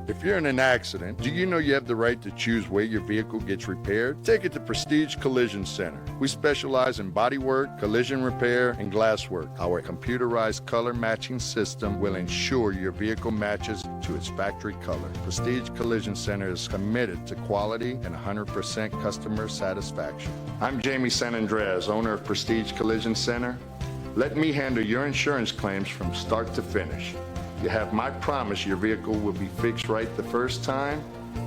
If you're in an accident, do you know you have the right to choose where your vehicle gets repaired? Take it to Prestige Collision Center. We specialize in bodywork, collision repair, and glass work. Our computerized color matching system will ensure your vehicle matches to its factory color. Prestige Collision Center is committed to quality and 100% customer satisfaction. I'm Jamie San Andreas, owner of Prestige Collision Center. Let me handle your insurance claims from start to finish. You have my promise your vehicle will be fixed right the first time,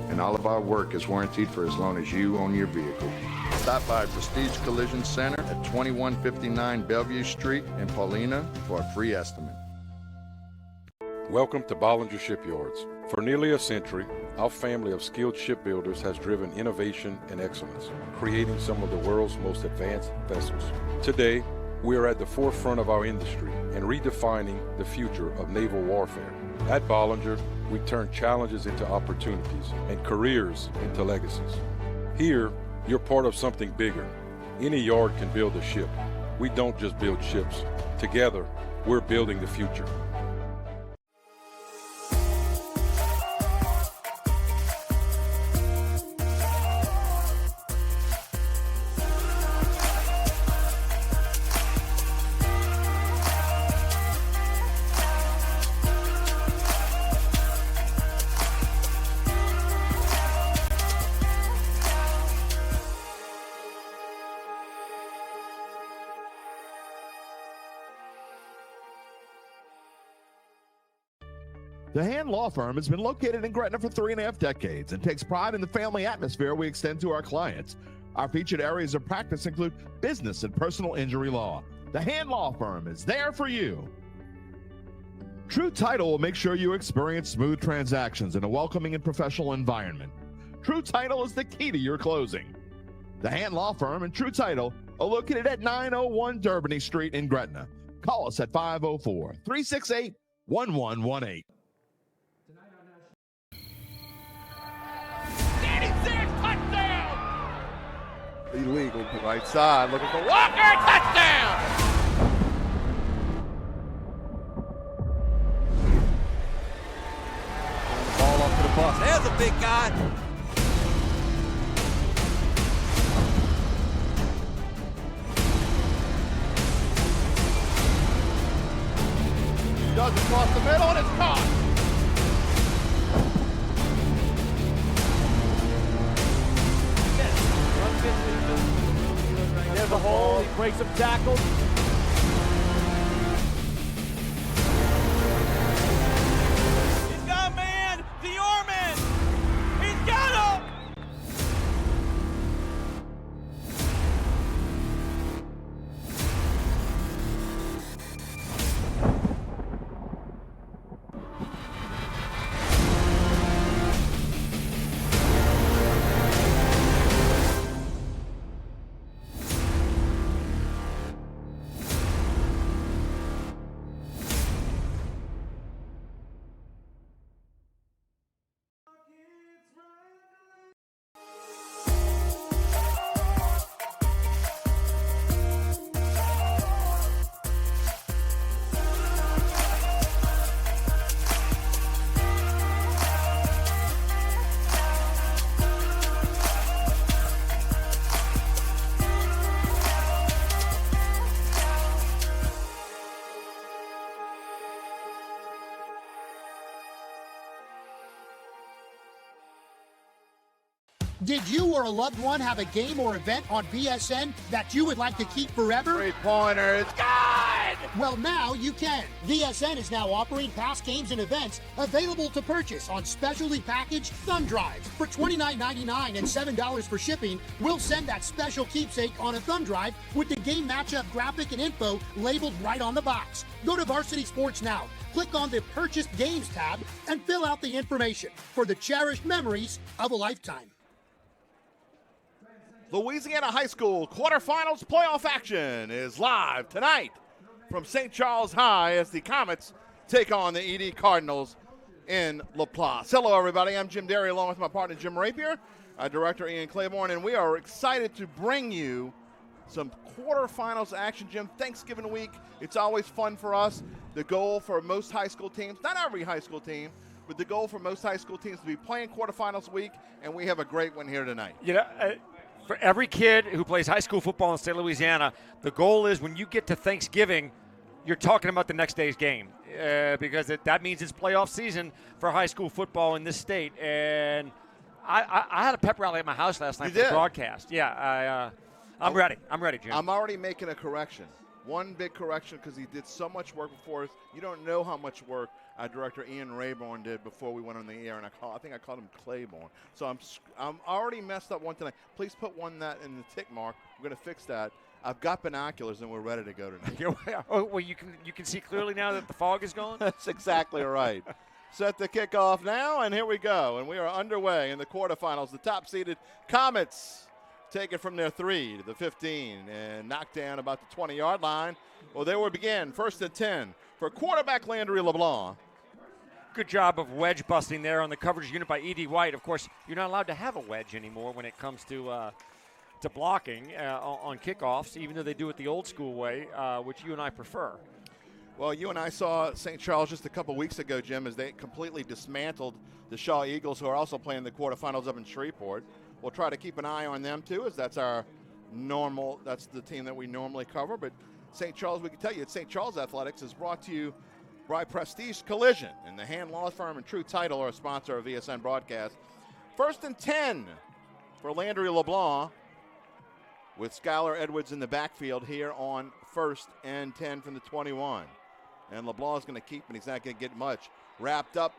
and all of our work is warranted for as long as you own your vehicle. Stop by Prestige Collision Center at 2159 Bellevue Street in Paulina for a free estimate. Welcome to Ballinger Shipyards. For nearly a century, our family of skilled shipbuilders has driven innovation and excellence, creating some of the world's most advanced vessels. Today, we are at the forefront of our industry and redefining the future of naval warfare. At Ballinger, we turn challenges into opportunities and careers into legacies. Here, you're part of something bigger. Any yard can build a ship. We don't just build ships. Together, we're building the future. The Hand Law Firm has been located in Gretna for 3.5 decades and takes pride in the family atmosphere we extend to our clients. Our featured areas of practice include business and personal injury law. The Hand Law Firm is there for you. True Title will make sure you experience smooth transactions in a welcoming and professional environment. True Title is the key to your closing. The Hand Law Firm and True Title are located at 901 Durbany Street in Gretna. Call us at 504-368-1118. Illegal to the right side, looking for Walker, touchdown! Ball off to the bus. There's a big guy. He does across the middle, and it's caught. There's a hole, he breaks some tackles. He's got a man, the Orman! He's got him! Did you or a loved one have a game or event on VSN that you would like to keep forever? Three-pointer, it's good! Well, now you can. VSN is now offering past games and events available to purchase on specially packaged thumb drives. For $29.99 and $7 for shipping, we'll send that special keepsake on a thumb drive with the game matchup graphic and info labeled right on the box. Go to Varsity Sports now, click on the Purchased Games tab, and fill out the information for the cherished memories of a lifetime. Louisiana High School quarterfinals playoff action is live tonight from St. Charles High as the Comets take on the ED Cardinals in Laplace. Hello, everybody. I'm Jim Derry along with my partner Jim Rapier, Director Ian Claiborne, and we are excited to bring you some quarterfinals action, Jim. Thanksgiving week, it's always fun for us. The goal for most high school teams, not every high school team, But the goal for most high school teams to be playing quarterfinals week, and we have a great one here tonight. You know, for every kid who plays high school football in the state of Louisiana, the goal is when you get to Thanksgiving, you're talking about the next day's game because that means it's playoff season for high school football in this state. And I had a pep rally at my house last night for the broadcast. Yeah, I'm ready. I'm ready, Jim. I'm already making a correction. One big correction because he did so much work before us. You don't know how much work our director Ian Rayborn did before we went on the air, and I think I called him Claiborne. So I'm already messed up one tonight. Please put that in the tick mark. We're going to fix that. I've got binoculars and we're ready to go tonight. Oh, well, you can see clearly now that the fog is gone. That's exactly right. Set the kickoff now, and here we go. And we are underway in the quarterfinals. The top-seeded Comets take it from their 3 to the 15 and knock down about the 20-yard line. Well, there we begin. 1st and 10 for quarterback Landry LeBlanc. Good job of wedge busting there on the coverage unit by E.D. White. Of course, you're not allowed to have a wedge anymore when it comes to blocking on kickoffs, even though they do it the old school way, which you and I prefer. Well, you and I saw St. Charles just a couple weeks ago, Jim, as they completely dismantled the Shaw Eagles, who are also playing the quarterfinals up in Shreveport. We'll try to keep an eye on them, too, as that's the team that we normally cover. But St. Charles, we can tell you, St. Charles Athletics is brought to you by Prestige Collision, and the Hand Law Firm and True Title are a sponsor of VSN broadcast. 1st and 10 for Landry LeBlanc, with Skylar Edwards in the backfield here on 1st and 10 from the 21. And LeBlanc is going to keep, and he's not going to get much. Wrapped up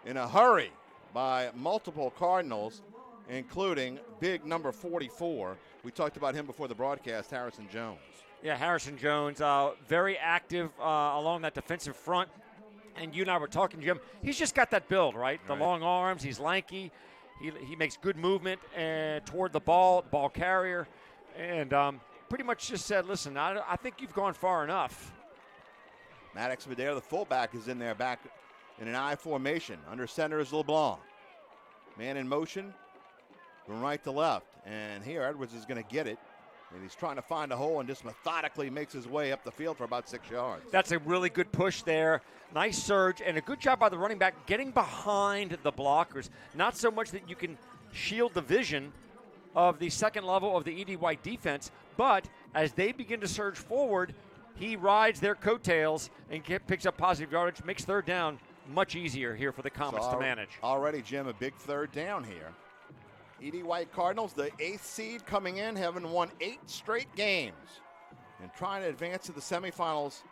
in a hurry by multiple Cardinals, including big number 44. We talked about him before the broadcast, Harrison Jones. Yeah, Harrison Jones, very active along that defensive front. And you and I were talking, Jim. He's just got that build, right? The long arms. He's lanky. He makes good movement toward the ball carrier. And pretty much just said, listen, I think you've gone far enough. Maddox Madera, the fullback, is in there back in an I formation. Under center is LeBlanc. Man in motion from right to left. And here Edwards is going to get it. And he's trying to find a hole and just methodically makes his way up the field for about 6 yards. That's a really good push there. Nice surge and a good job by the running back getting behind the blockers. Not so much that you can shield the vision of the second level of the E.D. White defense, but as they begin to surge forward, he rides their coattails and picks up positive yardage, makes 3rd down much easier here for the Comets to manage. Already, Jim, a big 3rd down here. E.D. White Cardinals, the 8th seed coming in, having won 8 straight games and trying to advance to the semifinals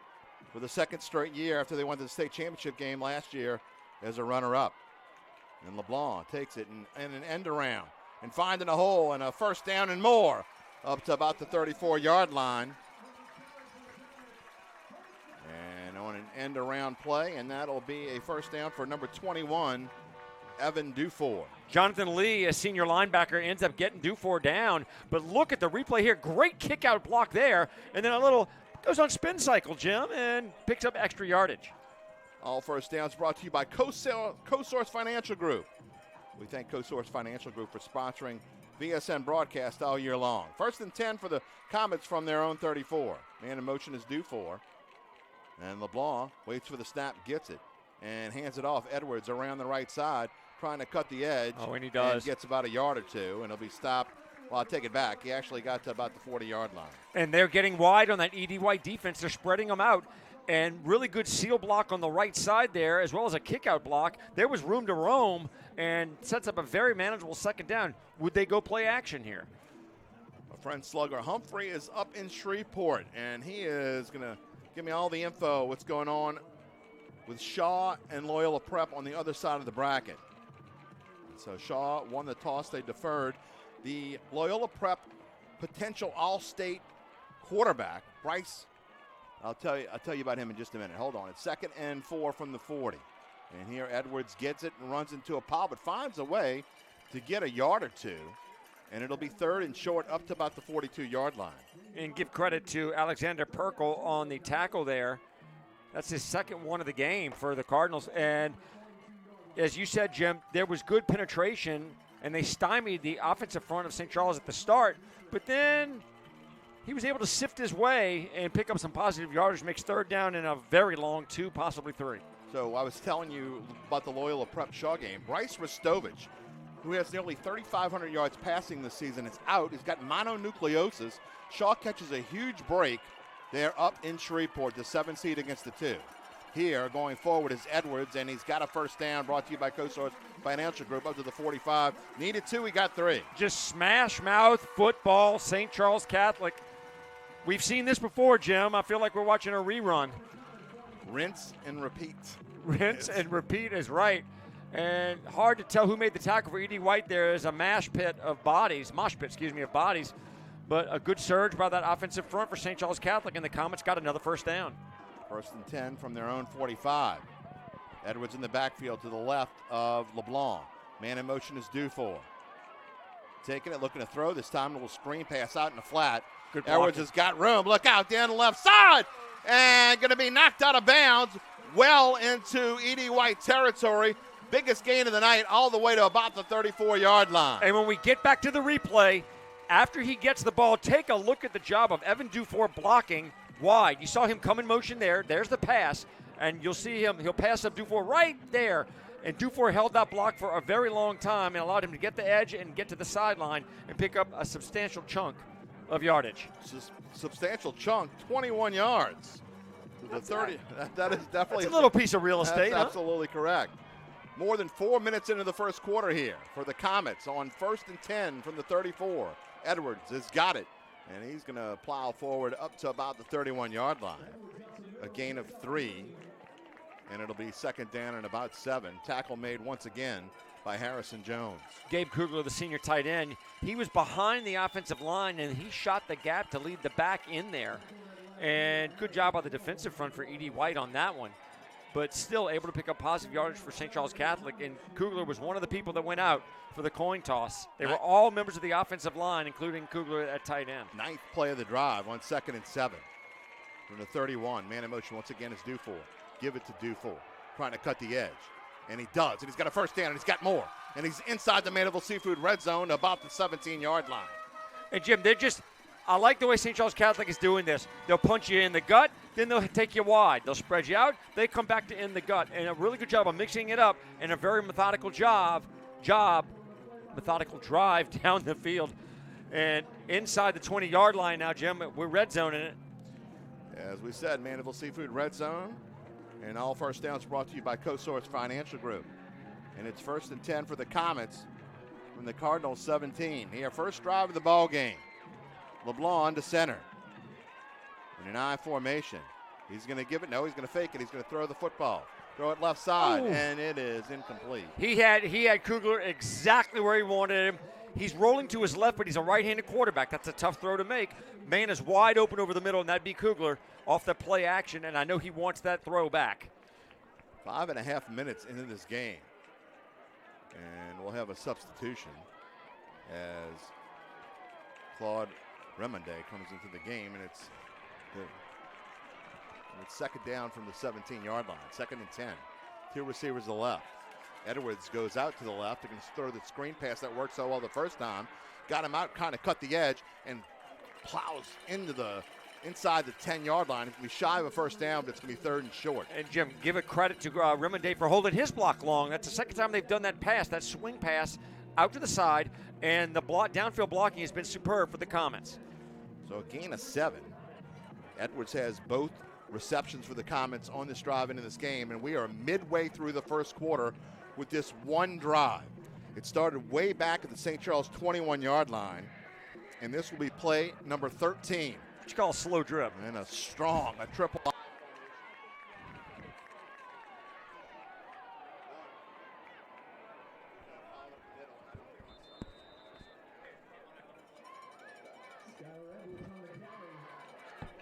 for the 2nd straight year after they won the state championship game last year as a runner-up. And LeBlanc takes it and an end around and finding a hole and a 1st down and more up to about the 34-yard line. And on an end around play, and that'll be a 1st down for number 21, Evan Dufour. Jonathan Lee, a senior linebacker, ends up getting Dufour down. But look at the replay here. Great kick-out block there. And then goes on spin cycle, Jim, and picks up extra yardage. All 1st downs brought to you by CoSource Financial Group. We thank CoSource Financial Group for sponsoring VSN broadcast all year long. 1st and 10 for the Comets from their own 34. Man in motion is Dufour. And LeBlanc waits for the snap, gets it, and hands it off. Edwards around the right side, trying to cut the edge. Oh, and he does. And gets about a yard or two, and he'll be stopped. Well, I'll take it back. He actually got to about the 40-yard line. And they're getting wide on that E.D. White defense. They're spreading them out. And really good seal block on the right side there, as well as a kick-out block. There was room to roam and sets up a very manageable 2nd down. Would they go play action here? My friend Slugger Humphrey is up in Shreveport, and he is going to give me all the info, what's going on with Shaw and Loyola Prep on the other side of the bracket. So Shaw won the toss. They deferred. The Loyola Prep potential all-state quarterback, Bryce, I'll tell you about him in just a minute. Hold on. It's 2nd and 4 from the 40. And here Edwards gets it and runs into a pile, but finds a way to get a yard or two. And it'll be 3rd and short up to about the 42-yard line. And give credit to Alexander Perkel on the tackle there. That's his 2nd one of the game for the Cardinals. And as you said, Jim, there was good penetration, and they stymied the offensive front of St. Charles at the start. But then he was able to sift his way and pick up some positive yardage, makes 3rd down and a very long 2, possibly 3. So I was telling you about the Loyola Prep Shaw game. Bryce Ristovich, who has nearly 3,500 yards passing this season, is out. He's got mononucleosis. Shaw catches a huge break. They're up in Shreveport, the 7 seed against the 2. Here, going forward, is Edwards, and he's got a first down brought to you by CoSource Financial Group up to the 45. Needed 2, he got 3. Just smash mouth football, St. Charles Catholic. We've seen this before, Jim. I feel like we're watching a rerun. Rinse and repeat. Rinse and repeat is right. And hard to tell who made the tackle for E.D. White. There is a mosh pit of bodies. But a good surge by that offensive front for St. Charles Catholic, and the Comets got another first down. First and 10 from their own 45. Edwards in the backfield to the left of LeBlanc. Man in motion is Dufour. Taking it, looking to throw. This time a little screen pass out in the flat. Good Edwards blocking. has got room. Look out down the left side. And going to be knocked out of bounds well into E.D. White territory. Biggest gain of the night all the way to about the 34-yard line. And when we get back to the replay, after he gets the ball, take a look at the job of Evan Dufour blocking wide. You saw him come in motion there. There's the pass. And you'll see him. He'll pass up Dufour right there. And Dufour held that block for a very long time and allowed him to get the edge and get to the sideline and pick up a substantial chunk of yardage. Substantial chunk, 21 yards. To the 30. That is definitely It's a little piece of real estate. That's absolutely correct. More than 4 minutes into the first quarter here for the Comets on 1st and 10 from the 34. Edwards has got it, and he's going to plow forward up to about the 31-yard line. A gain of 3, and it'll be second down and about 7. Tackle made once again by Harrison Jones. Gabe Kugler, the senior tight end, he was behind the offensive line, and he shot the gap to lead the back in there. And good job on the defensive front for E.D. White on that one. But still able to pick up positive yardage for St. Charles Catholic. And Kugler was one of the people that went out for the coin toss. They were all members of the offensive line, including Kugler at tight end. 9th play of the drive on 2nd and 7. From the 31, man in motion once again is Dufour. Give it to Dufour, trying to cut the edge. And he does, and he's got a first down, and he's got more. And he's inside the Mandeville Seafood red zone, about the 17-yard line. And Jim, I like the way St. Charles Catholic is doing this. They'll punch you in the gut, then they'll take you wide. They'll spread you out, they come back to in the gut. And a really good job of mixing it up and a very methodical methodical drive down the field. And inside the 20-yard line now, Jim, we're red zoning it. As we said, Mandeville Seafood red zone. And all first downs brought to you by CoSource Financial Group. And it's 1st and 10 for the Comets from the Cardinals 17. Here, first drive of the ball game. LeBlanc to center. In an I formation. He's going to give it. No, he's going to fake it. He's going to throw the football. Throw it left side, and it is incomplete. He had Kugler exactly where he wanted him. He's rolling to his left, but he's a right-handed quarterback. That's a tough throw to make. Man is wide open over the middle, and that'd be Kugler off the play action, and I know he wants that throw back. 5.5 minutes into this game. And we'll have a substitution as Claude Remonde comes into the game, and it's second down from the 17-yard line. 2nd and 10. 2 receivers to the left. Edwards goes out to the left. He can throw the screen pass that worked so well the first time. Got him out, kind of cut the edge, and plows inside the 10-yard line. It's going to be shy of a first down, but it's going to be 3rd and short. And, Jim, give it credit to Remonde for holding his block long. That's the second time they've done that pass, that swing pass out to the side, and the downfield blocking has been superb for the Comets. So a gain of 7. Edwards has both receptions for the Comets on this drive into this game, and we are midway through the first quarter with this one drive. It started way back at the St. Charles 21-yard line, and this will be play number 13. What you call a slow drip. And a triple.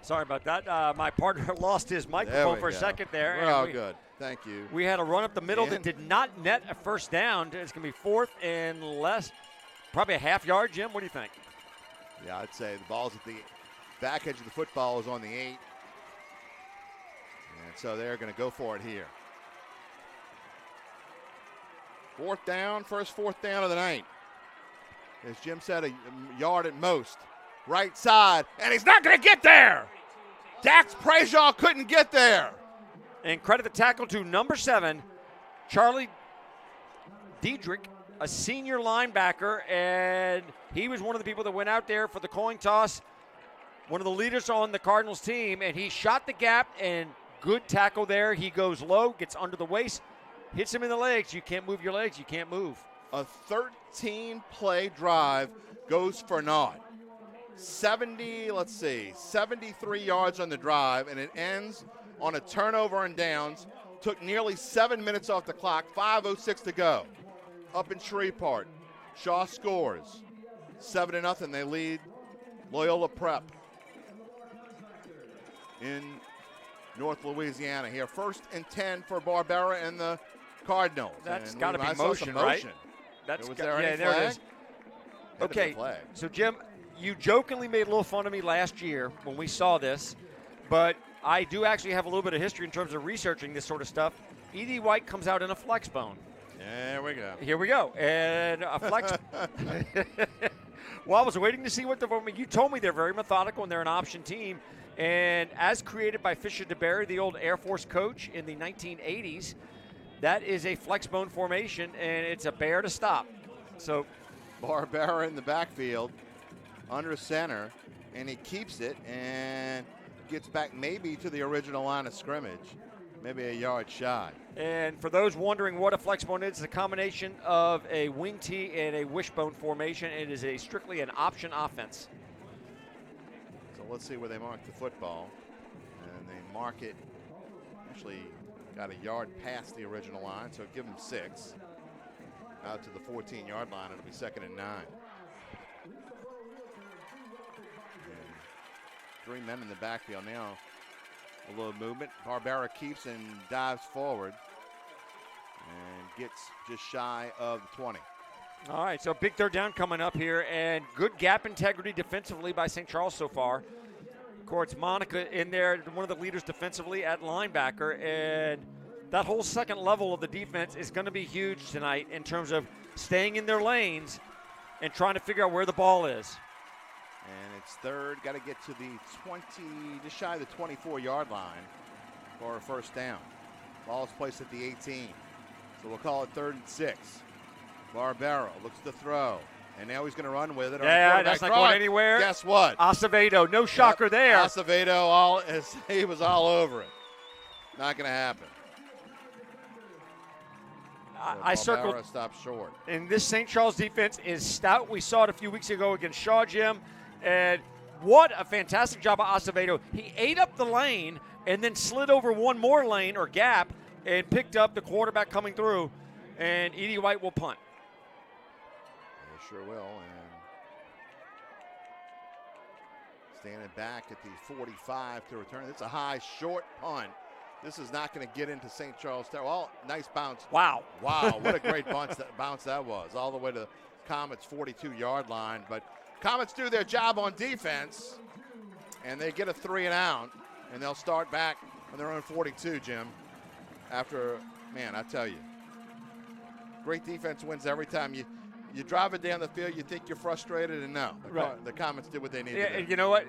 Sorry about that. My partner lost his microphone for a second there. We're all good. Thank you. We had a run up the middle that did not net a first down. It's going to be 4th and less, probably a half yard, Jim. What do you think? Yeah, I'd say the ball's at the back edge of the football is on the 8. And so they're going to go for it here. 4th down, first 4th down of the night. As Jim said, a yard at most. Right side, and he's not going to get there. Dax Prejean couldn't get there. And credit the tackle to number 7, Charlie Diedrich, a senior linebacker, and he was one of the people that went out there for the coin toss, one of the leaders on the Cardinals team, and he shot the gap, and good tackle there. He goes low, gets under the waist, hits him in the legs. You can't move your legs. You can't move. A 13-play drive goes for naught. 73 yards on the drive, and it ends on a turnover and downs. Took nearly 7 minutes off the clock, 5:06 to go. Up in Shreveport, Shaw scores. 7-0, they lead Loyola Prep in North Louisiana here. 1st and 10 for Barbera and the Cardinals. That's got to be motion, right? There it is. Okay, so Jim, you jokingly made a little fun of me last year when we saw this, but I do actually have a little bit of history in terms of researching this sort of stuff. E.D. White comes out in a flex bone. There we go. Here we go. And a flex. Well, I was waiting to see what you told me they're very methodical and they're an option team. And as created by Fisher DeBerry, the old Air Force coach in the 1980s, that is a flex bone formation, and it's a bear to stop. So Barbera in the backfield, under center, and he keeps it and gets back maybe to the original line of scrimmage, maybe a yard shy. And for those wondering what a flex bone is, it's a combination of a wing tee and a wishbone formation. It is strictly an option offense. So let's see where they mark the football. And they mark it, actually got a yard past the original line, so give them 6. Out to the 14-yard line, it'll be 2nd and 9. And 3 men in the backfield now. A little movement. Barbera keeps and dives forward and gets just shy of the 20. All right, so big 3rd down coming up here, and good gap integrity defensively by St. Charles so far. Of course, Monica in there, one of the leaders defensively at linebacker, and that whole second level of the defense is going to be huge tonight in terms of staying in their lanes and trying to figure out where the ball is. And it's 3rd, got to get to the 20, just shy of the 24-yard line for a 1st down. Ball is placed at the 18, so we'll call it 3rd and 6. Barbera looks to throw, and now he's going to run with it. Yeah, that's not going anywhere. Guess what? Acevedo, no shocker there. Acevedo, he was all over it. Not going to happen. I circled. Stopped short. And this St. Charles defense is stout. We saw it a few weeks ago against Shaw, Jim. And what a fantastic job of Acevedo. He ate up the lane and then slid over one more lane or gap and picked up the quarterback coming through. And E.D. White will punt. They sure will. And standing back at the 45 to return. It's a high, short punt. This is not going to get into St. Charles. Well, nice bounce. Wow. Wow, what a great bounce that was. All the way to the Comets' 42-yard line. But Comets do their job on defense, and they get a 3 and out, and they'll start back on their own 42, Jim. After, man, I tell you, great defense wins every time. You drive it down the field, you think you're frustrated, and no. The Comets did what they needed to do. You know what?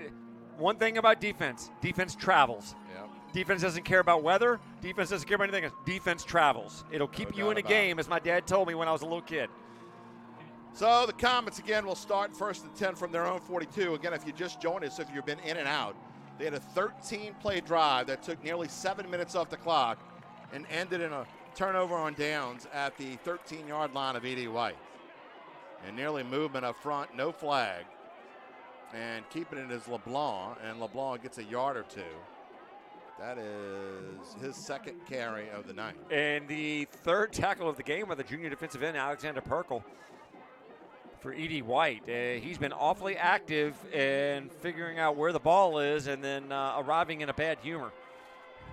One thing about defense travels. Yep. Defense doesn't care about weather. Defense doesn't care about anything else. Defense travels. It'll keep you in a game, as my dad told me when I was a little kid. So the Comets, again, will start 1st and 10 from their own 42. Again, if you just joined us, if you've been in and out, they had a 13-play drive that took nearly 7 minutes off the clock and ended in a turnover on downs at the 13-yard line of E.D. White. And nearly movement up front, no flag. And keeping it is LeBlanc, and LeBlanc gets a yard or 2. That is his 2nd carry of the night. And the 3rd tackle of the game by the junior defensive end, Alexander Perkle, for E.D. White. He's been awfully active in figuring out where the ball is and then arriving in a bad humor.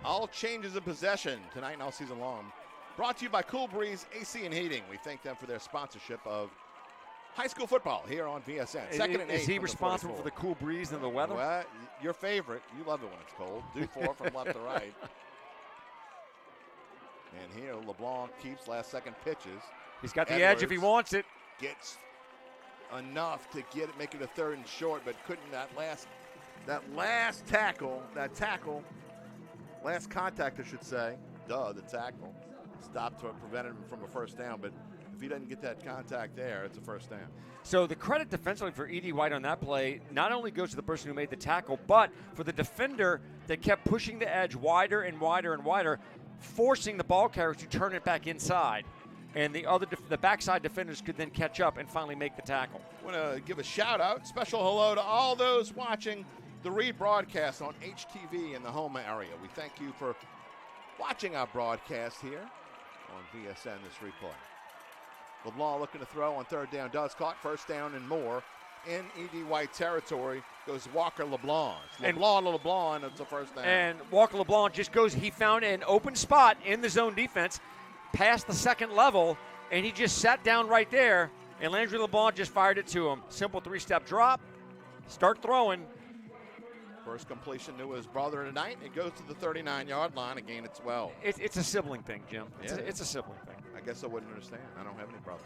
All changes of possession tonight and all season long. Brought to you by Cool Breeze AC and Heating. We thank them for their sponsorship of high school football here on VSN. 2nd and 8. Is he responsible for the cool breeze and the weather? Well, your favorite. You love it when it's cold. Do 4 from left to right. And here LeBlanc keeps last-second pitches. He's got the edge if he wants it. Gets enough to get it, make it a 3rd and short, but couldn't that last tackle Last contact, I should say. The tackle. Stopped to prevent him from a first down, but if he doesn't get that contact there, it's a first down. So the credit defensively for E.D. White on that play not only goes to the person who made the tackle, but for the defender that kept pushing the edge wider and wider and wider, forcing the ball carriers to turn it back inside. And the backside defenders could then catch up and finally make the tackle. I want to give a shout-out, special hello to all those watching the rebroadcast on HTV in the Houma area. We thank you for watching our broadcast here on VSN, this replay. LeBlanc looking to throw on third down, does caught, first down and more. In E.D. White territory goes Walker LeBlanc. It's LeBlanc, and it's a first down. And Walker LeBlanc he found an open spot in the zone defense, past the second level, and he just sat down right there, and Landry LeBlanc just fired it to him. Simple three-step drop, start throwing. First completion to his brother tonight. It goes to the 39-yard line, a gain of 12. It's a sibling thing, Jim. It's a sibling thing. I guess I wouldn't understand. I don't have any brothers.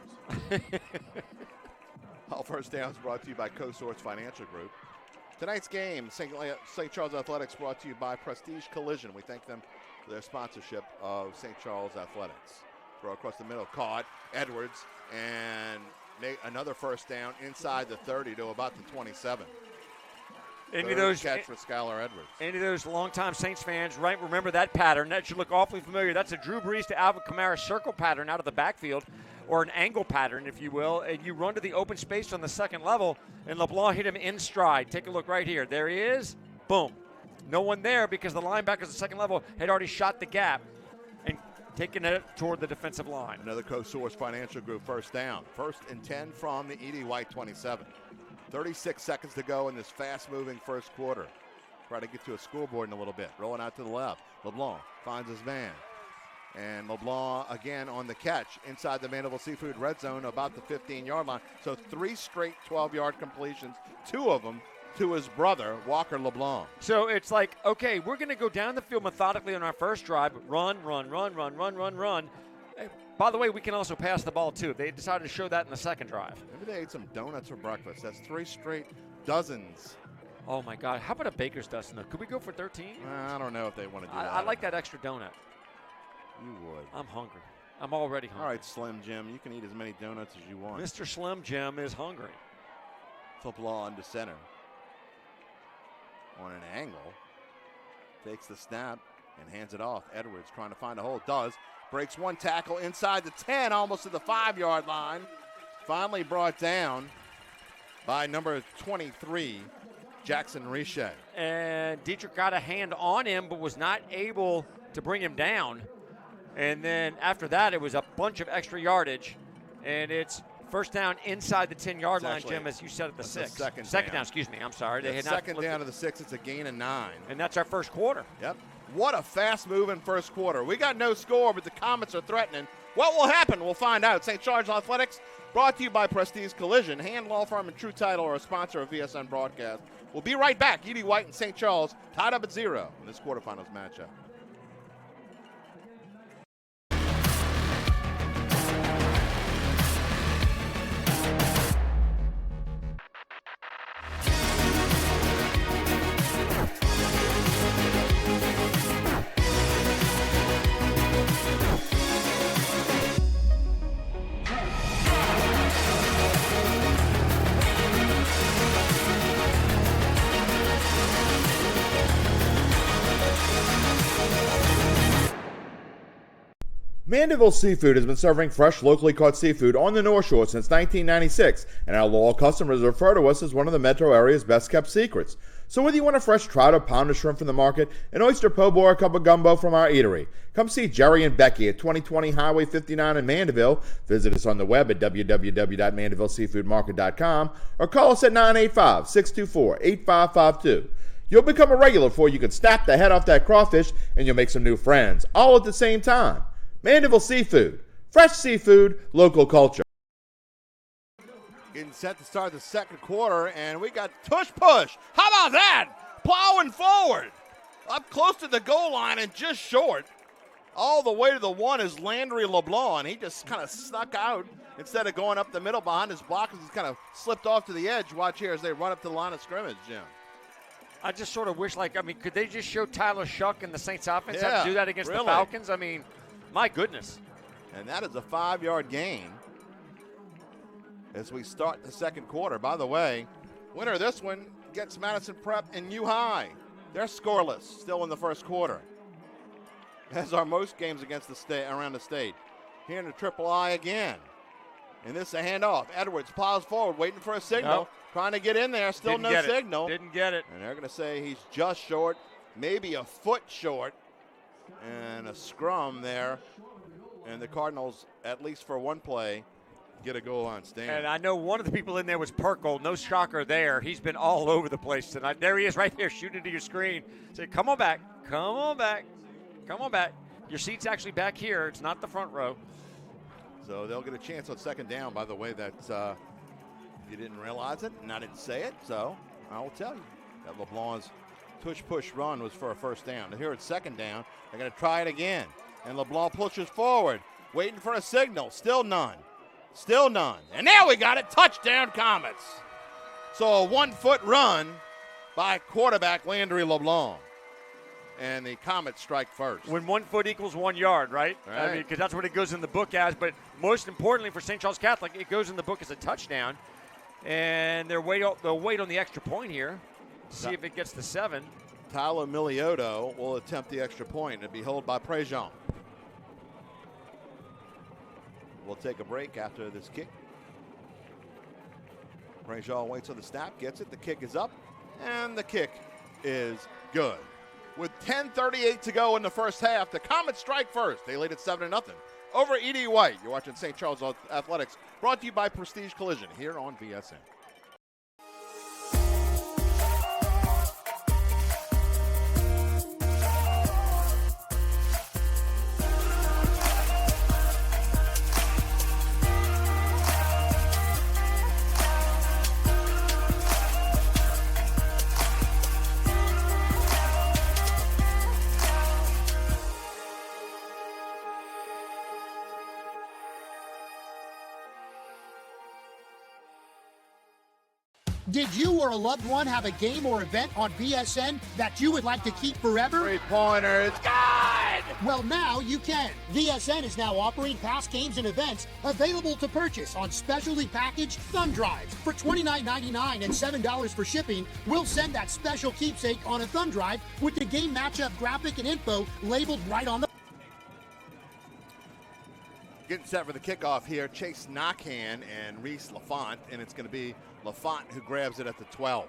All first downs brought to you by CoSource Financial Group. Tonight's game, St. Charles Athletics, brought to you by Prestige Collision. We thank them for their sponsorship of St. Charles Athletics. Throw across the middle, caught Edwards, and make another first down inside the 30 to about the 27. Any of those catch for Skylar Edwards. Any of those longtime Saints fans, right? Remember that pattern? That should look awfully familiar. That's a Drew Brees to Alvin Kamara circle pattern out of the backfield, or an angle pattern, if you will. And you run to the open space on the second level, and LeBlanc hit him in stride. Take a look right here. There he is. Boom. No one there because the linebackers at the second level had already shot the gap and taken it toward the defensive line. Another CoSource Financial Group first down. 1st and 10 from the E.D. White 27. 36 seconds to go in this fast-moving first quarter. Try to get to a scoreboard in a little bit. Rolling out to the left. LeBlanc finds his man. And LeBlanc again on the catch inside the Mandeville Seafood red zone about the 15-yard line. So 3 straight 12-yard completions, 2 of them to his brother, Walker LeBlanc. So it's like, okay, we're going to go down the field methodically on our first drive. Run. Hey, by the way, we can also pass the ball, too. They decided to show that in the second drive. Maybe they ate some donuts for breakfast. That's 3 straight dozens. Oh, my God. How about a baker's dozen, though? Could we go for 13? I don't know if they want to do that. I like that extra donut. You would. I'm hungry. I'm already hungry. All right, Slim Jim, you can eat as many donuts as you want. Mr. Slim Jim is hungry. LeBlanc into center. On an angle. Takes the snap and hands it off. Edwards trying to find a hole. Does. Breaks one tackle inside the 10, almost to the 5-yard line. Finally brought down by number 23, Jackson Riche. And Dietrich got a hand on him, but was not able to bring him down. And then after that, it was a bunch of extra yardage. And it's first down inside the 10-yard line, Jim, as you said at the 6. Second down, excuse me. I'm sorry. They had second down to the 6. It's a gain of 9. And that's our first quarter. Yep. What a fast-moving first quarter. We got no score, but the Comets are threatening. What will happen? We'll find out. St. Charles Athletics, brought to you by Prestige Collision. Hand Law Firm and True Title are a sponsor of VSN broadcast. We'll be right back. E.D. White and St. Charles tied up at 0 in this quarterfinals matchup. Mandeville Seafood has been serving fresh, locally caught seafood on the North Shore since 1996, and our loyal customers refer to us as one of the metro area's best-kept secrets. So whether you want a fresh trout or pound of shrimp from the market, an oyster po' boy, or a cup of gumbo from our eatery, come see Jerry and Becky at 2020 Highway 59 in Mandeville. Visit us on the web at www.mandevilleseafoodmarket.com or call us at 985-624-8552. You'll become a regular before you can snap the head off that crawfish, and you'll make some new friends, all at the same time. Mandeville Seafood, fresh seafood, local culture. Getting set to start the second quarter, and we got tush push. How about that? Plowing forward. Up close to the goal line and just short. All the way to the 1 is Landry LeBlanc, and he just kind of snuck out instead of going up the middle behind his blockers. He's kind of slipped off to the edge. Watch here as they run up to the line of scrimmage, Jim. I just sort of wish, could they just show Tyler Shuck and the Saints offense how Yeah, to do that against really. the Falcons? I mean, my goodness. And that is a 5-yard gain as we start the second quarter. By the way, winner of this one gets Madison Prep and U High. They're scoreless still in the first quarter, as are most games against the state around the state. Here in the Triple I again. And this is a handoff. Edwards plows forward, waiting for a signal. Nope. Trying to get in there. Still Didn't no get it. signal. Didn't get it. And they're going to say he's just short, maybe a foot short. And a scrum there. And the Cardinals, at least for one play, get a goal line stand. And I know one of the people in there was Perkle. No shocker there. He's been all over the place tonight. There he is right there shooting to your screen. Say, come on back. Come on back. Come on back. Your seat's actually back here. It's not the front row. So they'll get a chance on second down. By the way, that you didn't realize it, and I didn't say it, so I will tell you that LeBlanc's push run was for a first down. And here it's second down. They're going to try it again. And LeBlanc pushes forward, waiting for a signal. Still none. Still none. And now we got it. Touchdown, Comets. So a 1-foot run by quarterback Landry LeBlanc. And the Comets strike first. When 1 foot equals 1 yard, right? I Right. mean, because that's what it goes in the book as. But most importantly for St. Charles Catholic, it goes in the book as a touchdown. And they'll wait on the extra point here to see if it gets to 7. Tyler Miliotto will attempt the extra point and be held by Prejean. We'll take a break after this kick. Prejean waits on the snap, gets it. The kick is up, and the kick is good. With 10:38 to go in the first half, the Comets strike first. They lead at 7-0 over E.D. White. You're watching St. Charles Athletics, brought to you by Prestige Collision here on VSN. Did you or a loved one have a game or event on VSN that you would like to keep forever? 3-pointer, it's good! Well, now you can. VSN is now offering past games and events available to purchase on specially packaged thumb drives. For $29.99 and $7 for shipping, we'll send that special keepsake on a thumb drive with the game matchup graphic and info labeled right on the. Getting set for the kickoff here, Chase Knockhand and Reese LaFont, and it's going to be LaFont who grabs it at the 12.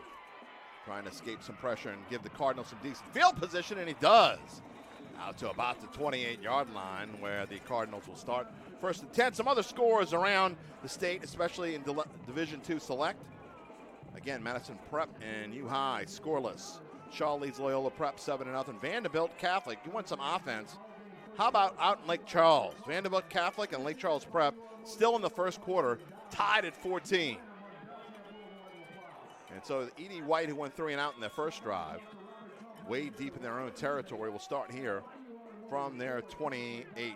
Trying to escape some pressure and give the Cardinals some decent field position, and he does. Out to about the 28-yard line where the Cardinals will start first and 10. Some other scores around the state, especially in Division II Select. Again, Madison Prep and U High scoreless. Shaw leads Loyola Prep 7-0. Vanderbilt Catholic, you want some offense. How about out in Lake Charles? Vanderbilt Catholic and Lake Charles Prep still in the first quarter, tied at 14. And so E.D. White, who went 3 and out in their first drive, way deep in their own territory, will start here from their 28.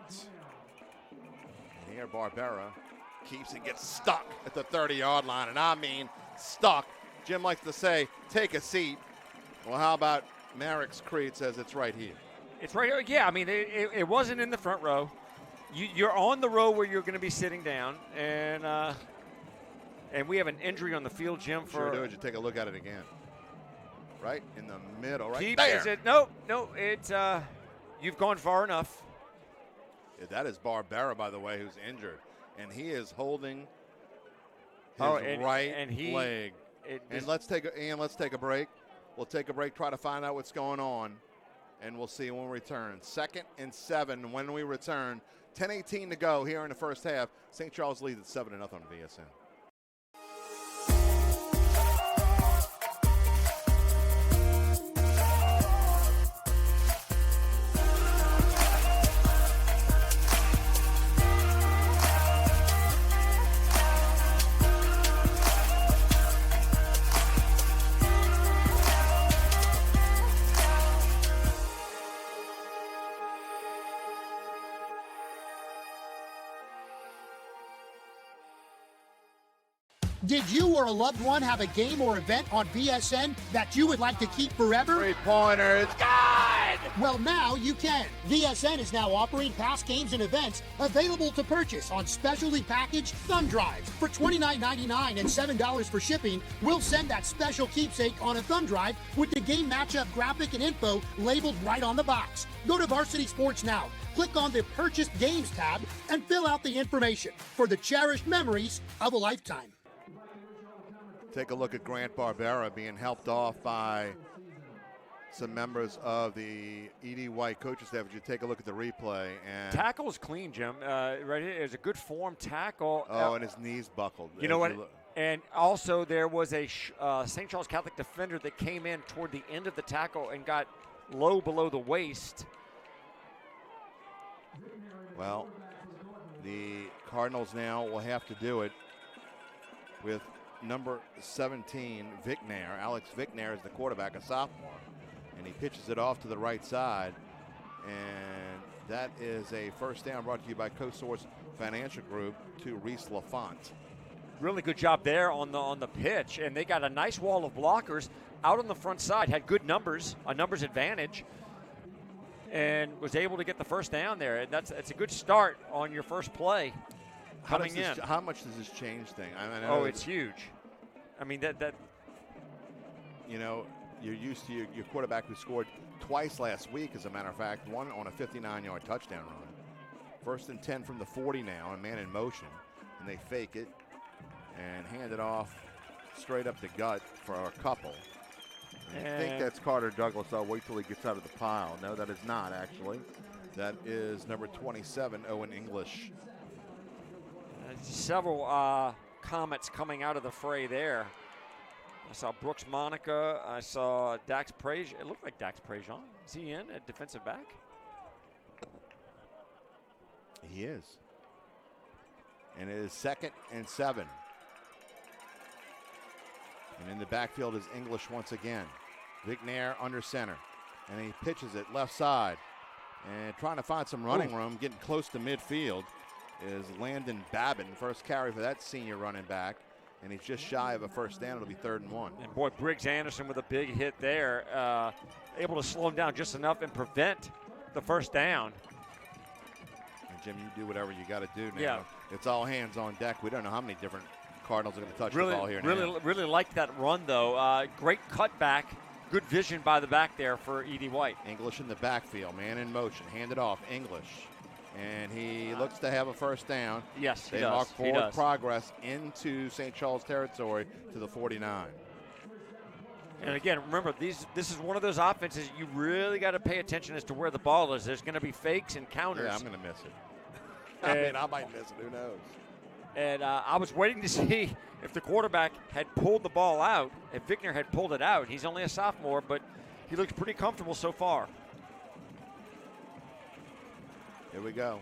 And here Barbera keeps it, gets stuck at the 30-yard line, and I mean stuck. Jim likes to say, take a seat. Well, how about Merrick's Creed says it's right here. It's right here. Yeah, I mean, it wasn't in the front row. You're on the row where you're going to be sitting down, and we have an injury on the field, Jim. Sure do. You take a look at it again. Right in the middle, right Keeps, there. Is it? No, it's you've gone far enough. Yeah, that is Barbera, by the way, who's injured, and he is holding his right leg. And let's take a break. We'll take a break, try to find out what's going on. And we'll see when we return. 2nd and 7 when we return. 10:18 to go here in the first half. St. Charles leads at 7-0 on VSN. Did you or a loved one have a game or event on VSN that you would like to keep forever? Three-pointer is good! Well, now you can. VSN is now offering past games and events available to purchase on specially packaged thumb drives. For $29.99 and $7 for shipping, we'll send that special keepsake on a thumb drive with the game matchup graphic and info labeled right on the box. Go to Varsity Sports now. Click on the Purchased Games tab and fill out the information for the cherished memories of a lifetime. Take a look at Grant Barbera being helped off by some members of the E.D. White coaching staff. As you take a look at the replay, and Tackle is clean, Jim. Right here is a good form tackle. and his knees buckled. You know what? And also there was a St. Charles Catholic defender that came in toward the end of the tackle and got low below the waist. Well, the Cardinals now will have to do it with number 17, Vicknair. Alex Vicknair is the quarterback, a sophomore. And he pitches it off to the right side. And that is a first down brought to you by CoSource Financial Group to Reese LaFont. Really good job there on the pitch. And they got a nice wall of blockers out on the front side. Had good numbers, a numbers advantage. And was able to get the first down there. And that's a good start on your first play coming in. How much does this change thing? I know it's huge. I mean, that you know, you're used to your quarterback who scored twice last week, as a matter of fact, one on a 59-yard touchdown run. First and 10 from the 40 now, a man in motion. And they fake it and hand it off straight up the gut for a couple. I think that's Carter Douglas. I'll wait till he gets out of the pile. No, that is not, actually. That is number 27, Owen English. Several comments coming out of the fray there. I saw Brooks Monica. I saw Dax Prejean. It looked like Dax Prejean. Is he in at defensive back? He is. And it is 2nd and 7. And in the backfield is English once again. Vicknair under center. And he pitches it left side. And trying to find some running room, getting close to midfield, is Landon Babin. First carry for that senior running back. And he's just shy of a first down. It'll be 3rd and 1. And boy, Briggs Anderson with a big hit there. Able to slow him down just enough and prevent the first down. And Jim, you do whatever you got to do now. Yeah. It's all hands on deck. We don't know how many different Cardinals are going to touch the ball here now. Really liked that run, though. Great cutback. Good vision by the back there for E.D. White. English in the backfield, man in motion. Hand it off, English. And he looks to have a first down. Yes, they mark forward progress into St. Charles territory to the 49. And again, remember, this is one of those offenses you really got to pay attention as to where the ball is. There's going to be fakes and counters. Yeah, I'm going to miss it. I might miss it. Who knows? And I was waiting to see if the quarterback had pulled the ball out, if Vicknair had pulled it out. He's only a sophomore, but he looks pretty comfortable so far. Here we go.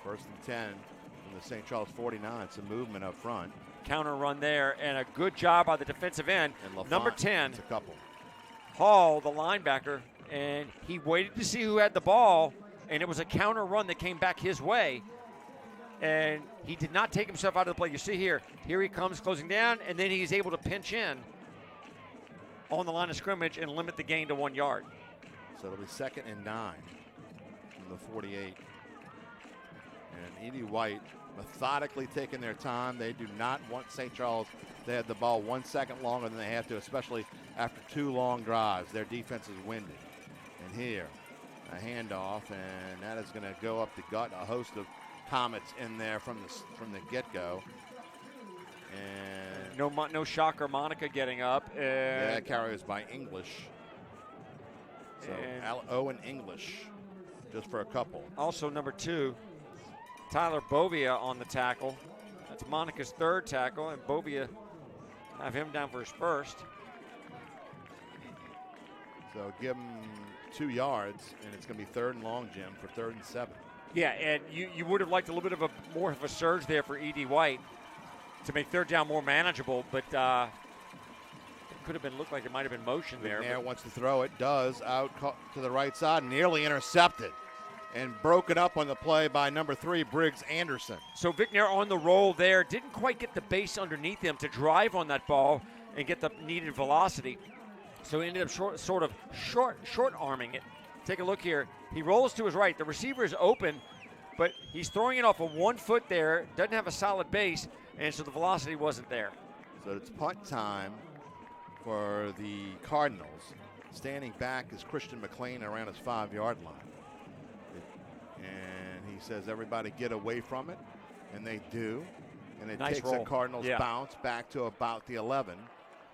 1st and 10 from the St. Charles 49. Some movement up front. Counter run there, and a good job by the defensive end. And Number 10, a couple. Hall, the linebacker, and he waited to see who had the ball, and it was a counter run that came back his way. And he did not take himself out of the play. You see here he comes closing down, and then he's able to pinch in on the line of scrimmage and limit the gain to 1 yard. So it'll be 2nd and 9 from the 48. And E.D. White methodically taking their time. They do not want St. Charles to have the ball 1 second longer than they have to, especially after 2 long drives. Their defense is winded. And here, a handoff, and that is going to go up the gut. A host of comets in there from the get-go. And no shocker, Monica getting up. And yeah, that carry was by English. So Owen English, just for a couple. Also number 2, Tyler Bovia on the tackle. That's Monica's 3rd tackle, and Bovia have him down for his 1st. So give him 2 yards, and it's going to be 3rd and long, Jim, for 3rd and 7. Yeah, and you would have liked a little bit of more of a surge there for E.D. White to make 3rd down more manageable, but it could have looked like it might have been motion there. McNair wants to throw it, does, out to the right side, nearly intercepted. and broken up on the play by number 3, Briggs Anderson. So Vicknair on the roll there, didn't quite get the base underneath him to drive on that ball and get the needed velocity. So he ended up short arming it. Take a look here. He rolls to his right. The receiver is open, but he's throwing it off of 1 foot there, doesn't have a solid base, and so the velocity wasn't there. So it's punt time for the Cardinals. Standing back is Christian McLean around his 5-yard line. And he says, everybody get away from it. And they do. And it Nice takes roll. a Cardinals Yeah. bounce back to about the 11,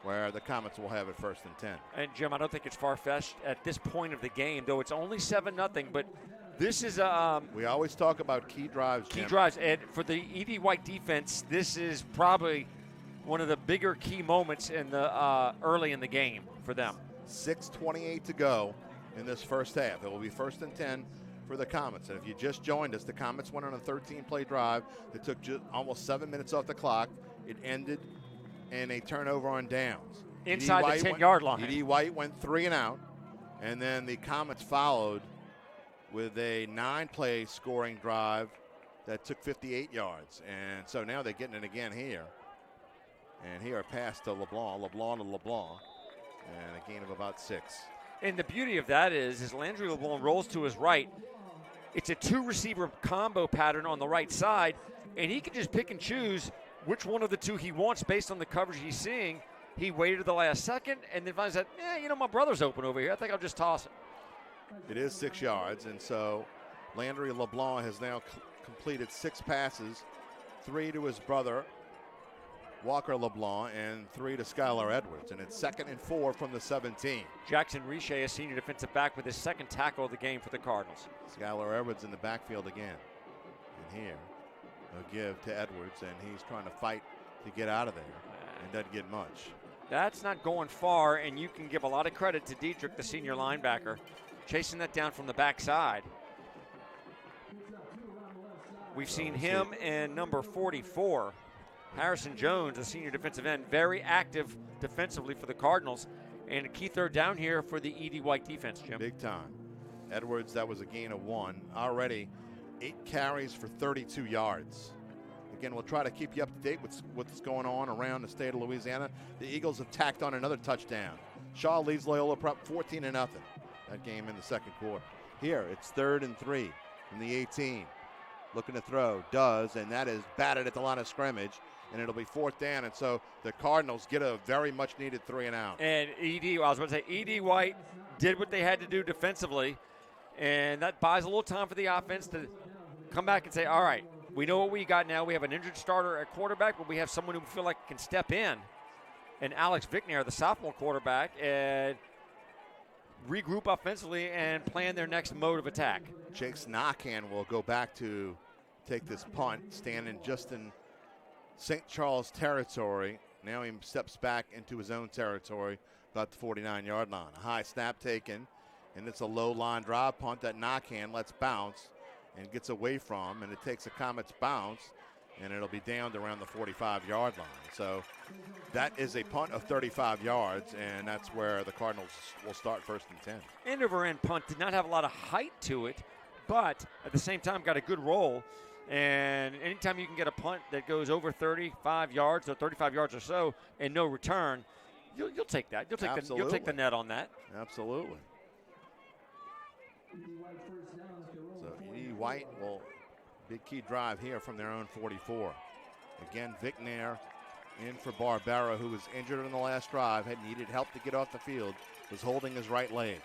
where the Comets will have it 1st and 10. And Jim, I don't think it's far-fetched at this point of the game, though it's only 7-0, but this is a We always talk about key drives, key Jim. drives. And for the E.D. White defense, this is probably one of the bigger key moments in the early in the game for them. 6:28 to go in this first half. It will be 1st and 10 for the Comets. And if you just joined us, the Comets went on a 13-play drive that took almost 7 minutes off the clock. It ended in a turnover on downs. Inside the 10-yard line. E.D. White went 3 and out, and then the Comets followed with a 9-play scoring drive that took 58 yards. And so now they're getting it again here. And here a pass to LeBlanc to LeBlanc, and a gain of about 6. And the beauty of that is Landry LeBlanc rolls to his right. It's a 2-receiver combo pattern on the right side, and he can just pick and choose which one of the 2 he wants based on the coverage he's seeing. He waited to the last second and then finds out, my brother's open over here. I think I'll just toss it. It is 6 yards, and so Landry LeBlanc has now completed 6 passes, 3 to his brother, Walker LeBlanc, and 3 to Skylar Edwards, and it's 2nd and 4 from the 17. Jackson Riche, a senior defensive back, with his 2nd tackle of the game for the Cardinals. Skylar Edwards in the backfield again. And here, a give to Edwards, and he's trying to fight to get out of there, and doesn't get much. That's not going far, and you can give a lot of credit to Dietrich, the senior linebacker, chasing that down from the backside. We've seen him and number 44, Harrison Jones, the senior defensive end, very active defensively for the Cardinals, and a key 3rd down here for the E.D. White defense, Jim. Big time. Edwards, that was a gain of 1. Already 8 carries for 32 yards. Again, we'll try to keep you up to date with what's going on around the state of Louisiana. The Eagles have tacked on another touchdown. Shaw leads Loyola Prep 14-0. That game in the 2nd quarter. Here, it's 3rd and 3 from the 18. Looking to throw, does, and that is batted at the line of scrimmage, and it'll be 4th down. And so the Cardinals get a very much needed 3 and out. And E.D. White did what they had to do defensively, and that buys a little time for the offense to come back and say, all right, we know what we got now. We have an injured starter at quarterback, but we have someone who we feel like can step in. And Alex Vicknair, the sophomore quarterback, and regroup offensively and plan their next mode of attack. Chase Knockan will go back to take this punt, standing just in St. Charles territory. Now he steps back into his own territory, about the 49-yard line. A high snap taken, and it's a low line drive punt that Knockan lets bounce and gets away from, and it takes a Comets bounce, and it'll be down to around the 45-yard line. So that is a punt of 35 yards, and that's where the Cardinals will start 1st and 10. End-over-end punt did not have a lot of height to it, but at the same time got a good roll. And anytime you can get a punt that goes over 35 yards or 35 yards or so and no return, you'll take that. You'll take the net on that. Absolutely. So E. White will big key drive here from their own 44. Again, Vicknair in for Barbera, who was injured in the last drive, had needed help to get off the field, was holding his right leg.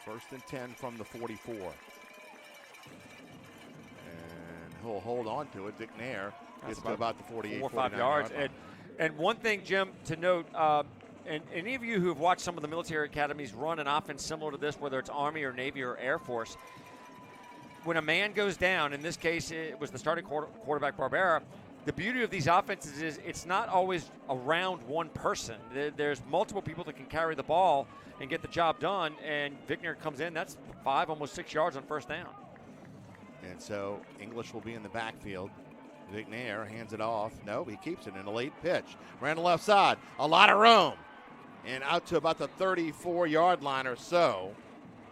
1st and 10 from the 44. And he'll hold on to it. Vicknair gets to about the 48, 4 or 5 yards. And one thing, Jim, to note, and any of you who have watched some of the military academies run an offense similar to this, whether it's Army or Navy or Air Force, when a man goes down, in this case it was the starting quarterback Barbera, the beauty of these offenses is it's not always around one person. There's multiple people that can carry the ball and get the job done, and Vicknair comes in. That's 5, almost 6 yards on 1st down. And so English will be in the backfield. Vicknair hands it off. No, he keeps it in a late pitch. Ran the left side. A lot of room. and out to about the 34-yard line or so.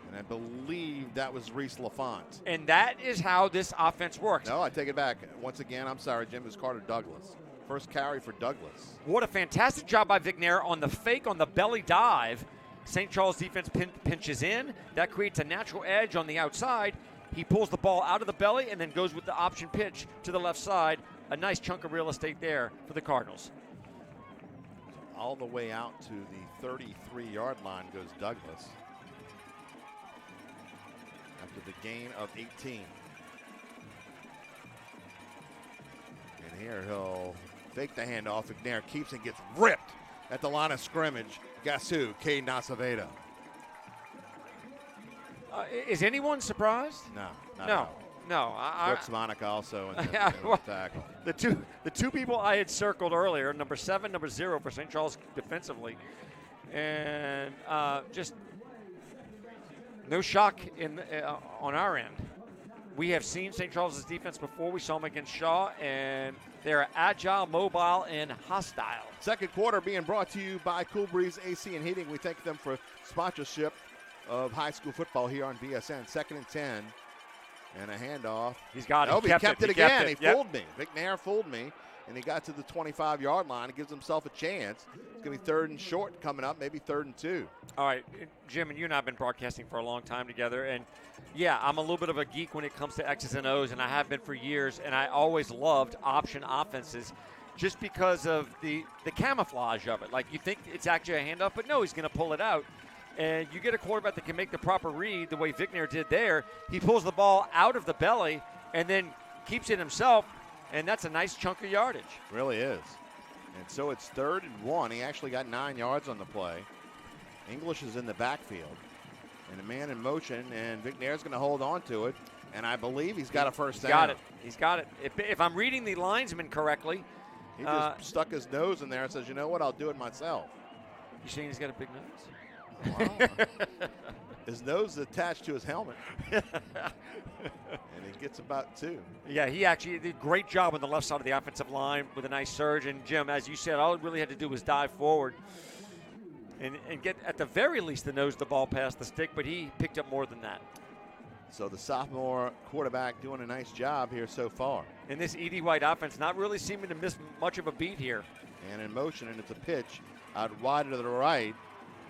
And I believe that was Reese LaFont. And that is how this offense works. No, I take it back. Once again, I'm sorry, Jim. It was Carter Douglas. First carry for Douglas. What a fantastic job by Vignair on the fake on the belly dive. St. Charles defense pinches in. That creates a natural edge on the outside. He pulls the ball out of the belly and then goes with the option pitch to the left side. A nice chunk of real estate there for the Cardinals. All the way out to the 33-yard line goes Douglas. After the gain of 18. And here he'll fake the handoff. Vignair keeps and gets ripped at the line of scrimmage. Guess who? Caden Acevedo. Is anyone surprised? No. No. Brooks Monica also in the tackle. The two people I had circled earlier, number 7, number 0 for St. Charles defensively. And just no shock on our end. We have seen St. Charles' defense before. We saw them against Shaw, and they're agile, mobile, and hostile. Second quarter being brought to you by Cool Breeze AC and Heating. We thank them for sponsorship of high school football here on VSN. 2nd and 10, and a handoff. He's got it. Nope, he kept it again. He Yep. fooled me. Vignair fooled me, and he got to the 25-yard line. He gives himself a chance. It's going to be 3rd and short coming up, maybe 3rd and 2. All right, Jim, and you and I have been broadcasting for a long time together, and yeah, I'm a little bit of a geek when it comes to X's and O's, and I have been for years, and I always loved option offenses just because of the camouflage of it. Like, you think it's actually a handoff, but no, he's going to pull it out. And you get a quarterback that can make the proper read the way Vignair did there. He pulls the ball out of the belly and then keeps it himself, and that's a nice chunk of yardage. Really is. And so it's 3rd and 1. He actually got 9 yards on the play. English is in the backfield. And a man in motion, and Vignair's going to hold on to it. And I believe he's got a first down. He's got it. If I'm reading the linesman correctly. He just stuck his nose in there and says, you know what, I'll do it myself. You saying he's got a big nose? Wow. His nose is attached to his helmet. And he gets about 2. Yeah, he actually did a great job on the left side of the offensive line with a nice surge. And, Jim, as you said, all he really had to do was dive forward and get, at the very least, the nose of the ball past the stick, but he picked up more than that. So the sophomore quarterback doing a nice job here so far. And this E.D. White offense not really seeming to miss much of a beat here. And in motion, and it's a pitch out wide to the right,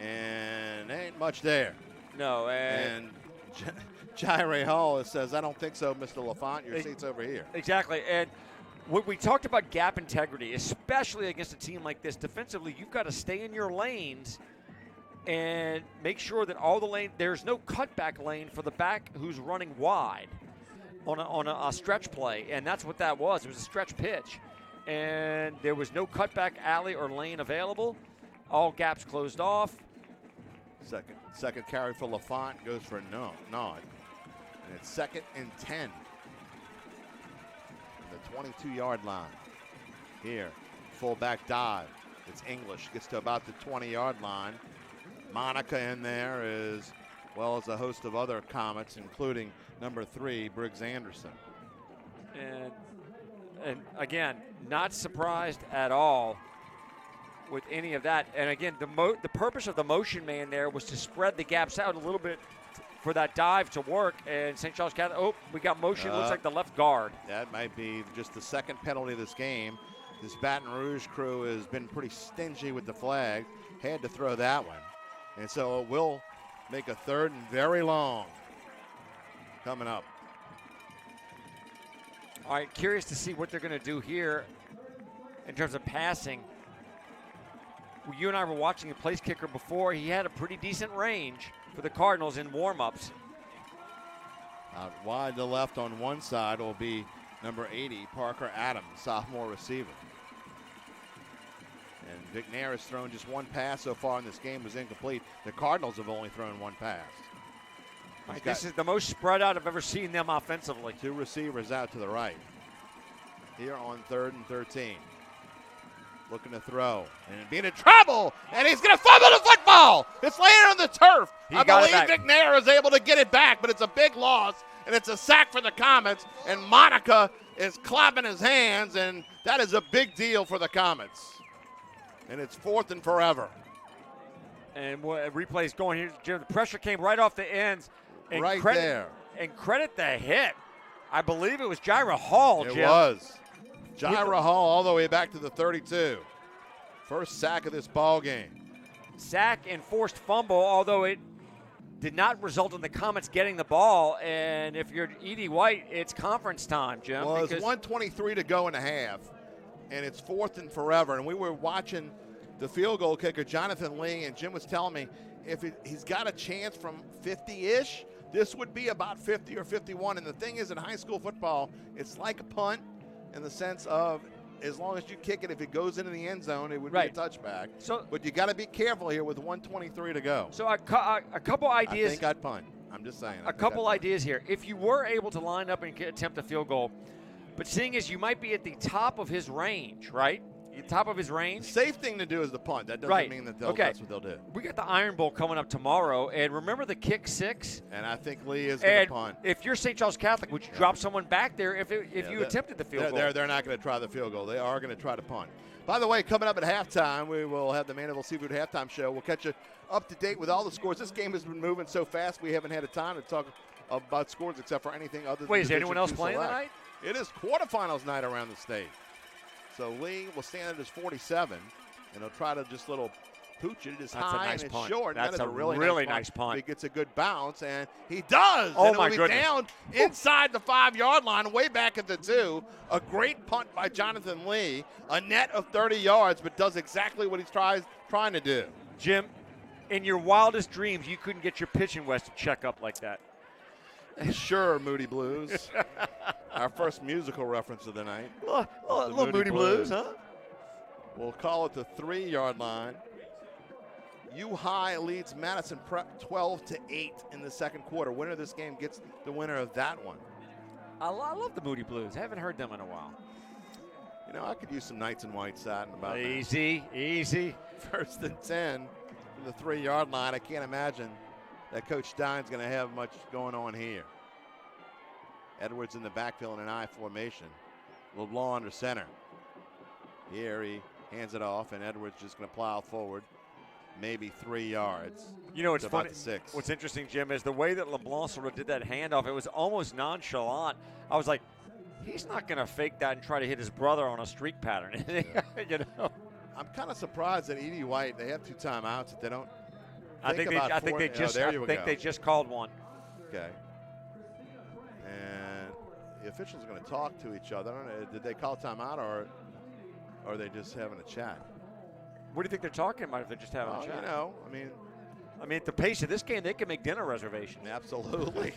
and ain't much there. No, and Jaire Hall says, I don't think so, Mr. LaFont. Your seat's over here. Exactly. And when we talked about gap integrity, especially against a team like this, defensively, you've got to stay in your lanes and make sure that all the lane, there's no cutback lane for the back who's running wide on a stretch play. And that's what that was. It was a stretch pitch. And there was no cutback alley or lane available. All gaps closed off. Second carry for LaFont goes for a nod. And it's 2nd and 10. The 22-yard line. Here, fullback dive. It's English. Gets to about the 20-yard line. Monica in there, as well as a host of other Comets, including number 3, Briggs Anderson. And again, not surprised at all with any of that. And again, the purpose of the motion man there was to spread the gaps out a little bit for that dive to work. And St. Charles Catholic, we got motion. Looks like the left guard. That might be just the second penalty of this game. This Baton Rouge crew has been pretty stingy with the flag. Had to throw that one. And so it will make a 3rd and very long coming up. All right, curious to see what they're going to do here in terms of passing. You and I were watching the place kicker before. He had a pretty decent range for the Cardinals in warm-ups. Out wide to left on one side will be number 80, Parker Adams, sophomore receiver. And Vignair has thrown just one pass so far in this game, was incomplete. The Cardinals have only thrown one pass. Right, this is the most spread out I've ever seen them offensively. 2 receivers out to the right. Here on 3rd and 13. Looking to throw and being in trouble, and he's going to fumble the football. It's laying on the turf. I believe Vignair is able to get it back, but it's a big loss, and it's a sack for the Comets, and Monica is clapping his hands, and that is a big deal for the Comets. And it's 4th and forever. And replay's going here, Jim. The pressure came right off the ends. And Right credit, there. And credit the hit. I believe it was Jaira Hall, Jim. It was. Jaira Hall all the way back to the 32. First sack of this ball game. Sack and forced fumble, although it did not result in the Comets getting the ball. And if you're Edie White, it's conference time, Jim. Well, it's 1:23 to go in the half, and it's 4th and forever. And we were watching the field goal kicker, Jonathan Lee, and Jim was telling me if he's got a chance from 50-ish, this would be about 50 or 51. And the thing is, in high school football, it's like a punt in the sense of as long as you kick it, if it goes into the end zone, it would be a touchback. But you got to be careful here with 1:23 to go. So a couple ideas. I think I'd punt. I'm just saying. A couple ideas here. If you were able to line up and attempt a field goal, but seeing as you might be at the top of his range, right? Top of his range. Safe thing to do is the punt. That doesn't mean that that's what they'll do. We got the Iron Bowl coming up tomorrow, and remember the kick 6? And I think Lee is going to punt. If you're St. Charles Catholic, would you drop someone back there if you attempted the field goal? They're not going to try the field goal. They are going to try to punt. By the way, coming up at halftime, we will have the Mandeville Seafood halftime show. We'll catch you up to date with all the scores. This game has been moving so fast we haven't had a time to talk about scores except for anything other than Wait, is anyone else playing tonight? It is quarterfinals night around the state. So Lee will stand at his 47, and he'll try to just little pooch it. It is high and it's short. That's a really nice punt. He gets a good bounce, and he does. Oh, and my it'll be goodness. down inside the 5-yard line, way back at the 2. A great punt by Jonathan Lee. A net of 30 yards, but does exactly what he's trying to do. Jim, in your wildest dreams, you couldn't get your pitching West to check up like that. Sure, Moody Blues. Our first musical reference of the night. Little Moody Blues, huh? We'll call it the 3-yard line. U High leads Madison Prep 12-8 in the second quarter. Winner of this game gets the winner of that one. I love the Moody Blues. I haven't heard them in a while. You know, I could use some Knights and White satin about that. Easy. 1st and 10 from the 3-yard line. I can't imagine that Coach Stein's going to have much going on here. Edwards in the backfield in an I formation. LeBlanc under center. Here he hands it off, and Edwards just going to plow forward. Maybe 3 yards. You know, it's about funny. 6. What's interesting, Jim, is the way that LeBlanc sort of did that handoff. It was almost nonchalant. I was like, he's not going to fake that and try to hit his brother on a streak pattern. You know, I'm kind of surprised that Edie White. They have 2 timeouts. That they don't. I think they just called one. Okay. And the officials are going to talk to each other. I don't know, did they call timeout or are they just having a chat? What do you think they're talking about if they're just having a chat? You know, I mean, at the pace of this game, they can make dinner reservations. Absolutely.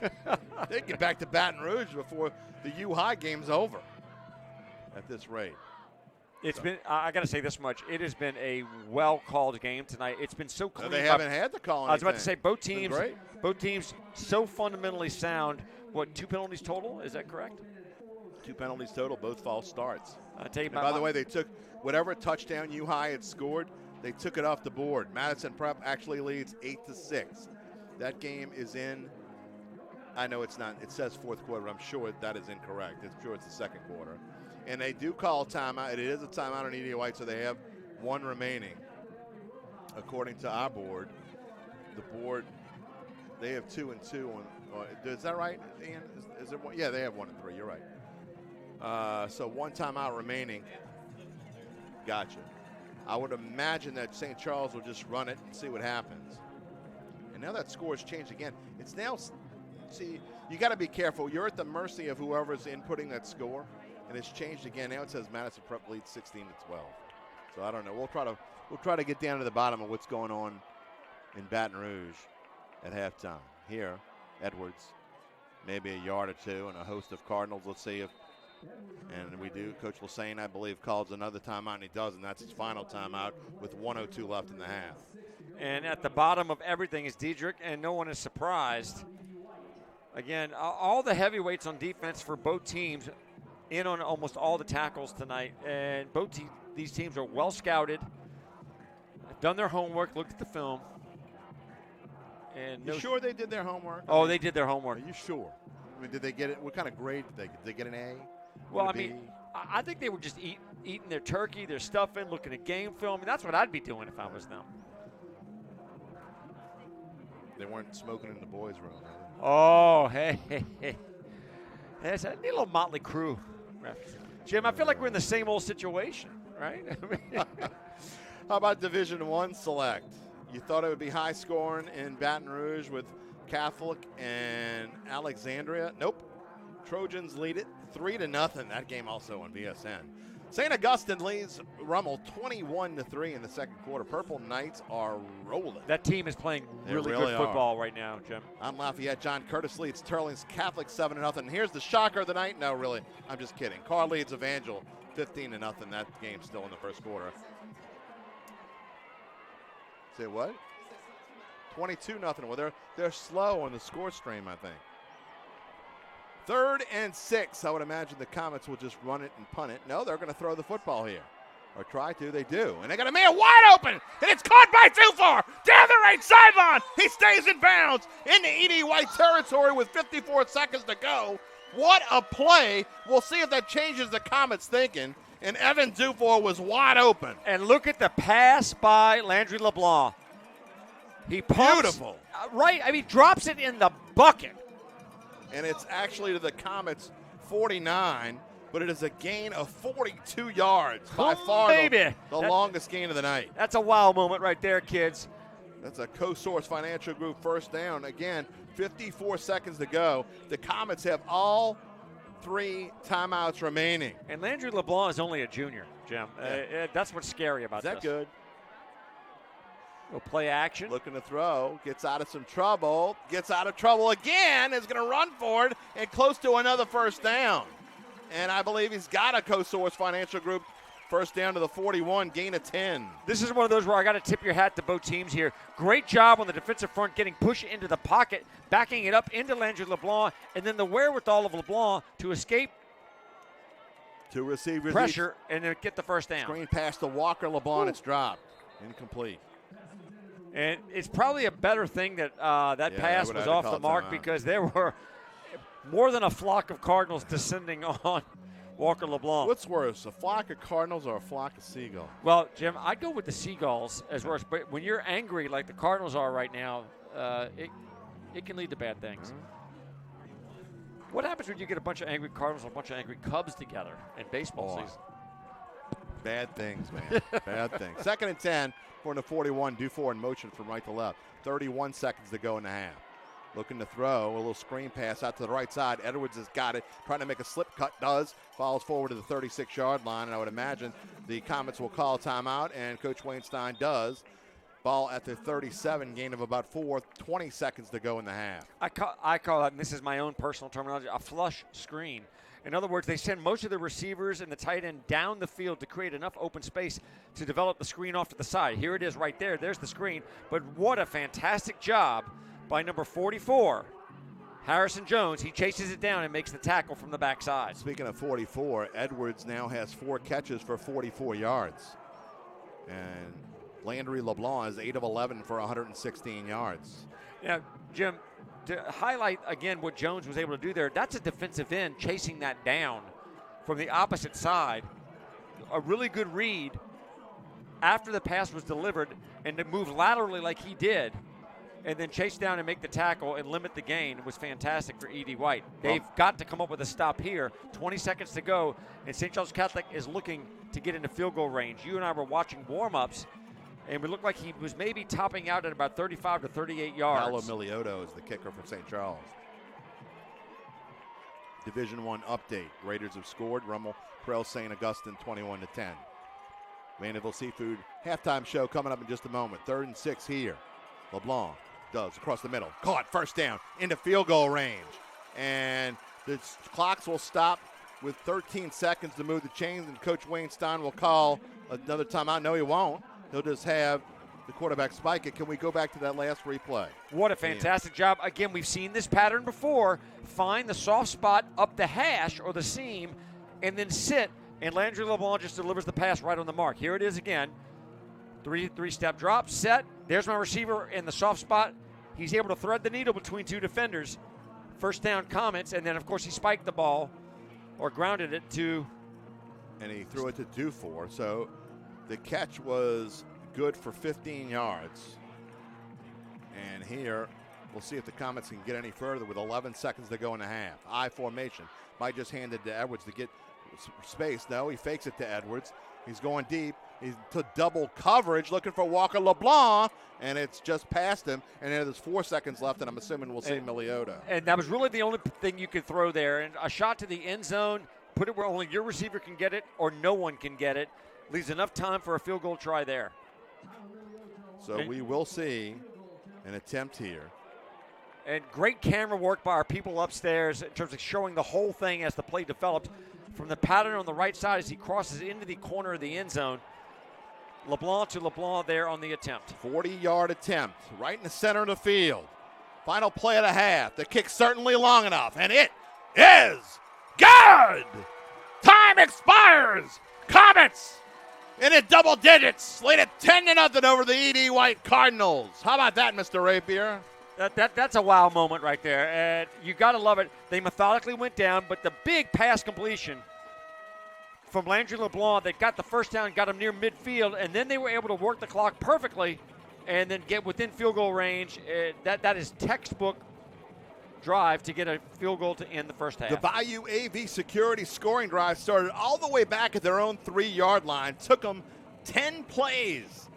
They get back to Baton Rouge before the U High game's over at this rate. It's been, I got to say this much. It has been a well-called game tonight. It's been so clean. No, they haven't had to call anything. I was about to say both teams so fundamentally sound. What, 2 penalties total? Is that correct? 2 penalties total, both false starts. I'll tell you by the way, they took whatever touchdown U High had scored, they took it off the board. Madison Prep actually leads 8-6. That game is in, I know it's not, it says 4th quarter, but I'm sure that is incorrect. I'm sure it's the 2nd quarter. And they do call timeout. It is a timeout on Edie White, so they have 1 remaining. According to our board, the board, they have 2 and 2 on. Is that right, Ian? Is it one? Yeah, they have 1 and 3. You're right. So 1 timeout remaining. Gotcha. I would imagine that St. Charles will just run it and see what happens. And now that score has changed again. It's now, see, you got to be careful. You're at the mercy of whoever's inputting that score. And it's changed again. Now it says Madison Prep leads 16-12. So I don't know. We'll try to get down to the bottom of what's going on in Baton Rouge at halftime. Here, Edwards, maybe a yard or 2, and a host of Cardinals. Let's see if, and we do. Coach Lassane, I believe, calls another timeout, and he does, and that's his final timeout with 1:02 left in the half. And at the bottom of everything is Diedrich, and no one is surprised. Again, all the heavyweights on defense for both teams in on almost all the tackles tonight, and these teams are well scouted, done their homework, looked at the film. And you sure they did their homework? Oh, they did their homework. Are you sure? I mean, did they get it? What kind of grade did they get? Did they get an A? Well, I mean, I think they were just eating their turkey, their stuffing, looking at game film. And that's what I'd be doing if I was them. They weren't smoking in the boys' room. Oh, hey. There's a little motley crew. Jim, I feel like we're in the same old situation, right? How about Division I select? You thought it would be high scoring in Baton Rouge with Catholic and Alexandria. Nope. Trojans lead it 3-0. That game also on VSN. St. Augustine leads Rummel 21-3 in the second quarter. Purple Knights are rolling. That team is playing really good football right now, Jim. On Lafayette, John Curtis leads Turling's Catholic 7-0. Here's the shocker of the night. No, really, I'm just kidding. Carr leads Evangel 15-0. That game's still in the first quarter. Say what? 22-0. Well, they're slow on the score stream, I think. 3rd and 6. I would imagine the Comets will just run it and punt it. No, they're going to throw the football here. Or try to. They do. And they got a man wide open. And it's caught by Dufour. Down the right sideline. He stays in bounds into E.D. White territory with 54 seconds to go. What a play. We'll see if that changes the Comets' thinking. And Evan Dufour was wide open. And look at the pass by Landry LeBlanc. He pumps. Beautiful. Right. I mean, drops it in the bucket. And it's actually to the Comets 49, but it is a gain of 42 yards. By far the longest gain of the night. That's a wow moment right there, kids. That's a co-source financial group first down. Again, 54 seconds to go. The Comets have all 3 timeouts remaining. And Landry LeBlanc is only a junior, Jim. Yeah. That's what's scary about this. Is that good? We'll play action. Looking to throw. Gets out of some trouble. Gets out of trouble again. Is going to run for it and close to another first down. And I believe he's got a co-source financial group first down to the 41, gain of 10. This is one of those where I got to tip your hat to both teams here. Great job on the defensive front getting pushed into the pocket, backing it up into Landry LeBlanc, and then the wherewithal of LeBlanc to escape Two receivers pressure and then get the first down. Screen pass to Walker LeBlanc. It's dropped. Incomplete. And it's probably a better thing that that pass was off the mark because there were more than a flock of Cardinals descending on Walker LeBlanc. What's worse, a flock of Cardinals or a flock of Seagulls? Well, Jim, I'd go with the Seagulls as worse. But when you're angry like the Cardinals are right now, it can lead to bad things. Mm-hmm. What happens when you get a bunch of angry Cardinals and a bunch of angry Cubs together in baseball season? Bad things, man. Bad things. 2nd and 10 for the 41. Dufour in motion from right to left. 31 seconds to go in the half. Looking to throw a little screen pass out to the right side. Edwards has got it. Trying to make a slip cut. Does. Follows forward to the 36-yard line. And I would imagine the Comets will call timeout. And Coach Wayne Stein does. Ball at the 37. Gain of about 4. 20 seconds to go in the half. I call that, and this is my own personal terminology, a flush screen. In other words, they send most of the receivers and the tight end down the field to create enough open space to develop the screen off to the side. Here it is right there. There's the screen. But what a fantastic job by number 44, Harrison Jones. He chases it down and makes the tackle from the backside. Speaking of 44, Edwards now has 4 catches for 44 yards. And Landry LeBlanc is 8 of 11 for 116 yards. Now, Jim, to highlight again what Jones was able to do there, that's a defensive end chasing that down from the opposite side. A really good read after the pass was delivered and to move laterally like he did and then chase down and make the tackle and limit the gain was fantastic for E.D. White. They've got to come up with a stop here. 20 seconds to go, and St. Charles Catholic is looking to get into field goal range. You and I were watching warm-ups, and it looked like he was maybe topping out at about 35 to 38 yards. Paolo Miliotto is the kicker for St. Charles. Division I update. Raiders have scored. Rummel trails St. Augustine 21-10. Mandeville Seafood halftime show coming up in just a moment. 3rd and 6 here. LeBlanc does across the middle. Caught, first down, into field goal range. And the clocks will stop with 13 seconds to move the chains, and Coach Wayne Stein will call another timeout. No, he won't. He'll just have the quarterback spike it. Can we go back to that last replay? What a fantastic job. Again, we've seen this pattern before. Find the soft spot up the hash or the seam and then sit, and Landry LeBlanc just delivers the pass right on the mark. Here it is again. Three-step drop, set. There's my receiver in the soft spot. He's able to thread the needle between 2 defenders. First down Comets, and then, of course, he spiked the ball or grounded it to. And he threw it to Dufour. So the catch was good for 15 yards. And here We'll see if the Comets can get any further with 11 seconds to go in the half. I formation. Might just hand it to Edwards to get space. No, he fakes it to Edwards. He's going deep. He's to double coverage, looking for Walker LeBlanc, and it's just past him. And then there's 4 seconds left, and I'm assuming we'll see Miliota. And that was really the only thing you could throw there. And a shot to the end zone, put it where only your receiver can get it or no one can get it. Leaves enough time for a field goal try there. So we will see an attempt here. And great camera work by our people upstairs in terms of showing the whole thing as the play developed. From the pattern on the right side as he crosses into the corner of the end zone. LeBlanc to LeBlanc there on the attempt. 40-yard attempt right in the center of the field. Final play of the half. The kick certainly long enough, and it is good! Time expires! Comets in at double digits, lead at 10-0 over the E.D. White Cardinals. How about that, Mr. Rapier? That's a wow moment right there, and you got to love it. They methodically went down, but the big pass completion from Landry LeBlanc that got the first down, got him near midfield, and then they were able to work the clock perfectly and then get within field goal range. That is textbook drive to get a field goal to end the first half. The Bayou AV Security scoring drive started all the way back at their own 3-yard line. Took them 10 plays,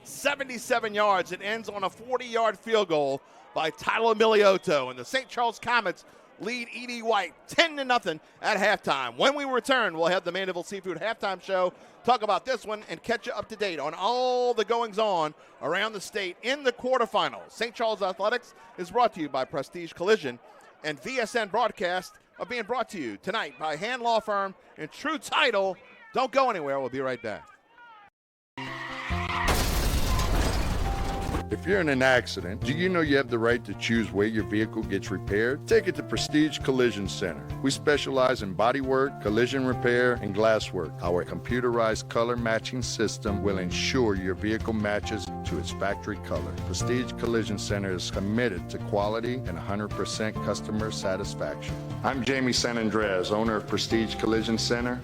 77 yards. It ends on a 40-yard field goal by Tyler Miliota, and the St. Charles Comets lead E.D. White 10-0 at halftime. When we return, we'll have the Mandeville Seafood halftime show, talk about this one, and catch you up to date on all the goings-on around the state in the quarterfinals. St. Charles Athletics is brought to you by Prestige Collision, and VSN broadcast are being brought to you tonight by Hand Law Firm and True Title. Don't go anywhere. We'll be right back. If you're in an accident, do you know you have the right to choose where your vehicle gets repaired? Take it to Prestige Collision Center. We specialize in bodywork, collision repair, and glass work. Our computerized color matching system will ensure your vehicle matches to its factory color. Prestige Collision Center is committed to quality and 100% customer satisfaction. I'm Jamie San Andreas, owner of Prestige Collision Center.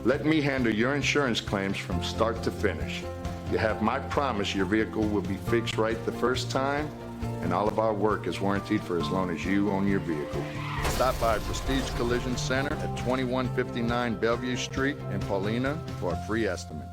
Let me handle your insurance claims from start to finish. You have my promise your vehicle will be fixed right the first time, and all of our work is warranted for as long as you own your vehicle. Stop by Prestige Collision Center at 2159 Bellevue Street in Paulina for a free estimate.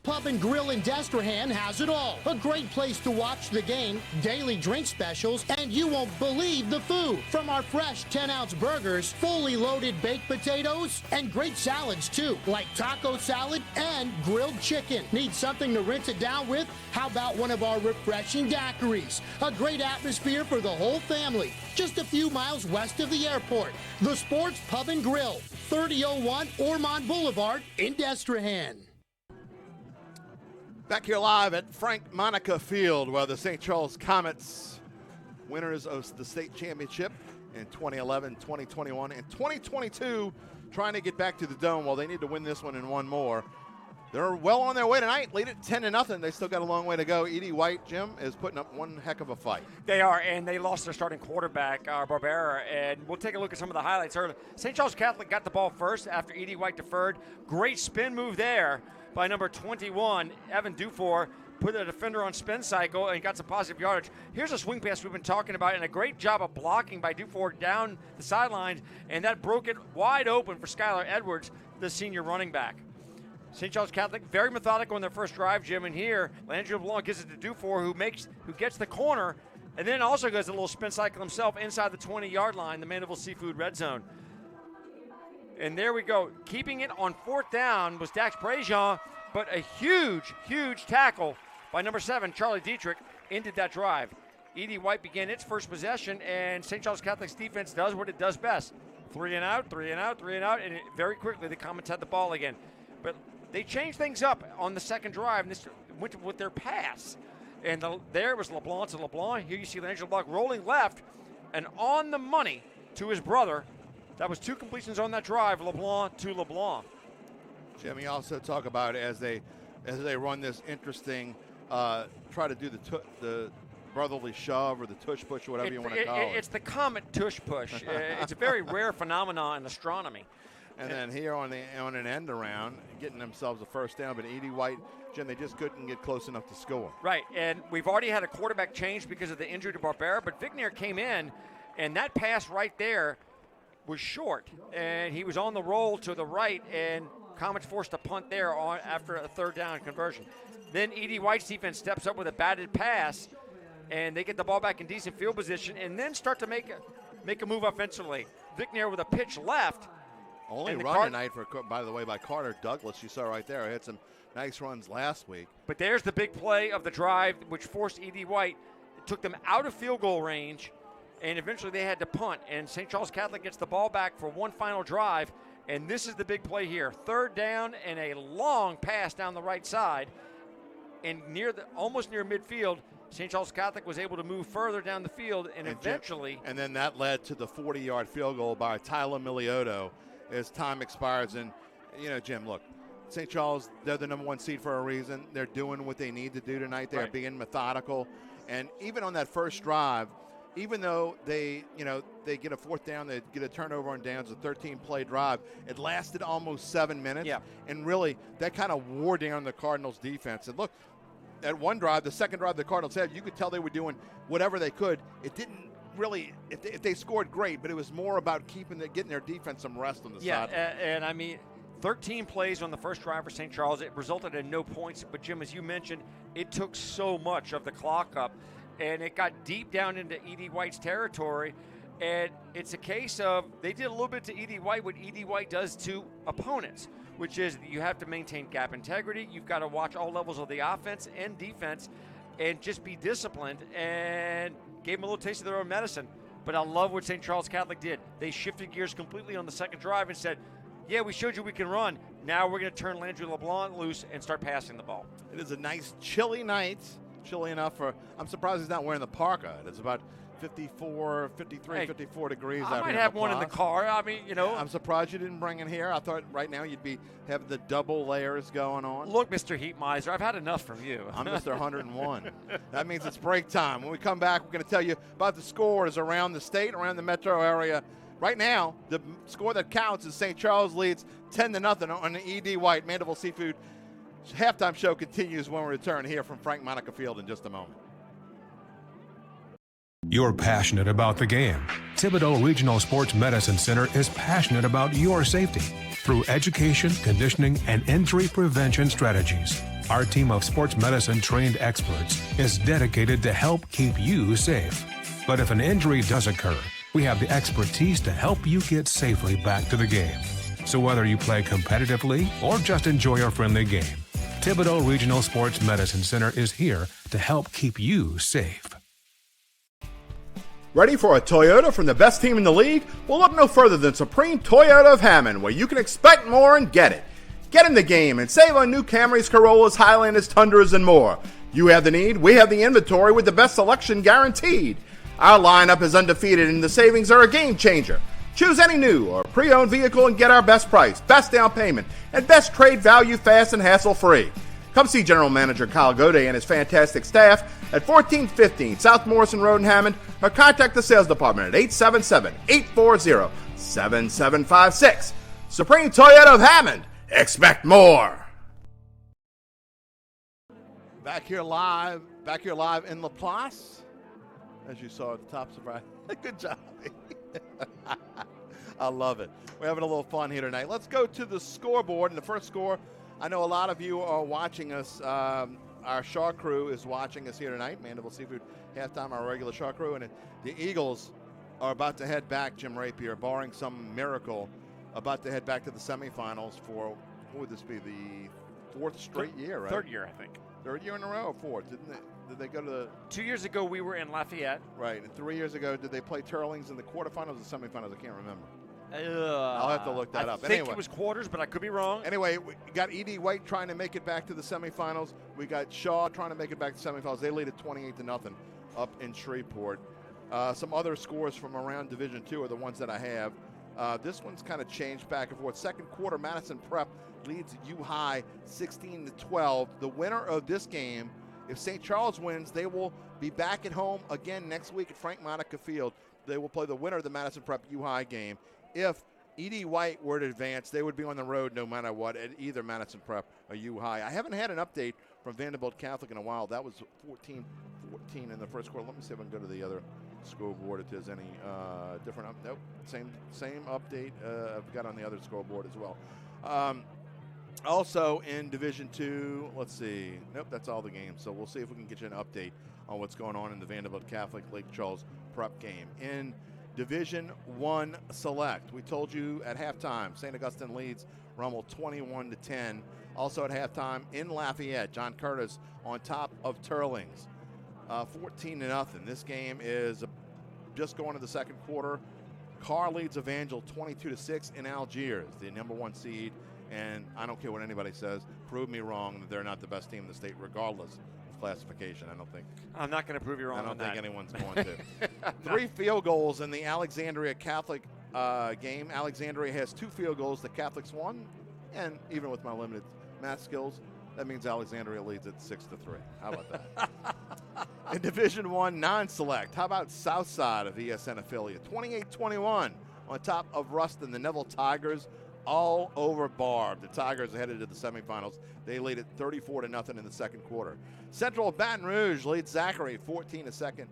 Pub and Grill in Destrehan has it all. A great place to watch the game, daily drink specials, and you won't believe the food. From our fresh 10-ounce burgers, fully loaded baked potatoes, and great salads too, like taco salad and grilled chicken. Need something to rinse it down with? How about one of our refreshing daiquiris? A great atmosphere for the whole family. Just a few miles west of the airport. The Sports Pub and Grill, 3001 Ormond Boulevard in Destrehan. Back here live at Frank Monica Field, where the St. Charles Comets, winners of the state championship in 2011, 2021, and 2022, trying to get back to the Dome. Well, they need to win this one and one more. They're well on their way tonight, lead it 10-0. They still got a long way to go. E.D. White, Jim, is putting up one heck of a fight. They are, and they lost their starting quarterback, Barbera, and we'll take a look at some of the highlights early. St. Charles Catholic got the ball first after E.D. White deferred. Great spin move there by number 21, Evan Dufour, put a defender on spin cycle and got some positive yardage. Here's a swing pass we've been talking about, and a great job of blocking by Dufour down the sidelines, and that broke it wide open for Skylar Edwards, the senior running back. St. Charles Catholic, very methodical in their first drive, Jim, and here, Landry LeBlanc gives it to Dufour, who gets the corner, and then also goes a little spin cycle himself inside the 20-yard line, the Mandeville Seafood red zone. And there we go. Keeping it on fourth down was Dax Prejean, but a huge tackle by number 7, Charlie Dietrich, ended that drive. E.D. White began its first possession, and St. Charles Catholic's defense does what it does best. 3 and out, and very quickly the Comets had the ball again. But they changed things up on the second drive, and this went with their pass. And there was LeBlanc to LeBlanc. Here you see Landry LeBlanc rolling left and on the money to his brother. That was 2 completions on that drive, LeBlanc to LeBlanc. Jim, you also talk about as they run this interesting, try to do the brotherly shove or the tush push or whatever you want to call it. It's the comet tush push. It's a very rare phenomenon in astronomy. And then here on an end around, getting themselves a first down, but Edie White, Jim, they just couldn't get close enough to score. Right, and we've already had a quarterback change because of the injury to Barbera, but Vignier came in, and that pass right there was short, and he was on the roll to the right, and Comets forced a punt there after a 3rd down conversion. Then Edie White's defense steps up with a batted pass, and they get the ball back in decent field position, and then start to make a move offensively. Vignier with a pitch left. Only run tonight, by the way, by Carter Douglas. You saw right there. He had some nice runs last week. But there's the big play of the drive, which forced Edie White. It took them out of field goal range, and eventually they had to punt. And St. Charles Catholic gets the ball back for one final drive, and this is the big play here. 3rd down and a long pass down the right side. And almost near midfield, St. Charles Catholic was able to move further down the field, and eventually. And then that led to the 40-yard field goal by Tyler Miliotto as time expires. And, Jim, look, St. Charles, they're the number 1 seed for a reason. They're doing what they need to do tonight. They're being methodical. And even on that first drive, even though they get a 4th down, they get a turnover on downs, a 13-play drive, it lasted almost 7 minutes. Yeah. And really, that kind of wore down the Cardinals' defense. And look, at one drive, the second drive the Cardinals had, you could tell they were doing whatever they could. It didn't really, if they scored great, but it was more about getting their defense some rest on the side. Yeah, and I mean, 13 plays on the first drive for St. Charles. It resulted in no points. But, Jim, as you mentioned, it took so much of the clock up, and it got deep down into Edie White's territory. And it's a case of they did a little bit to Edie White what Edie White does to opponents, which is you have to maintain gap integrity. You've got to watch all levels of the offense and defense and just be disciplined, and gave them a little taste of their own medicine. But I love what St. Charles Catholic did. They shifted gears completely on the second drive and said, yeah, we showed you we can run. Now we're going to turn Landry LeBlanc loose and start passing the ball. It is a nice chilly night. Chilly enough I'm surprised he's not wearing the parka. It's about 54 degrees out here. I might have one in the car. I mean, I'm surprised you didn't bring it here. I thought right now you'd be having the double layers going on. Look, Mr. Heat Miser, I've had enough from you. I'm Mr. 101. That means it's break time. When we come back, we're going to tell you about the scores around the state, around the metro area. Right now, the score that counts is St. Charles leads 10-0 on the E.D. White. Mandeville Seafood halftime show continues when we return here from Frank Monica Field in just a moment. You're passionate about the game. Thibodaux Regional Sports Medicine Center is passionate about your safety through education, conditioning, and injury prevention strategies. Our team of sports medicine trained experts is dedicated to help keep you safe. But if an injury does occur, we have the expertise to help you get safely back to the game. So whether you play competitively or just enjoy a friendly game, Thibodaux Regional Sports Medicine Center is here to help keep you safe. Ready for a Toyota from the best team in the league? Well, look no further than Supreme Toyota of Hammond, where you can expect more and get it. Get in the game and save on new Camrys, Corollas, Highlanders, Tundras, and more. You have the need, we have the inventory with the best selection guaranteed. Our lineup is undefeated and the savings are a game changer. Choose any new or pre-owned vehicle and get our best price, best down payment, and best trade value fast and hassle-free. Come see General Manager Kyle Goday and his fantastic staff at 1415 South Morrison Road in Hammond, or contact the sales department at 877-840-7756. Supreme Toyota of Hammond. Expect more. Back here live in Laplace, as you saw at the top surprise. Good job. I love it. We're having a little fun here tonight. Let's go to the scoreboard. And the first score, I know a lot of you are watching us. Our Shark crew is watching us here tonight. Mandeville Seafood halftime, our regular Shark crew. And the Eagles are about to head back, Jim Rapier, barring some miracle, about to head back to the semifinals for, what would this be, the fourth straight year, right? Third year, I think. Third year in a row, or fourth, didn't they? Did they go to the... 2 years ago, we were in Lafayette. Right, and 3 years ago, did they play Turlings in the quarterfinals or semifinals? I can't remember. I'll have to look that up. I think Anyway. it was quarters, but I could be wrong. Anyway, we got E.D. White trying to make it back to the semifinals. We got Shaw trying to make it back to the semifinals. They lead at 28-0 up in Shreveport. Some other scores from around Division II are the ones that I have. This one's kind of changed back and forth. Second quarter, Madison Prep leads U High 16-12. The winner of this game, if St. Charles wins, they will be back at home again next week at Frank Monica Field. They will play the winner of the Madison Prep U High game. If E.D. White were to advance, they would be on the road no matter what at either Madison Prep or U High. I haven't had an update from Vanderbilt Catholic in a while. That was 14-14 in the first quarter. Let me see if I can go to the other scoreboard if there's any different. Nope, same update I've got on the other scoreboard as well. Also in Division II, let's see. Nope, that's all the games. So we'll see if we can get you an update on what's going on in the Vanderbilt Catholic Lake Charles Prep game. In Division I Select, we told you at halftime, St. Augustine leads Rummel 21-10. Also at halftime in Lafayette, John Curtis on top of Turlings, 14-0. This game is just going to the second quarter. Carr leads Evangel 22-6 in Algiers, the number 1 seed. And I don't care what anybody says, prove me wrong that they're not the best team in the state, regardless of classification. I'm not going to prove you wrong. I don't on think that. anyone's going to. 3 field goals in the Alexandria Catholic game. Alexandria has 2 field goals. The Catholics 1, and even with my limited math skills, that means Alexandria leads at 6-3. How about that? In Division I non-select, how about Southside, a VSN affiliate, 28-21 on top of Ruston, the Neville Tigers. All over Barb. The Tigers are headed to the semifinals. They lead at 34-0 in the second quarter. Central Baton Rouge leads Zachary 14-7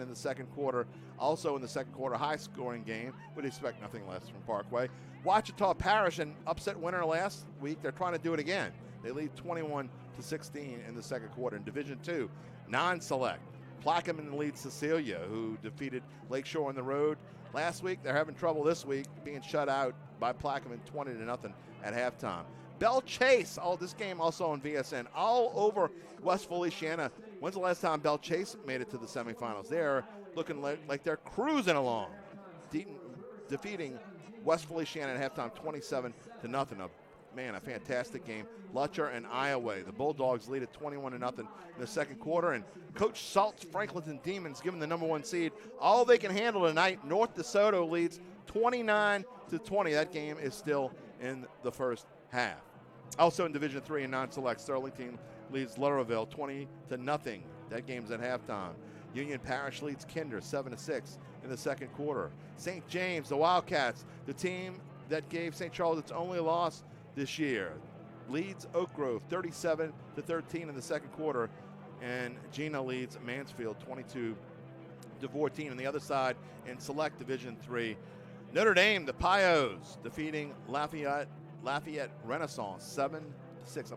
in the second quarter. Also in the second quarter, high-scoring game. Would expect nothing less from Parkway. Ouachita Parish, an upset winner last week. They're trying to do it again. They lead 21-16 in the second quarter. In Division II, non-select, Plaquemine leads Cecilia, who defeated Lakeshore on the road last week. They're having trouble this week, being shut out by Plaquemine 20-0 at halftime. Belle Chase, this game also on VSN, all over West Feliciana. When's the last time Belle Chase made it to the semifinals? They're looking like they're cruising along, defeating West Feliciana at halftime 27-0. A fantastic game. Lutcher and Iowa, the Bulldogs lead at 21-0 in the second quarter. And Coach Salt's Franklinton Demons, given the number 1 seed, all they can handle tonight. North DeSoto leads 29-20. That game is still in the first half. Also in Division III and non-select, Sterlington leads Lutterville 20-0. That game's at halftime. Union Parish leads Kinder 7-6 in the second quarter. St. James, the Wildcats, the team that gave St. Charles its only loss this year, leads Oak Grove 37-13 in the second quarter, and Gina leads Mansfield 22-14. On the other side, in Select Division III, Notre Dame, the Pios, defeating Lafayette Renaissance 7-6. I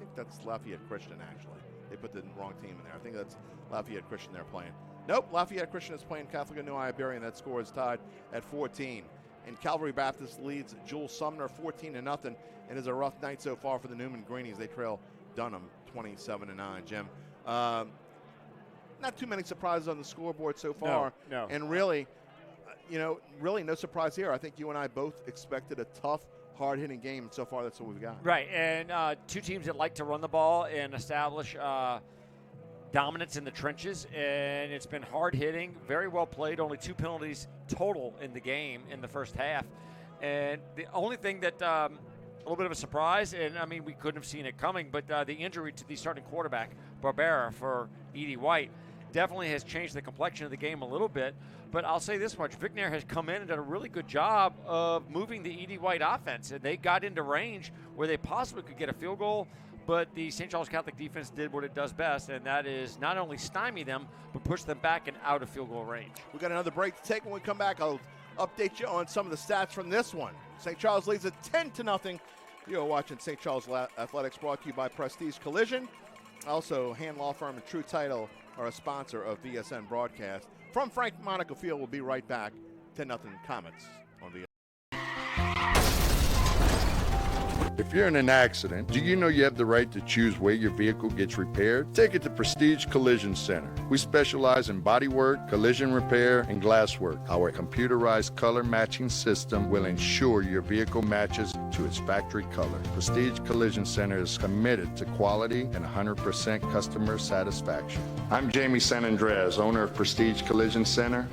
think that's Lafayette Christian. Actually, they put the wrong team in there. I think that's Lafayette Christian they're playing. Nope, Lafayette Christian is playing Catholic of New Iberian. That score is tied at 14. And Calvary Baptist leads Jules Sumner 14-0. It is a rough night so far for the Newman Greenies. They trail Dunham 27-9. Jim, not too many surprises on the scoreboard so far. No. And really no surprise here. I think you and I both expected a tough, hard-hitting game, and so far that's what we've got. Right, and 2 teams that like to run the ball and establish dominance in the trenches, and it's been hard-hitting, very well played, only 2 penalties total in the game in the first half. And the only thing that a little bit of a surprise, and I mean we couldn't have seen it coming, but the injury to the starting quarterback, Barbera, for E.D. White definitely has changed the complexion of the game a little bit. But I'll say this much, Vic Nair has come in and done a really good job of moving the E.D. White offense, and they got into range where they possibly could get a field goal. But the St. Charles Catholic defense did what it does best, and that is not only stymie them, but push them back and out of field goal range. We've got another break to take. When we come back, I'll update you on some of the stats from this one. St. Charles leads at 10-0. You're watching St. Charles Athletics, brought to you by Prestige Collision. Also, Hand Law Firm and True Title are a sponsor of VSN Broadcast. From Frank Monica Field, we'll be right back. 10-0 Comets on VSN. If you're in an accident, do you know you have the right to choose where your vehicle gets repaired? Take it to Prestige Collision Center. We specialize in bodywork, collision repair, and glass work. Our computerized color matching system will ensure your vehicle matches to its factory color. Prestige Collision Center is committed to quality and 100% customer satisfaction. I'm Jamie San Andreas, owner of Prestige Collision Center.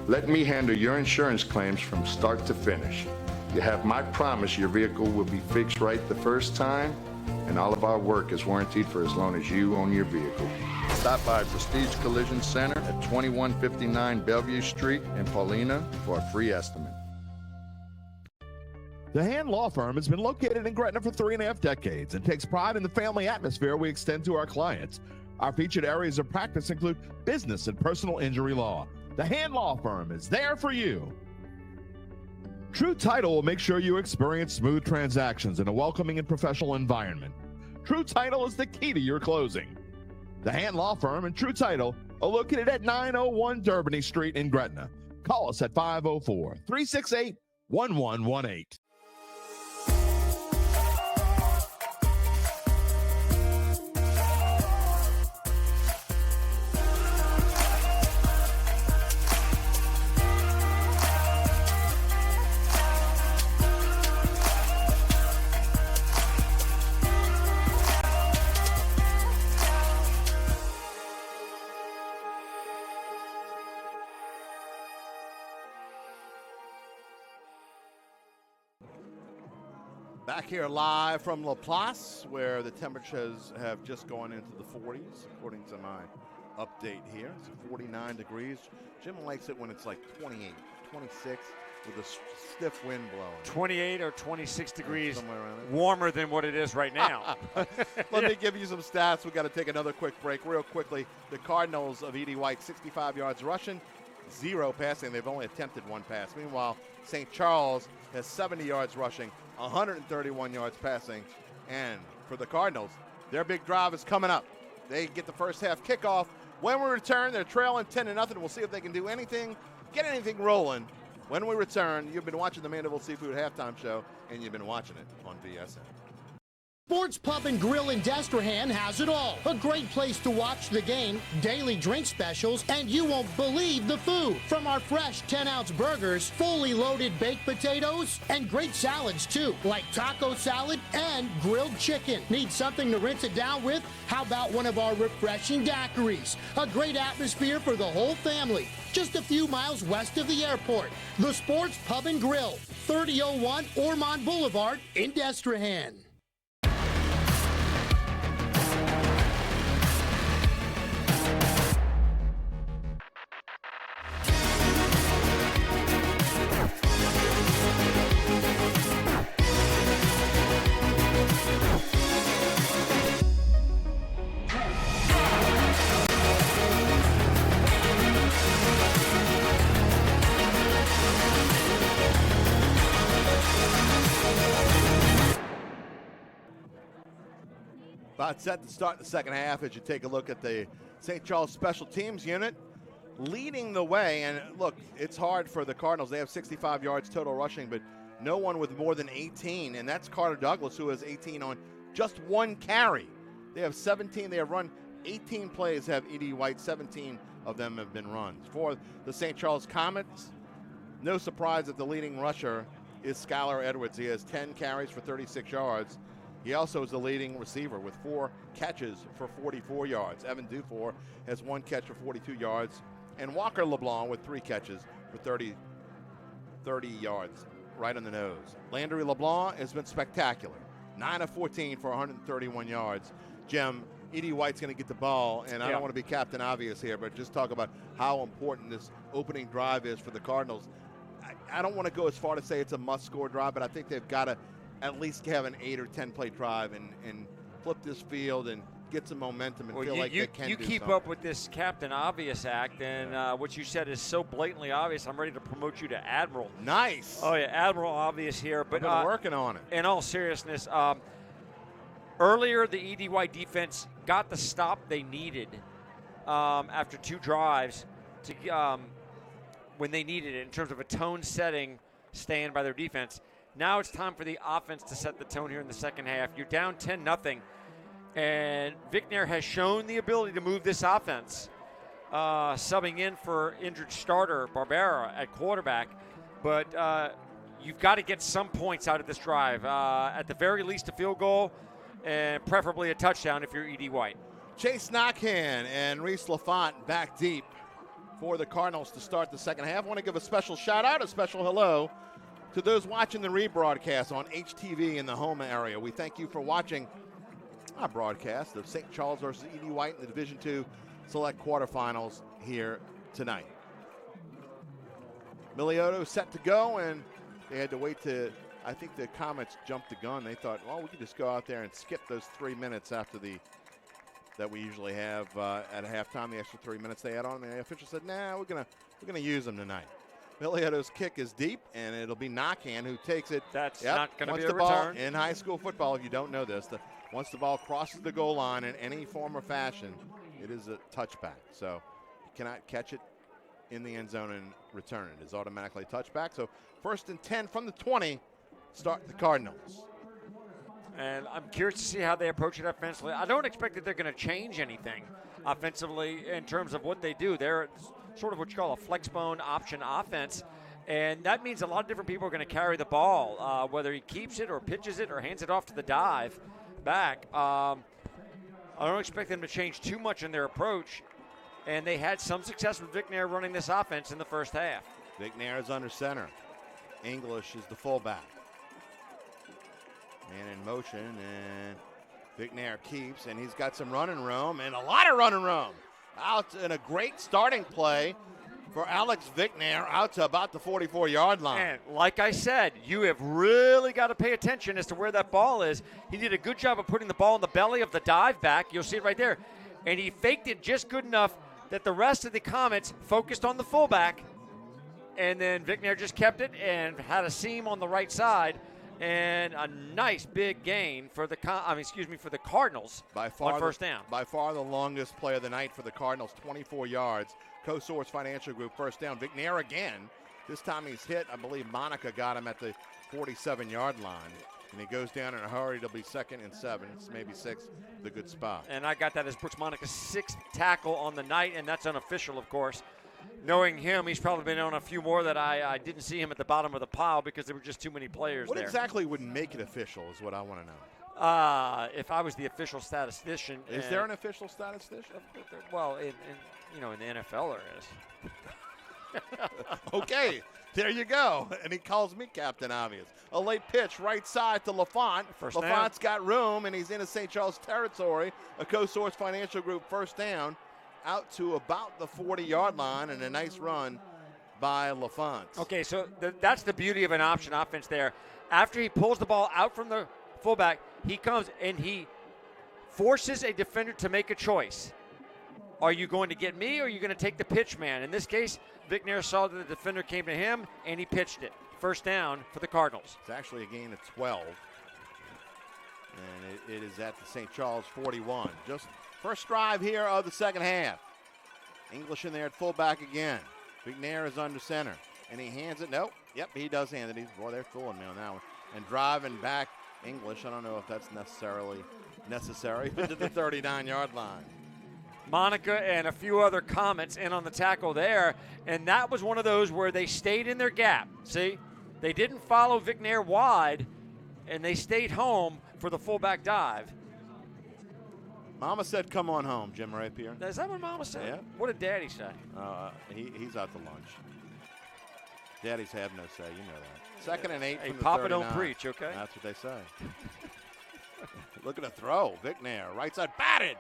Let me handle your insurance claims from start to finish. You have my promise your vehicle will be fixed right the first time, and all of our work is warranted for as long as you own your vehicle. Stop by Prestige Collision Center at 2159 Bellevue Street in Paulina for a free estimate. The Hand Law Firm has been located in Gretna for 3.5 decades and takes pride in the family atmosphere we extend to our clients. Our featured areas of practice include business and personal injury law. The Hand Law Firm is there for you. True Title will make sure you experience smooth transactions in a welcoming and professional environment. True Title is the key to your closing. The Hand Law Firm and True Title are located at 901 Durbany Street in Gretna. Call us at 504-368-1118. Back here live from Laplace, where the temperatures have just gone into the 40s, according to my update here. It's 49 degrees. Jim likes it when it's like 28, 26, with a stiff wind blowing. 28 or 26 degrees Somewhere around there. warmer than what it is right now. Let me give you some stats. We've got to take another quick break real quickly. The Cardinals of E.D. White, 65 yards rushing, 0 passing. They've only attempted 1 pass. Meanwhile, St. Charles has 70 yards rushing, 131 yards passing. And for the Cardinals, their big drive is coming up. They get the first half kickoff. When we return, they're trailing 10-0. We'll see if they can do anything, get anything rolling. When we return, you've been watching the Mandeville Seafood halftime show, and you've been watching it on VSN. Sports Pub and Grill in Destrehan has it all. A great place to watch the game, daily drink specials, and you won't believe the food. From our fresh 10-ounce burgers, fully loaded baked potatoes, and great salads too, like taco salad and grilled chicken. Need something to rinse it down with? How about one of our refreshing daiquiris? A great atmosphere for the whole family. Just a few miles west of the airport. The Sports Pub and Grill, 3001 Ormond Boulevard in Destrehan. About set to start the second half as you take a look at the St. Charles Special Teams unit leading the way. And look, it's hard for the Cardinals. They have 65 yards total rushing, but no one with more than 18, and that's Carter Douglas, who has 18 on just 1 carry. They have 17. They have run 18 plays, have E.D. White. 17 of them have been runs. For the St. Charles Comets, no surprise that the leading rusher is Skylar Edwards. He has 10 carries for 36 yards. He also is the leading receiver with 4 catches for 44 yards. Evan Dufour has 1 catch for 42 yards. And Walker LeBlanc with 3 catches for 30 yards, right on the nose. Landry LeBlanc has been spectacular. 9 of 14 for 131 yards. Jim, E.D. White's going to get the ball, and I don't want to be Captain Obvious here, but just talk about how important this opening drive is for the Cardinals. I don't want to go as far to say it's a must-score drive, but I think they've got to at least have an 8 or 10 play drive and flip this field and get some momentum and feel like they can do keep something. up with this Captain Obvious act, and what you said is so blatantly obvious. I'm ready to promote you to Admiral. Nice. Oh yeah, Admiral Obvious here. But I've been working on it. In all seriousness, earlier the EDY defense got the stop they needed after 2 drives to when they needed it in terms of a tone-setting stand by their defense. Now it's time for the offense to set the tone here in the second half. You're down 10-0, and Vicknair has shown the ability to move this offense, subbing in for injured starter Barbera at quarterback. But you've got to get some points out of this drive. At the very least, a field goal, and preferably a touchdown if you're E.D. White. Chase Knockhand and Reese LaFont back deep for the Cardinals to start the second half. I want to give a special shout-out, a special hello to those watching the rebroadcast on HTV in the Houma area. We thank you for watching our broadcast of St. Charles versus E.D. White in the Division II Select Quarterfinals here tonight. Miliotto set to go, and they had to wait to, I think the Comets jumped the gun. They thought, well, we could just go out there and skip those 3 minutes after that we usually have at halftime, the extra 3 minutes they had on. And the official said, nah, we're gonna use them tonight. Miliotto's kick is deep, and it'll be Knockhand who takes it. That's not going to be a return. return. In high school football, if you don't know this, once the ball crosses the goal line in any form or fashion, it is a touchback. So you cannot catch it in the end zone and return it. It is automatically a touchback. So 1st and 10 from the 20, start the Cardinals. And I'm curious to see how they approach it offensively. I don't expect that they're going to change anything offensively in terms of what they do. They're sort of what you call a flexbone option offense, and that means a lot of different people are going to carry the ball, whether he keeps it or pitches it or hands it off to the dive back. I don't expect them to change too much in their approach, and they had some success with Vicknair running this offense in the first half. Vicknair is under center. English is the fullback. Man in motion, and Vicknair keeps, and he's got some running room, and a lot of running room. Out in a great starting play for Alex Vicknair, out to about the 44-yard line. And like I said, you have really got to pay attention as to where that ball is. He did a good job of putting the ball in the belly of the dive back. You'll see it right there. And he faked it just good enough that the rest of the Comets focused on the fullback, and then Vicknair just kept it and had a seam on the right side. And a nice big gain for the Cardinals by far on first down. By far the longest play of the night for the Cardinals, 24 yards. Co-Source Financial Group first down. Vicknair again. This time he's hit. I believe Monica got him at the 47-yard line. And he goes down in a hurry. It'll be 2nd and 7. It's maybe 6. The good spot. And I got that as Brooks Monica's 6th tackle on the night, and that's unofficial, of course. Knowing him, he's probably been on a few more that I didn't see him at the bottom of the pile because there were just too many players there. What exactly would make it official is what I want to know. If I was the official statistician. Is there an official statistician? Well, in the NFL there is. Okay, there you go. And he calls me Captain Obvious. A late pitch right side to LaFont. LaFont's got room, and he's into St. Charles territory. A Co-Source Financial Group first down. Out to about the 40-yard line, and a nice run by LaFont. Okay, so that's the beauty of an option offense there. After he pulls the ball out from the fullback, he comes and he forces a defender to make a choice. Are you going to get me, or are you going to take the pitch man? In this case, Vicknair saw that the defender came to him, and he pitched it. First down for the Cardinals. It's actually a gain of 12. And it is at the St. Charles 41. Just first drive here of the second half. English in there at fullback again. Vicknair is under center. And he hands it. Nope. Yep, he does hand it. Boy, they're fooling me on that one. And driving back English. I don't know if that's necessary, but to the 39-yard line. Monica and a few other Comets in on the tackle there. And that was one of those where they stayed in their gap. See? They didn't follow Vicknair wide, and they stayed home for the fullback dive. Mama said, come on home, Jim Rapier. Is that what Mama said? Yeah. What did Daddy say? He's out to lunch. Daddies have no say, you know that. 2nd and 8 hey, from the Papa 39. don't preach, okay? That's what they say. Look at the throw. Vicknair, right side, batted.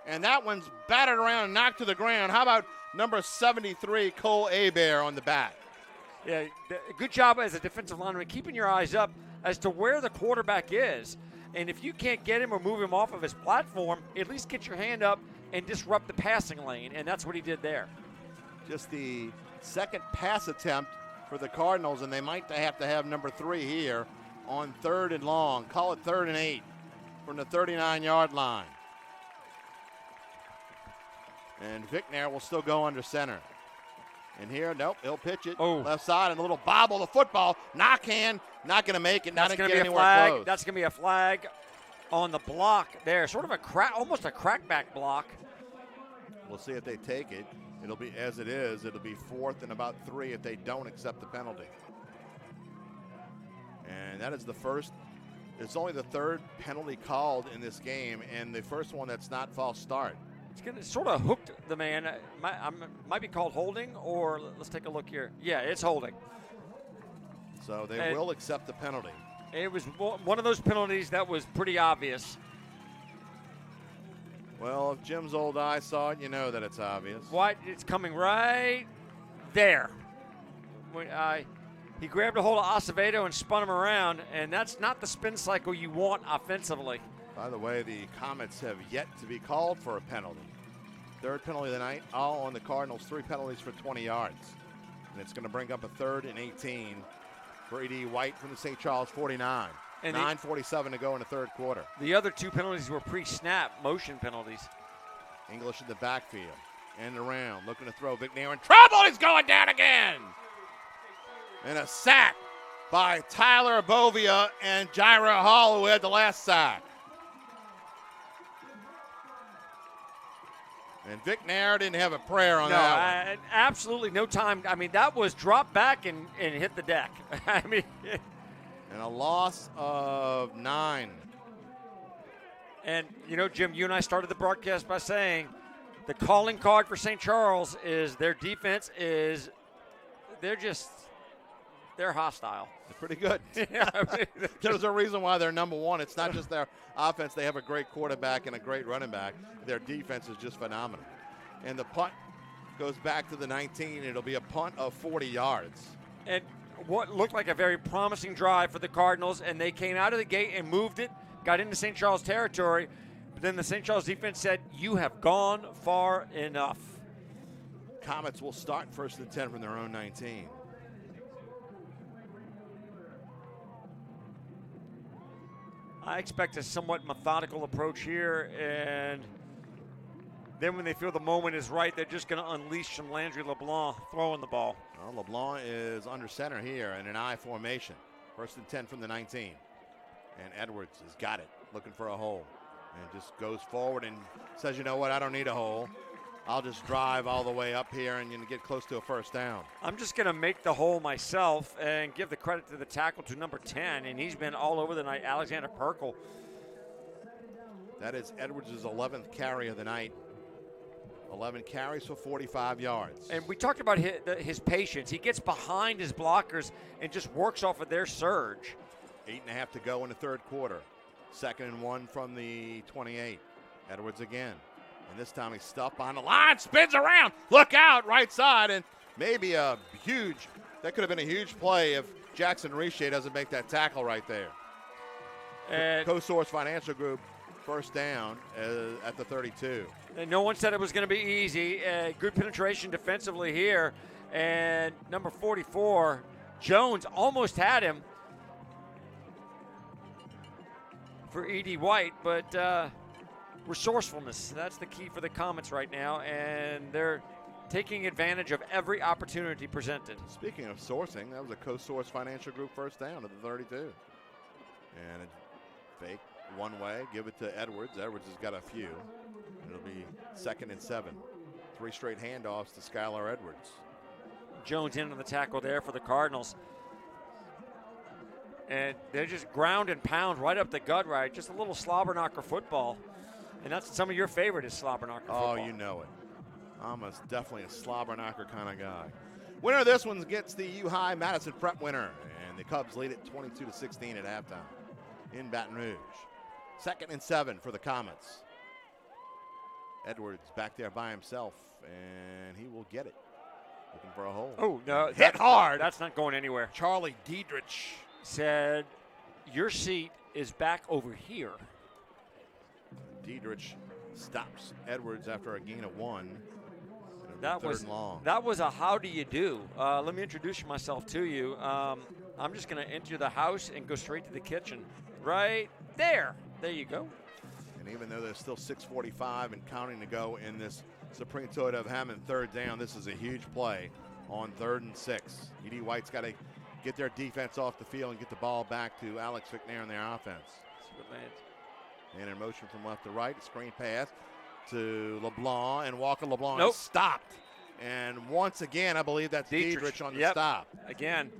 And that one's batted around and knocked to the ground. How about number 73, Cole Hebert on the bat? Yeah, good job as a defensive lineman, keeping your eyes up as to where the quarterback is. And if you can't get him or move him off of his platform, at least get your hand up and disrupt the passing lane. And that's what he did there. Just the second pass attempt for the Cardinals, and they might have to have number 3 here on 3rd and long. Call it 3rd and 8 from the 39-yard line. And Vicknair will still go under center. And here, nope, he'll pitch it. Oh. Left side and a little bobble. The football, knock hand, not going to make it. Not That's going going to to get be a anywhere flag. close. That's going to be a flag on the block there. Sort of a almost a crackback block. We'll see if they take it. It'll be as it is. It'll be 4th and about 3 if they don't accept the penalty. And that is the first. It's only the 3rd penalty called in this game, and the first one that's not false start. It's going to sort of hooked the man. Might be called holding, or let's take a look here. Yeah, it's holding. So they will accept the penalty. It was one of those penalties that was pretty obvious. Well, if Jim's old eye saw it, you know that it's obvious. What? It's coming right there. He grabbed a hold of Acevedo and spun him around, and that's not the spin cycle you want offensively. By the way, the Comets have yet to be called for a penalty. 3rd penalty of the night, all on the Cardinals, 3 penalties for 20 yards. And it's going to bring up a 3rd and 18 for E.D. White from the St. Charles 49. And 9:47 to go in the 3rd quarter. The other 2 penalties were pre-snap motion penalties. English in the backfield. End around, looking to throw. McNair in trouble. He's going down again. And a sack by Tyler Bovia and Jaira Hall, who had the last sack. And Vic Nair didn't have a prayer on that one. Absolutely no time. I mean, that was dropped back and hit the deck. I mean, and a loss of 9. And, you know, Jim, you and I started the broadcast by saying the calling card for St. Charles is their defense is they're hostile. They're pretty good. Yeah, I mean, there's a reason why they're number 1. It's not just their offense. They have a great quarterback and a great running back. Their defense is just phenomenal. And the punt goes back to the 19. It'll be a punt of 40 yards. And what looked like a very promising drive for the Cardinals, and they came out of the gate and moved it, got into St. Charles territory, but then the St. Charles defense said, you have gone far enough. Comets will start 1st and 10 from their own 19. I expect a somewhat methodical approach here, and then when they feel the moment is right, they're just going to unleash some Landry LeBlanc throwing the ball. Well, LeBlanc is under center here in an I formation. 1st and 10 from the 19. And Edwards has got it, looking for a hole. And just goes forward and says, you know what, I don't need a hole. I'll just drive all the way up here and get close to a 1st down. I'm just going to make the hole myself and give the credit to the tackle to number 10, and he's been all over the night, Alexander Perkle. That is Edwards' 11th carry of the night. 11 carries for 45 yards. And we talked about his patience. He gets behind his blockers and just works off of their surge. 8.5 to go in the 3rd quarter. 2nd and 1 from the 28. Edwards again. And this time he's stuffed on the line, spins around. Look out, right side. And maybe that could have been a huge play if Jackson Riche doesn't make that tackle right there. And Co-Source Financial Group, 1st down at the 32. And no one said it was going to be easy. Good penetration defensively here. And number 44, Jones, almost had him for E.D. White, but resourcefulness, that's the key for the Comets right now, and they're taking advantage of every opportunity presented. Speaking of sourcing, that was a Co-Source Financial Group 1st down at the 32. And a fake one way, give it to Edwards. Edwards has got a few. It'll be 2nd and 7. 3 straight handoffs to Skylar Edwards. Jones in on the tackle there for the Cardinals. And they're just ground and pound right up the gut, right? Just a little slobber knocker football. And that's some of your favorite is slobber knocker football. Oh, you know it. I'm definitely a slobber knocker kind of guy. Winner of this one gets the U-High Madison Prep winner. And the Cubs lead it 22-16 at halftime in Baton Rouge. 2nd and 7 for the Comets. Edwards back there by himself, and he will get it. Looking for a hole. Oh, no. Hit hard. That's not going anywhere. Charlie Diedrich said, your seat is back over here. Diedrich stops Edwards after a gain of 1. That was a how do you do. Let me introduce myself to you. I'm just going to enter the house and go straight to the kitchen. Right there. There you go. And even though there's still 6:45 and counting to go in this Supreme Toyota of Hammond 3rd down, this is a huge play on 3rd and 6. E.D. White's got to get their defense off the field and get the ball back to Alex McNair and their offense. And in motion from left to right, screen pass to LeBlanc, and Walker LeBlanc is stopped. And once again, I believe that's Diedrich on the stop. Again,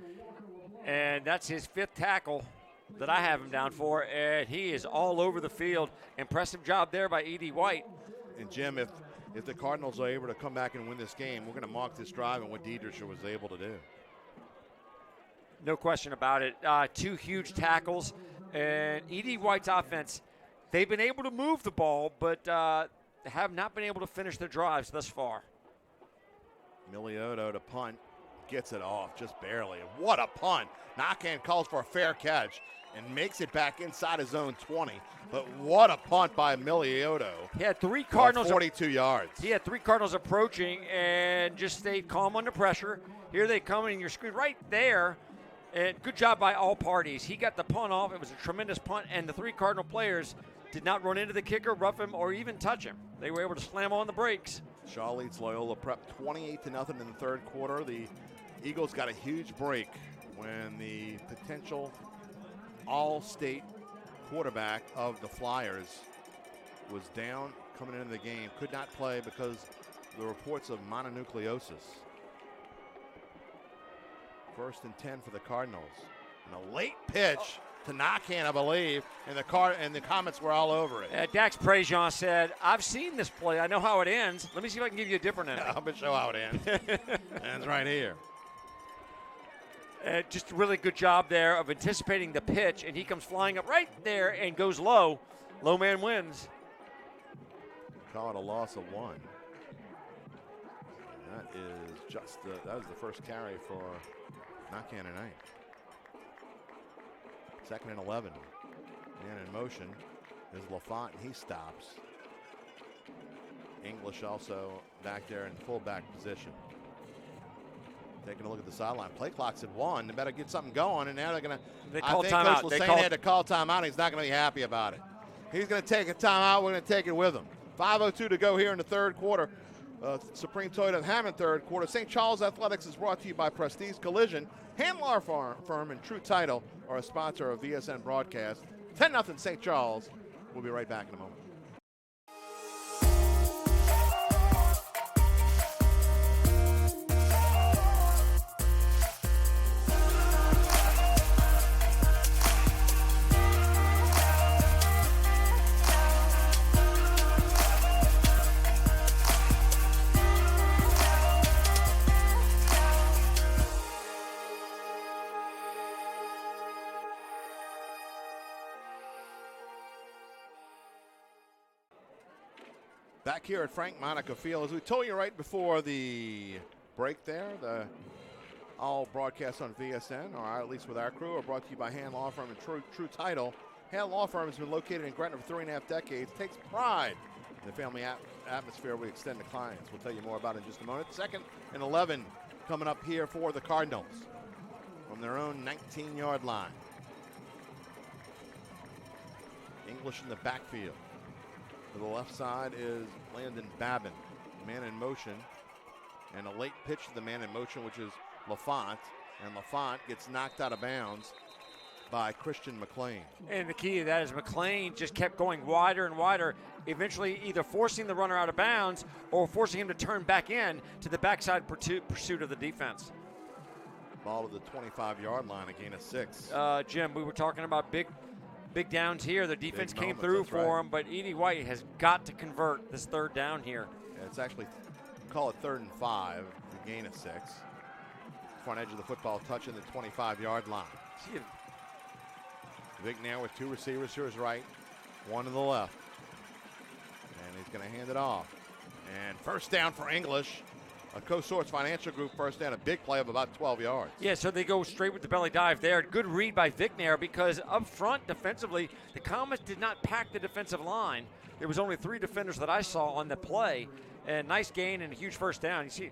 and that's his 5th tackle that I have him down for, and he is all over the field. Impressive job there by E.D. White. And Jim, if the Cardinals are able to come back and win this game, we're going to mark this drive and what Diedrich was able to do. No question about it. 2 huge tackles, and E.D. White's offense, they've been able to move the ball, but have not been able to finish their drives thus far. Miliotto to punt, gets it off just barely. What a punt. Knockhand calls for a fair catch and makes it back inside his own 20. But what a punt by Miliotto. He had 3 Cardinals. 42 yards. He had 3 Cardinals approaching and just stayed calm under pressure. Here they come in your screen right there. And good job by all parties. He got the punt off. It was a tremendous punt, and the 3 Cardinal players did not run into the kicker, rough him, or even touch him. They were able to slam on the brakes. Shaw leads Loyola Prep 28-0 in the 3rd quarter. The Eagles got a huge break when the potential all-state quarterback of the Flyers was down coming into the game. Could not play because of the reports of mononucleosis. 1st and 10 for the Cardinals. And a late pitch to Knockhand, I believe, and the comments were all over it. Dax Prejean said, "I've seen this play. I know how it ends. Let me see if I can give you a different ending." I'm going to show how it ends. Ends right here. Just a really good job there of anticipating the pitch, and he comes flying up right there and goes low. Low man wins. Call it a loss of 1. And that is that was the first carry for Knockhand tonight. 2nd and 11. Man in motion is LaFont, and he stops. English also back there in fullback position. Taking a look at the sideline. Play clock's at 1. They better get something going, and now they're going to. I think Coach Lassane had to call timeout. He's not going to be happy about it. He's going to take a timeout. We're going to take it with him. 5:02 to go here in the 3rd quarter. Supreme Toyota of Hammond 3rd quarter. St. Charles Athletics is brought to you by Prestige Collision. Handlar Firm and True Title are a sponsor of VSN broadcast. 10-0 St. Charles. We'll be right back in a moment. Back here at Frank Monica Field, as we told you right before the break there, the all broadcasts on VSN, or at least with our crew, are brought to you by Hand Law Firm and True Title. Hand Law Firm has been located in Gretna for 3.5 decades, takes pride in the family atmosphere we extend to clients. We'll tell you more about it in just a moment. 2nd and 11 coming up here for the Cardinals from their own 19-yard line. English in the backfield. To the left side is Landon Babin, man in motion, and a late pitch to the man in motion, which is LaFont, and LaFont gets knocked out of bounds by Christian McLean. And the key to that is McLean just kept going wider and wider, eventually either forcing the runner out of bounds or forcing him to turn back in to the backside pursuit of the defense. Ball to the 25-yard line, a gain of 6. Jim, we were talking about big downs here. The defense came moments, through for him, but E.D. White has got to convert this 3rd down here. Yeah, it's actually, call it 3rd and 5, a gain of 6. Front edge of the football touching the 25-yard line. Vic now with 2 receivers to his right, 1 to the left. And he's going to hand it off. And first down for English. A Co-Source Financial Group first down, a big play of about 12 yards. Yeah, so they go straight with the belly dive there. Good read by Vicknair because up front defensively, the Comets did not pack the defensive line. There was only 3 defenders that I saw on the play. And nice gain and a huge first down. You see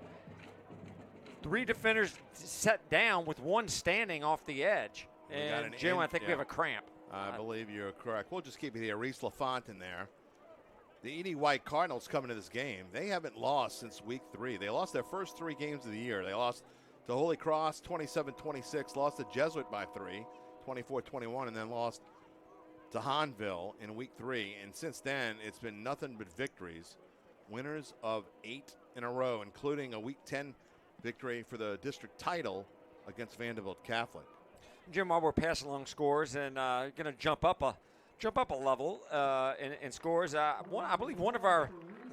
3 defenders set down with 1 standing off the edge. And Jim, I think we have a cramp. I believe you're correct. We'll just keep it here. Reese LaFont in there. The Edie White Cardinals coming to this game, they haven't lost since week 3. They lost their first 3 games of the year. They lost to Holy Cross 27-26, lost to Jesuit by 3, 24-21, and then lost to Hanville in week 3. And since then, it's been nothing but victories. Winners of 8 in a row, including a week 10 victory for the district title against Vanderbilt Catholic. Jim, while we're passing along scores and going to jump up a level in scores, I believe one of our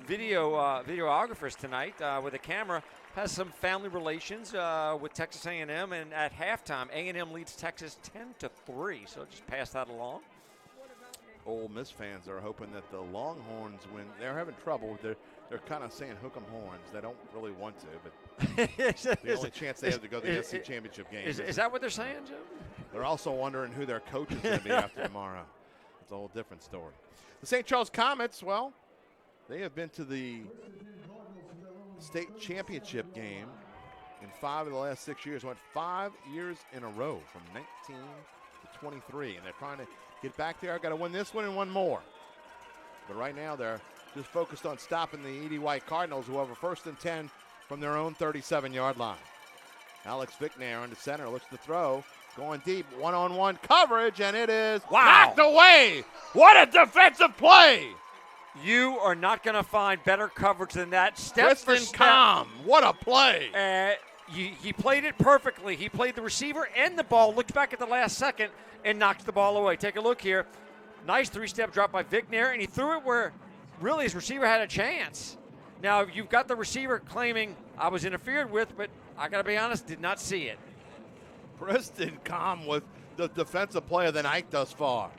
videographers tonight with a camera has some family relations with Texas A&M, and at halftime, A&M leads Texas 10-3. So just pass that along. Ole Miss fans are hoping that the Longhorns win. They're having trouble. They're kind of saying hook 'em horns. They don't really want to, but the only chance they have to go to the SEC championship game. Is that what they're saying, Jim? They're also wondering who their coach is going to be after tomorrow. It's a whole different story. The St. Charles Comets, well, they have been to the state championship game in 5 of the last 6 years. Went 5 years in a row from 19 to 23, and they're trying to get back there. Got to win this one and one more. But right now they're just focused on stopping the Edie White Cardinals, who have a 1st and 10 from their own 37-yard line. Alex Vicknair under center looks to throw, going deep, one-on-one coverage, and it is knocked away. What a defensive play! You are not going to find better coverage than that. Step for Kristen step. Calm, what a play! He played it perfectly. He played the receiver and the ball, looked back at the last second, and knocked the ball away. Take a look here. Nice 3-step drop by Vicknair, and he threw it where really his receiver had a chance. Now, you've got the receiver claiming I was interfered with, but I got to be honest, did not see it. Kristen Calm with the defensive play of the night thus far.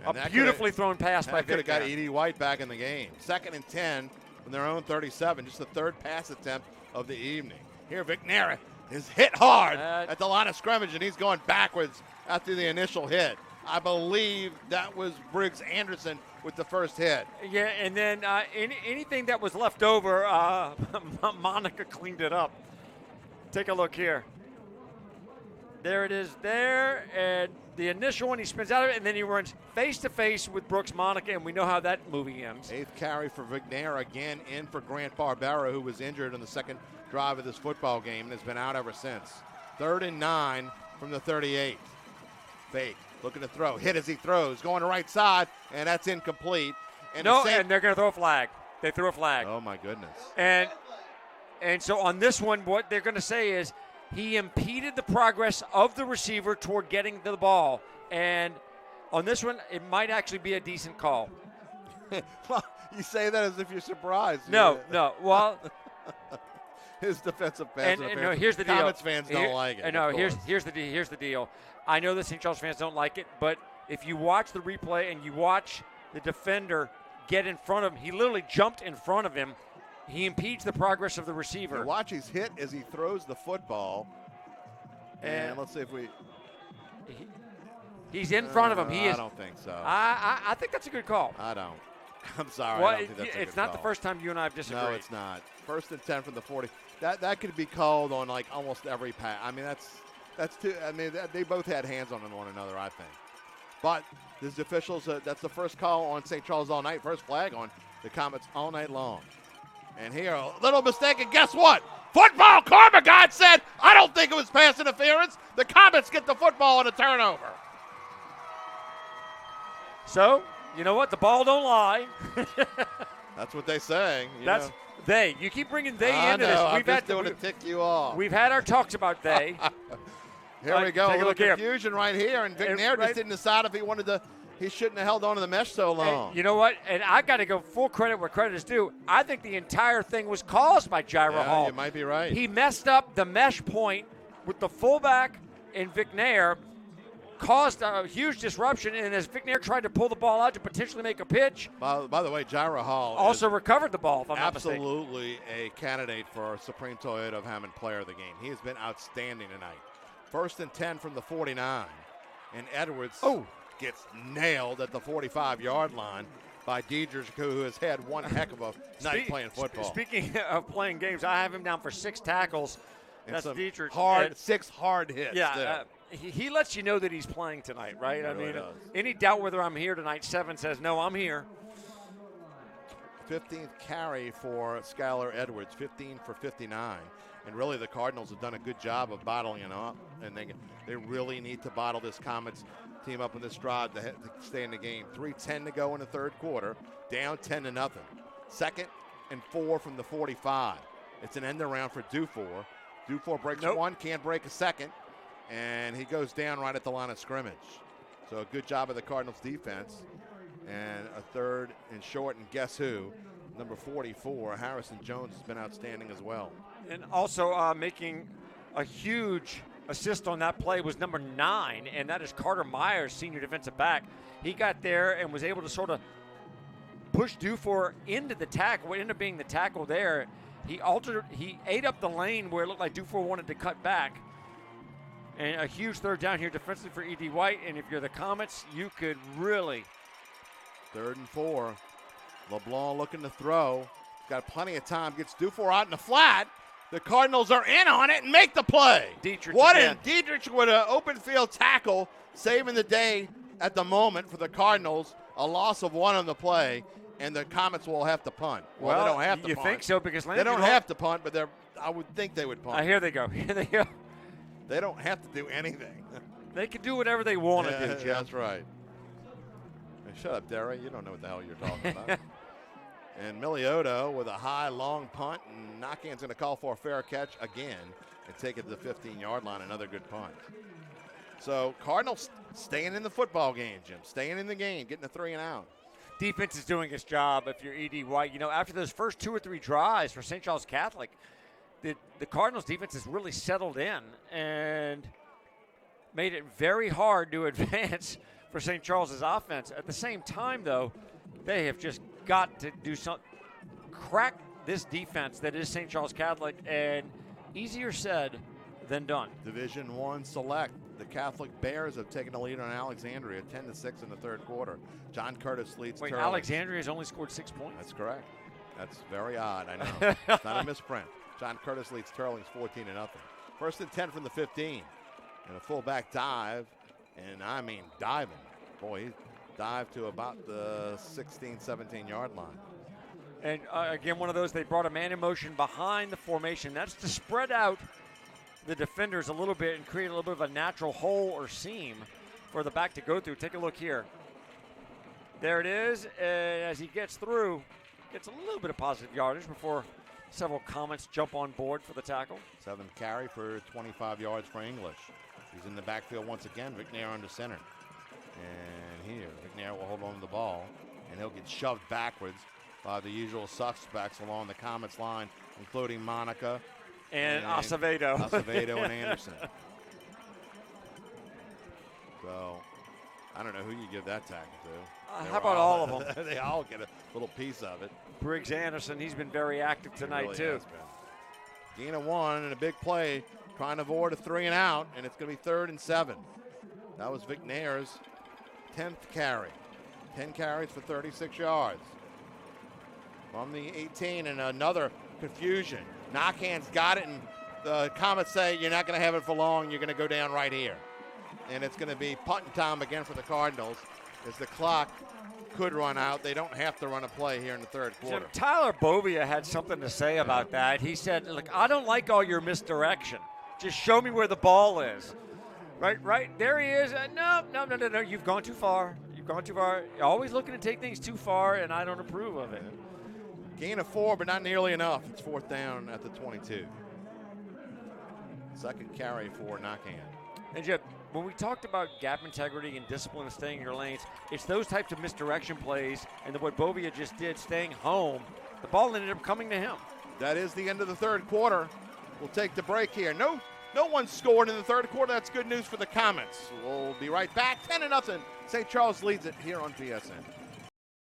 A beautifully thrown pass by Vicknair. Could have got Edie White back in the game. 2nd and 10 from their own 37, just the 3rd pass attempt of the evening. Here, Vicknair is hit hard at the line of scrimmage, and he's going backwards after the initial hit. I believe that was Briggs Anderson with the first hit. Yeah, and then anything that was left over, Monica cleaned it up. Take a look here. There it is there, and the initial one, he spins out of it, and then he runs face-to-face with Brooks Monica, and we know how that movie ends. 8th carry for Vicknair, again in for Grant Barbera, who was injured in the 2nd drive of this football game and has been out ever since. 3rd and 9 from the 38. Fake, looking to throw, hit as he throws, going to right side, and that's incomplete. And and they're going to throw a flag. They threw a flag. Oh, my goodness. And so on this one, what they're going to say is he impeded the progress of the receiver toward getting to the ball. And on this one, it might actually be a decent call. Well, you say that as if you're surprised. No. Well, his defensive pass. And no, here's the deal. Comets fans don't like it. No, here's the deal. I know the St. Charles fans don't like it, but if you watch the replay and you watch the defender get in front of him, he literally jumped in front of him. He impedes the progress of the receiver. And watch his hit as he throws the football. And let's see if we. He's in front of him. I don't think so. I think that's a good call. I don't. I'm sorry. Well, I don't think that's a it's good not call. the first time you and I have disagreed. No, it's not. 1st and 10 from the 40. That could be called on like almost every pass. I mean, that's too. I mean, they both had hands on one another, I think. But these officials, that's the first call on St. Charles all night. First flag on the Comets all night long. And here, a little mistake, and guess what? Football karma, God said, I don't think it was pass interference. The Comets get the football on a turnover. So, you know what? The ball don't lie. That's what they say. That's they. You keep bringing they into this. I'm just doing to tick you off. We've had our talks about they. Here we go. Take a look here. Confusion right here, and Vicknair just didn't decide if he wanted to. He shouldn't have held on to the mesh so long. And you know what? And I got to go full credit where credit is due. I think the entire thing was caused by Gyra Hall. You might be right. He messed up the mesh point with the fullback in Vicknair, caused a huge disruption, and as Vicknair tried to pull the ball out to potentially make a pitch. By the way, Gyra Hall also recovered the ball, if I'm not mistaken. Absolutely a candidate for Supreme Toyota of Hammond Player of the Game. He has been outstanding tonight. 1st and 10 from the 49, and Edwards gets nailed at the 45-yard line by Deidre, who has had one heck of a night playing football. Speaking of playing games, I have him down for 6 tackles. And that's Deidre. 6 hard hits. Yeah, he lets you know that he's playing tonight, right? He really does. Any doubt whether I'm here tonight, 7 says, no, I'm here. 15th carry for Skylar Edwards, 15 for 59. And really the Cardinals have done a good job of bottling it up, and they really need to bottle this Comets team up in this drive to stay in the game. 3:10 to go in the third quarter, down 10-0. 2nd and 4 from the 45. It's an end around for Dufour. Dufour breaks one, can't break a second, and he goes down right at the line of scrimmage. So a good job of the Cardinals defense. And a 3rd and short, and guess who? Number 44, Harrison Jones, has been outstanding as well. And also making a huge assist on that play was number 9, and that is Carter Myers, senior defensive back. He got there and was able to sort of push Dufour into the tackle, what ended up being the tackle there. He ate up the lane where it looked like Dufour wanted to cut back. And a huge 3rd down here defensively for E.D. White, and if you're the Comets, you could really... 3rd and 4. LeBlanc looking to throw. Got plenty of time. Gets Dufour out in the flat. The Cardinals are in on it and make the play. Dietrich Dietrich with an open field tackle, saving the day at the moment for the Cardinals. A loss of 1 on the play, and the Comets will have to punt. Well, they don't have to punt. You think so? Because they don't have to punt, but I would think they would punt. Here they go. Here they go. They don't have to do anything. They can do whatever they want to do, Jim. That's right. Hey, shut up, Derry. You don't know what the hell you're talking about. And Miliotto with a high, long punt, and Nakhan's going to call for a fair catch again and take it to the 15-yard line. Another good punt. So Cardinals staying in the football game, Jim. Staying in the game, getting a 3 and out. Defense is doing its job if you're E.D. White. You know, after those first 2 or 3 drives for St. Charles Catholic, the Cardinals defense has really settled in and made it very hard to advance for St. Charles's offense. At the same time, though, they have just got to do something, crack this defense that is St. Charles Catholic, and easier said than done. Division I select. The Catholic Bears have taken the lead on Alexandria, 10-6 in the third quarter. John Curtis leads. Wait, Turles. Alexandria has only scored 6 points? That's correct. That's very odd, I know. It's not a misprint. John Curtis leads Turlings 14-0. 1st and 10 from the 15. And a fullback dive, and I mean diving. Boy, he dived to about the 16, 17-yard line. And again, one of those, they brought a man in motion behind the formation. That's to spread out the defenders a little bit and create a little bit of a natural hole or seam for the back to go through. Take a look here. There it is. As he gets through, gets a little bit of positive yardage before several Comets jump on board for the tackle. 7th carry for 25 yards for English. He's in the backfield once again. McNair under center. And here, McNair will hold on to the ball, and he'll get shoved backwards by the usual suspects along the Comets line, including Monica and Acevedo. Acevedo and Anderson. So, I don't know who you give that tackle to. How about all of them? They all get a little piece of it. Briggs Anderson, he's been very active tonight, really too. Gain of 1 and a big play, trying to avoid a 3 and out, and it's going to be 3rd and 7. That was McNair's 10th carry. 10 carries for 36 yards. From the 18, and another confusion. Nakhan's got it, and the Comets say, you're not going to have it for long. You're going to go down right here. And it's going to be punting time again for the Cardinals as the clock could run out. They don't have to run a play here in the third quarter. Jim, Tyler Bovia had something to say about that. He said, look, I don't like all your misdirection. Just show me where the ball is. Right, there he is. No, you've gone too far. You've gone too far. You're always looking to take things too far, and I don't approve of it. Gain of 4, but not nearly enough. It's 4th down at the 22. 2nd carry for Nakhan. And Jim, when we talked about gap integrity and discipline and staying in your lanes, it's those types of misdirection plays, and what Bovia just did, staying home, the ball ended up coming to him. That is the end of the third quarter. We'll take the break here. No one scored in the third quarter. That's good news for the Comets. We'll be right back. 10-0. St. Charles leads it here on VSN.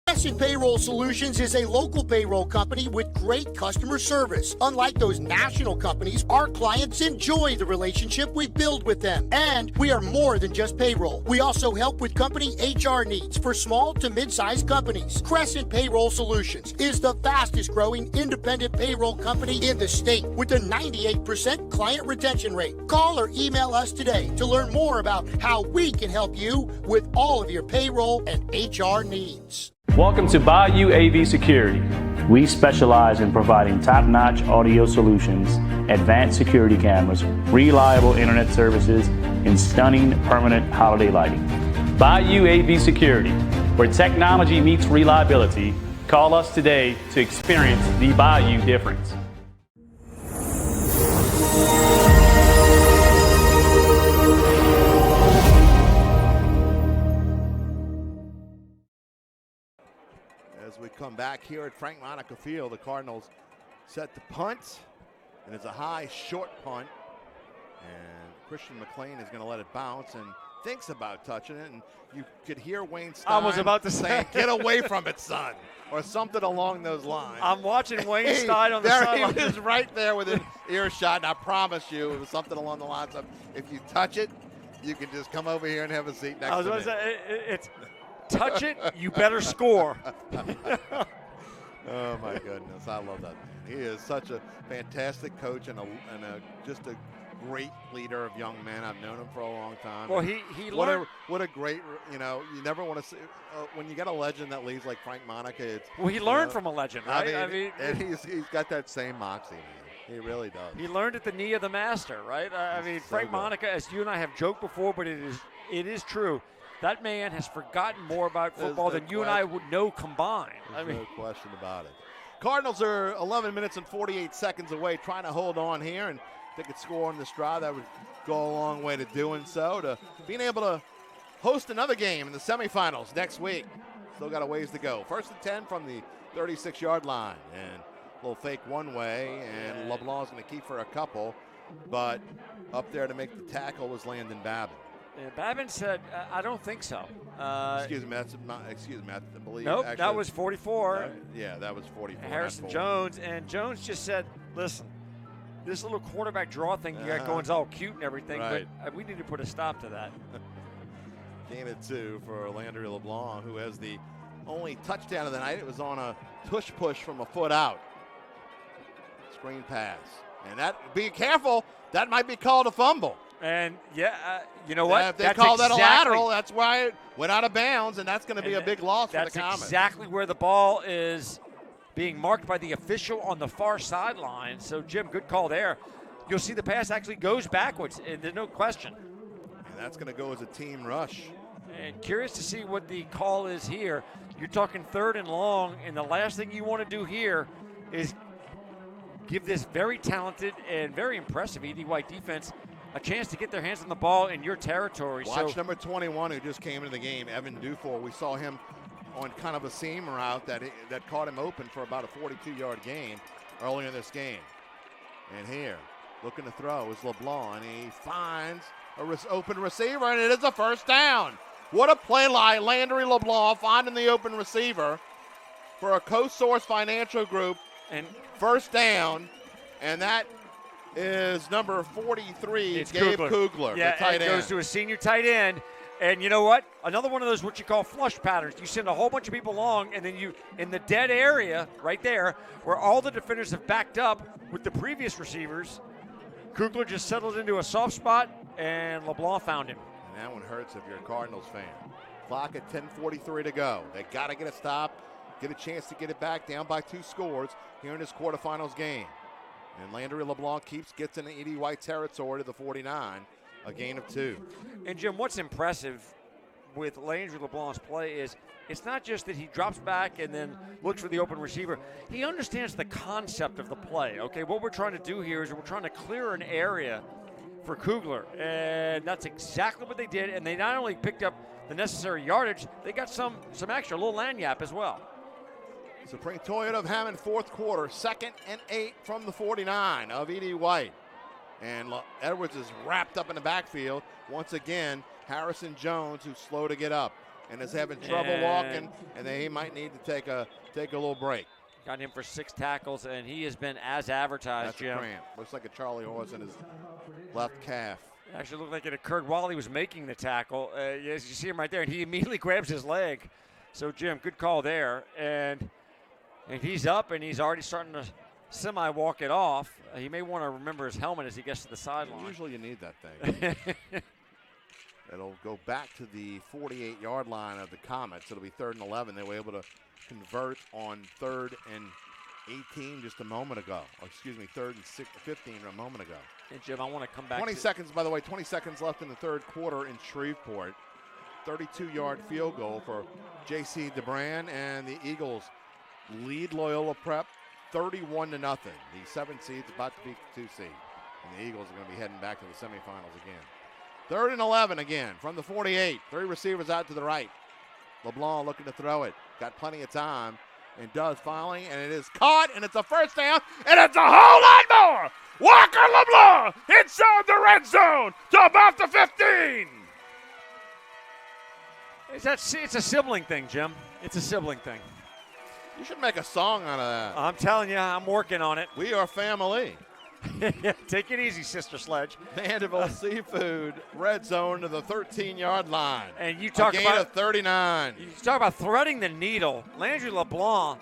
Crescent Payroll Solutions is a local payroll company with great customer service. Unlike those national companies, our clients enjoy the relationship we build with them. And we are more than just payroll. We also help with company HR needs for small to mid-sized companies. Crescent Payroll Solutions is the fastest growing independent payroll company in the state with a 98% client retention rate. Call or email us today to learn more about how we can help you with all of your payroll and HR needs. Welcome to Bayou AV Security. We specialize in providing top-notch audio solutions, advanced security cameras, reliable internet services, and stunning permanent holiday lighting. Bayou AV Security, where technology meets reliability. Call us today to experience the Bayou difference. As we come back here at Frank Monica Field, the Cardinals set to punt, and it's a high, short punt. And Christian McLean is going to let it bounce and thinks about touching it. And you could hear Wayne Stein I was about to say, get away from it, son, or something along those lines. I'm watching Wayne Stein on the sideline. He was right there within earshot, and I promise you it was something along the lines of, if you touch it, you can just come over here and have a seat next to me. I was going to say, it's touch it, you better score. Oh, my goodness. I love that man. He is such a fantastic coach and just a great leader of young men. I've known him for a long time. Well, he learned. What a great, you never want to see, when you get a legend that leaves like Frank Monica, it's. Well, he learned from a legend, right? I mean and he's got that same moxie, man. He really does. He learned at the knee of the master, right? I mean, Frank Monica, as you and I have joked before, but it is true. That man has forgotten more about football than you and I would know combined. There's no question about it. Cardinals are 11 minutes and 48 seconds away, trying to hold on here, and if they could score on this drive, that would go a long way to doing so, to being able to host another game in the semifinals next week. Still got a ways to go. 1st and 10 from the 36-yard line, and a little fake one way, and LeBlanc's going to keep for a couple, but up there to make the tackle was Landon Babin. Yeah, Babin said, I don't think so. Excuse me, I believe. Nope, actually, that was 44. Yeah, that was 44. Harrison Jones, and Jones just said, listen, this little quarterback draw thing you got going is all cute and everything, right, but we need to put a stop to that. Gain of 2 for Landry LeBlanc, who has the only touchdown of the night. It was on a push from a foot out. Screen pass. And that, be careful, that might be called a fumble. And, you know what? If they call that a lateral, that's why it went out of bounds, and that's going to be a big loss for the Comets. That's exactly where the ball is being marked by the official on the far sideline. So, Jim, good call there. You'll see the pass actually goes backwards, and there's no question. And that's going to go as a team rush. And curious to see what the call is here. You're talking 3rd and long, and the last thing you want to do here is give this very talented and very impressive E.D. White defense a chance to get their hands on the ball in your territory. Watch number 21 who just came into the game, Evan Dufour. We saw him on kind of a seam route that caught him open for about a 42-yard gain earlier in this game. And here, looking to throw is LeBlanc, and he finds an open receiver, and it is a first down. What a play by Landry LeBlanc, finding the open receiver for a CoSource Financial Group, and first down, and that is number 43, it's Gabe Kugler, yeah, the tight end. Goes to a senior tight end. And you know what? Another one of those what you call flush patterns. You send a whole bunch of people along, and then you, in the dead area right there, where all the defenders have backed up with the previous receivers, Kugler just settled into a soft spot, and LeBlanc found him. And that one hurts if you're a Cardinals fan. Clock at 10:43 to go. They got to get a stop, get a chance to get it back down by 2 scores here in this quarterfinals game. And Landry LeBlanc gets in the E.D. White territory to the 49, a gain of 2. And Jim, what's impressive with Landry LeBlanc's play is it's not just that he drops back and then looks for the open receiver. He understands the concept of the play. Okay, what we're trying to do here is we're trying to clear an area for Kugler, and that's exactly what they did. And they not only picked up the necessary yardage, they got some extra, little lanyap as well. Supreme Toyota of Hammond, 4th quarter, 2nd and 8 from the 49 of E.D. White. And Edwards is wrapped up in the backfield. Once again, Harrison Jones, who's slow to get up and is having trouble walking, and he might need to take a little break. Got him for 6 tackles, and he has been as advertised, That's Jim. a cramp. Looks like a Charlie horse in his left calf. It actually looked like it occurred while he was making the tackle. As you see him right there, and he immediately grabs his leg. So, Jim, good call there. And he's up, and he's already starting to semi-walk it off. He may want to remember his helmet as he gets to the sideline. Usually you need that thing. It'll go back to the 48-yard line of the Comets. It'll be 3rd and 11. They were able to convert on 3rd and 18 just a moment ago. Or excuse me, 3rd and 15 a moment ago. And Jim, I want to come back 20 seconds, by the way, 20 seconds left in the 3rd quarter in Shreveport. 32-yard field goal for J.C. DeBran, and the Eagles lead Loyola Prep 31-0. The 7th seed's about to be 2 seed, and the Eagles are going to be heading back to the semifinals again. 3rd and 11 again from the 48. 3 receivers out to the right. LeBlanc looking to throw it. Got plenty of time and does finally, and it is caught, and it's a first down, and it's a whole lot more. Walker LeBlanc inside the red zone to about the 15. It's a sibling thing, Jim. It's a sibling thing. You should make a song out of that. I'm telling you, I'm working on it. We are family. Take it easy, Sister Sledge. Mandeville Seafood, red zone to the 13-yard line. And you talk about a 39. You talk about threading the needle. Landry LeBlanc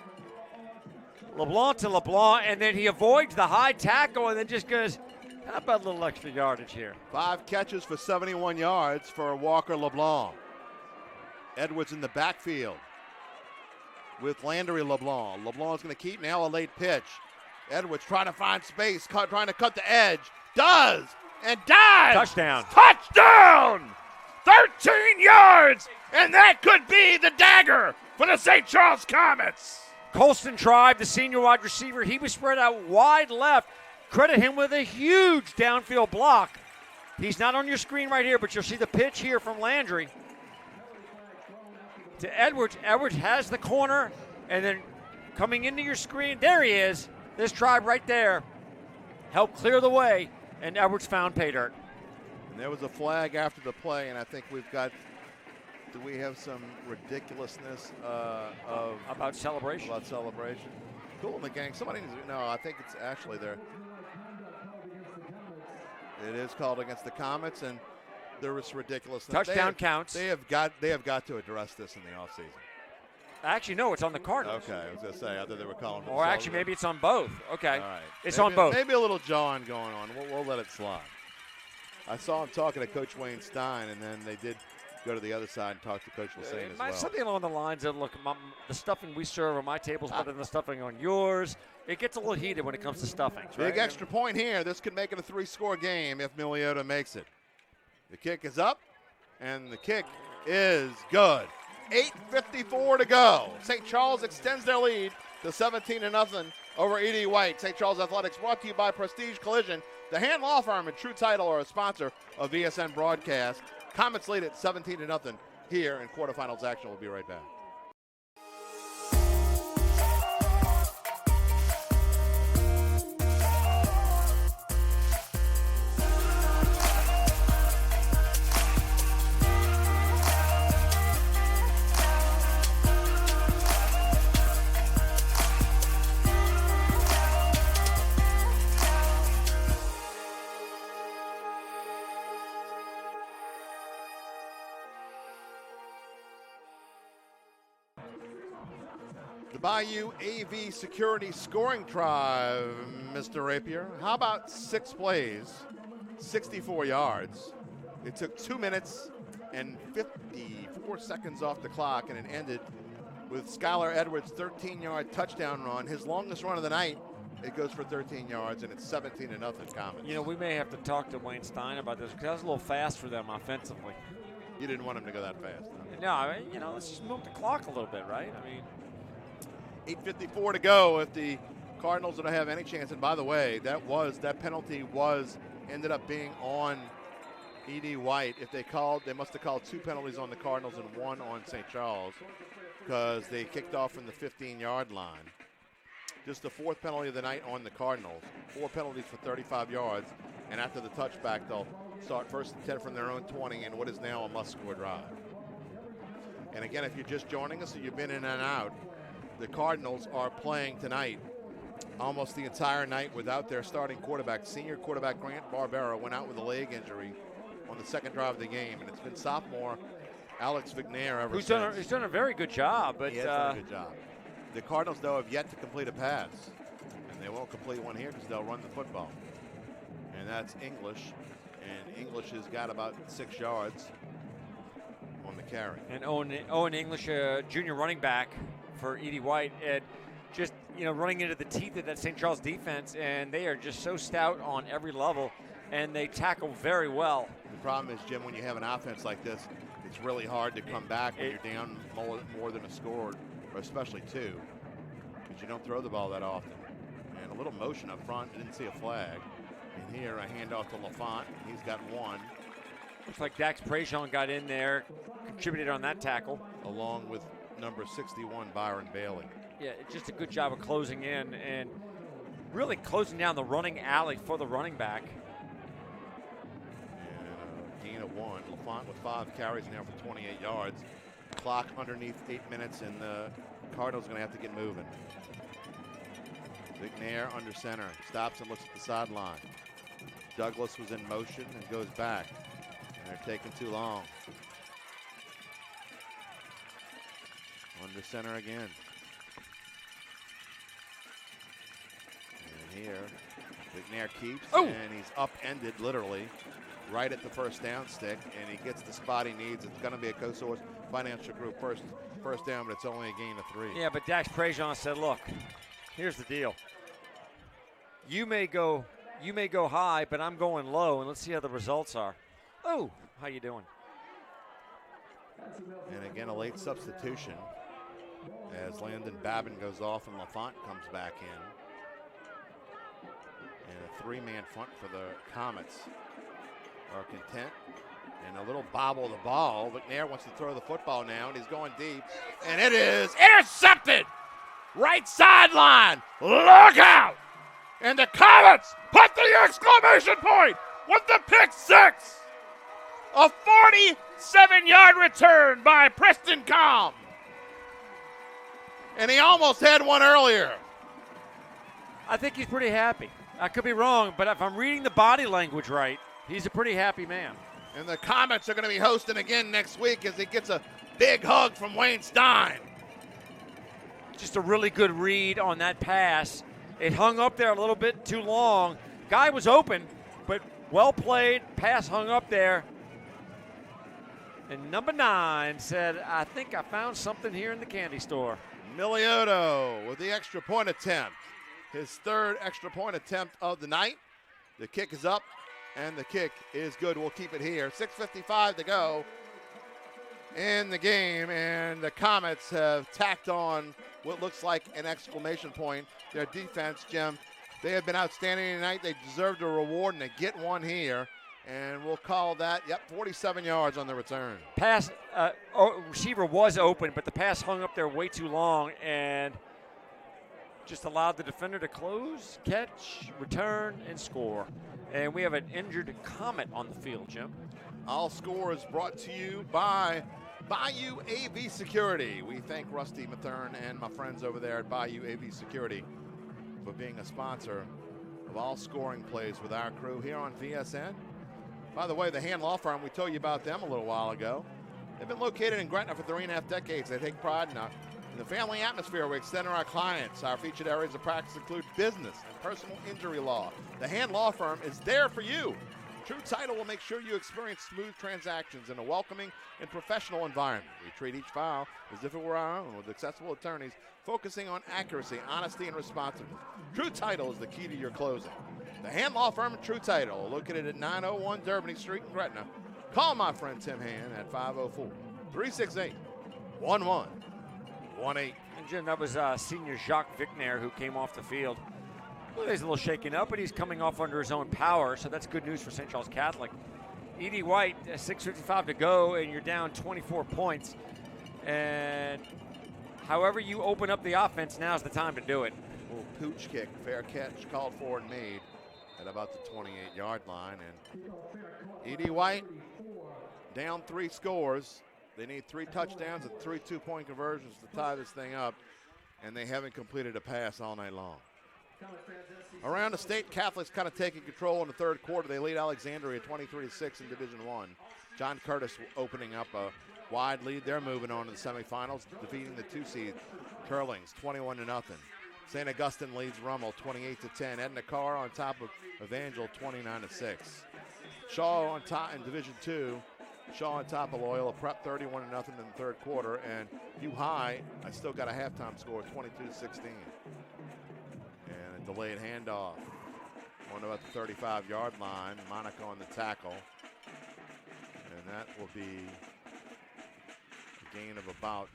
to LeBlanc, and then he avoids the high tackle and then just goes, how about a little extra yardage here? 5 catches for 71 yards for Walker LeBlanc. Edwards in the backfield with Landry LeBlanc. LeBlanc's going to keep now a late pitch. Edwards trying to find space, trying to cut the edge. Does and dives. Touchdown. Touchdown! 13 yards, and that could be the dagger for the St. Charles Comets. Colston Tribe, the senior wide receiver, he was spread out wide left. Credit him with a huge downfield block. He's not on your screen right here, but you'll see the pitch here from Landry to Edwards. Edwards has the corner, and then coming into your screen, there he is. This Tribe right there helped clear the way, and Edwards found pay dirt. And there was a flag after the play, and I think we've got, do we have some ridiculousness about celebration? About celebration. Cool in the gang. Somebody needs to, no, I think it's actually there. It is called against the Comets, and there was ridiculousness. Touchdown counts. They have got to address this in the offseason. Actually, no, it's on the Cardinals. Okay, I was going to say, I thought they were calling for Or actually, maybe it's on both. Okay. All right. It's on both. Maybe a little jawing going on. We'll let it slide. I saw him talking to Coach Wayne Stein, and then they did go to the other side and talk to Coach Lassane as well. Something along the lines of, look, the stuffing we serve on my table is better than the stuffing on yours. It gets a little heated when it comes to stuffings, right? Big extra point here. This could make it a 3-score game if Miliota makes it. The kick is up, and the kick is good. 8:54 to go. St. Charles extends their lead to 17-0 over E.D. White. St. Charles Athletics brought to you by Prestige Collision. The Hand Law Firm and True Title are a sponsor of VSN broadcast. Comets lead at 17-0 here in quarterfinals action. We'll be right back. Bayou AV Security Scoring Tribe, Mr. Rapier. How about 6 plays, 64 yards? It took 2 minutes and 54 seconds off the clock, and it ended with Skylar Edwards' 13-yard touchdown run. His longest run of the night. It goes for 13 yards, and it's 17-0 Comets. You know, we may have to talk to Wayne Stein about this because that was a little fast for them offensively. You didn't want him to go that fast. No, I mean, let's just move the clock a little bit, right? I mean, 8:54 to go if the Cardinals don't have any chance. And by the way, that penalty ended up being on E.D. White. If they must have called 2 penalties on the Cardinals and 1 on St. Charles because they kicked off from the 15-yard line. Just the 4th penalty of the night on the Cardinals. 4 penalties for 35 yards. And after the touchback, they'll start 1st and 10 from their own 20 in what is now a must-score drive. And again, if you're just joining us or you've been in and out, the Cardinals are playing tonight almost the entire night without their starting quarterback. Senior quarterback Grant Barbera went out with a leg injury on the 2nd drive of the game, and it's been sophomore Alex Vignair ever since. He's done a very good job. But he has done a good job. The Cardinals, though, have yet to complete a pass, and they won't complete one here because they'll run the football. And that's English, and English has got about 6 yards carry. And Owen English, junior running back for Edie White, and just running into the teeth of that St. Charles defense, and they are just so stout on every level, and they tackle very well. The problem is, Jim, when you have an offense like this, it's really hard to come back when you're down more than a score, or especially two, because you don't throw the ball that often. And a little motion up front, I didn't see a flag. And here a handoff to LaFont. He's got one. Looks like Dax Prejean got in there, contributed on that tackle. Along with number 61, Byron Bailey. Yeah, just a good job of closing in and really closing down the running alley for the running back. And gain of one. LaFont with 5 carries now for 28 yards. Clock underneath 8 minutes, and the Cardinals going to have to get moving. McNair under center, stops and looks at the sideline. Douglas was in motion and goes back, and they're taking too long. Under center again. And here, McNair keeps, and he's upended literally right at the first down stick, and he gets the spot he needs. It's going to be a Co-Source Financial Group first down, but it's only a gain of 3. Yeah, but Dax Prejean said, look, here's the deal. You may go high, but I'm going low, and let's see how the results are. Oh, how you doing? And again, a late substitution as Landon Babin goes off and LaFont comes back in. And a 3-man front for the Comets are content. And a little bobble of the ball. McNair wants to throw the football now, and he's going deep. And it is intercepted! Right sideline! Look out! And the Comets put the exclamation point with the pick 6. A 47-yard return by Preston Combe. And he almost had one earlier. I think he's pretty happy. I could be wrong, but if I'm reading the body language right, he's a pretty happy man. And the Comets are going to be hosting again next week as he gets a big hug from Wayne Stein. Just a really good read on that pass. It hung up there a little bit too long. Guy was open, but well played. Pass hung up there. And number 9 said, I think I found something here in the candy store. Miliotto with the extra point attempt. His 3rd extra point attempt of the night. The kick is up, and the kick is good. We'll keep it here. 6:55 to go in the game, and the Comets have tacked on what looks like an exclamation point. Their defense, Jim, they have been outstanding tonight. They deserve a reward, and they get one here. And we'll call that, 47 yards on the return. Pass, receiver was open, but the pass hung up there way too long and just allowed the defender to close, catch, return, and score. And we have an injured Comet on the field, Jim. All scores brought to you by Bayou AV Security. We thank Rusty Mathern and my friends over there at Bayou AV Security for being a sponsor of all scoring plays with our crew here on VSN. By the way, the Hand Law Firm, we told you about them a little while ago. They've been located in Gretna for 3.5 decades. They take pride in the family atmosphere we extend to our clients. Our featured areas of practice include business and personal injury law. The Hand Law Firm is there for you. True Title will make sure you experience smooth transactions in a welcoming and professional environment. We treat each file as if it were our own with accessible attorneys focusing on accuracy, honesty, and responsiveness. True Title is the key to your closing. The Hand Law Firm and True Title, located at 901 Derby Street in Gretna. Call my friend Tim Hand at 504-368-1118. And Jim, that was senior Jacques Vicnair who came off the field. Well, he's a little shaken up, but he's coming off under his own power, so that's good news for St. Charles Catholic. Edie White, 6:55 to go, and you're down 24 points. And however you open up the offense, now's the time to do it. Little pooch kick, fair catch, called for and made at about the 28-yard line. And Edie White down 3 scores. They need 3 touchdowns and 3 two-point conversions to tie this thing up, and they haven't completed a pass all night long. Around the state, Catholics kind of taking control in the 3rd quarter. They lead Alexandria 23-6 in Division I. John Curtis opening up a wide lead. They're moving on to the semifinals, defeating the 2-seed Curlings 21-0. St. Augustine leads Rummel 28-10. Edna Carr on top of Evangel 29-6. Shaw on top in Division II Shaw on top of Loyola Prep, 31-0 in the third quarter. And U-High, I still got a halftime score, 22-16. And a delayed handoff. One about the 35-yard line. Monica on the tackle. And that will be a gain of about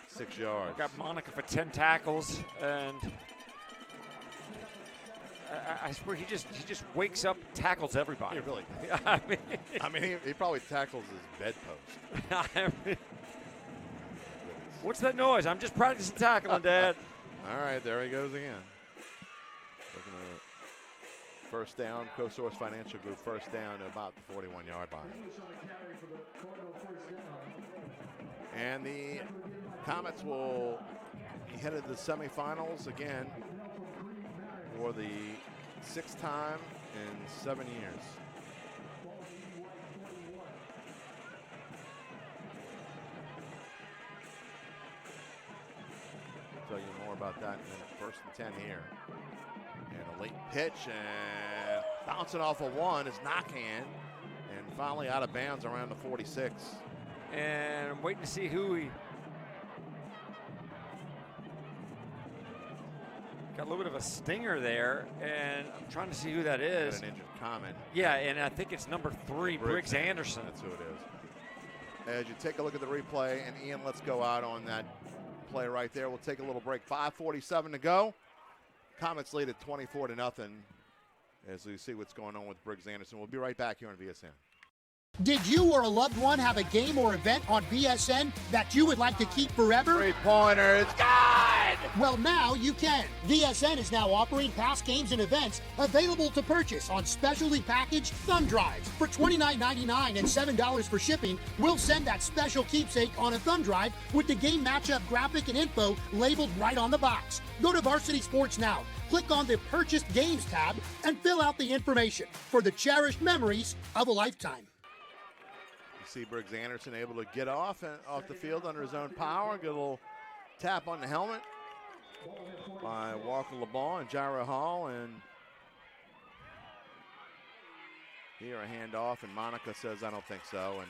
6 yards. Got Monica for 10 tackles, and I swear he just wakes up, tackles everybody. Yeah, really. I mean, he probably tackles his bedpost. I mean, what's that noise? I'm just practicing tackling, Dad. All right, there he goes again. Looking at first down, CoSource Financial Group, first down to about the 41-yard line. And the Comets will be headed to the semifinals again for the 6th time in 7 years. I'll tell you more about that in first and 10 here. And a late pitch, and bouncing off of one is Knockhand, and finally out of bounds around the 46. And I'm waiting to see who he got. A little bit of a stinger there, and I'm trying to see who that is. Got an injured Common. Yeah, and I think it's number 3, Briggs Anderson. That's who it is. As you take a look at the replay, and Ian, let's go out on that play right there. We'll take a little break. 5:47 to go. Comets lead at 24-0 as we see what's going on with Briggs Anderson. We'll be right back here on VSN. Did you or a loved one have a game or event on VSN that you would like to keep forever? 3-pointers, good! Well, now you can. VSN is now offering past games and events available to purchase on specially packaged thumb drives. For $29.99 and $7 for shipping, we'll send that special keepsake on a thumb drive with the game matchup graphic and info labeled right on the box. Go to Varsity Sports now, click on the Purchased Games tab, and fill out the information for the cherished memories of a lifetime. See Briggs Anderson able to get off the field under his own power. Get a little tap on the helmet by Walker LeBon and Jairo Hall. And here a handoff, and Monica says, I don't think so. And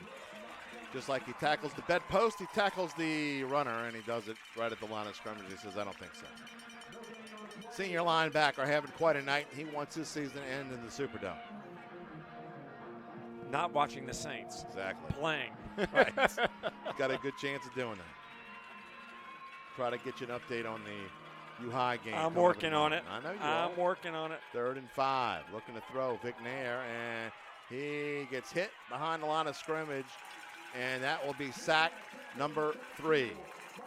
just like he tackles the bedpost, he tackles the runner, and he does it right at the line of scrimmage. He says, I don't think so. Senior linebacker having quite a night. He wants his season to end in the Superdome. Not watching the Saints. Exactly. Playing. Right. Got a good chance of doing that. Try to get you an update on the U-High game. I'm working on it. I know you are. I'm working on it. 3rd and 5. Looking to throw. Vignair, and he gets hit behind the line of scrimmage, and that will be sack number 3.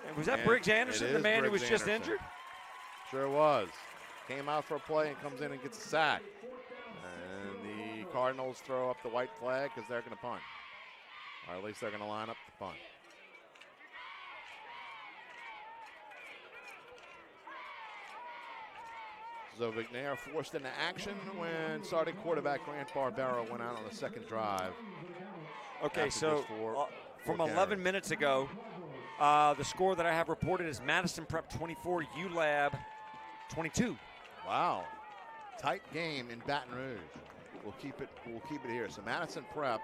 And was that Briggs Anderson, the man who was just injured? Sure was. Came out for a play and comes in and gets a sack. And the Cardinals throw up the white flag because they're going to punt. Or at least they're going to line up the punt. So Vignair forced into action when starting quarterback Grant Barbera went out on the second drive. Okay, so from 11 minutes ago, the score that I have reported is Madison Prep 24, ULab 22. Wow, tight game in Baton Rouge. We'll keep it here. So Madison Prep,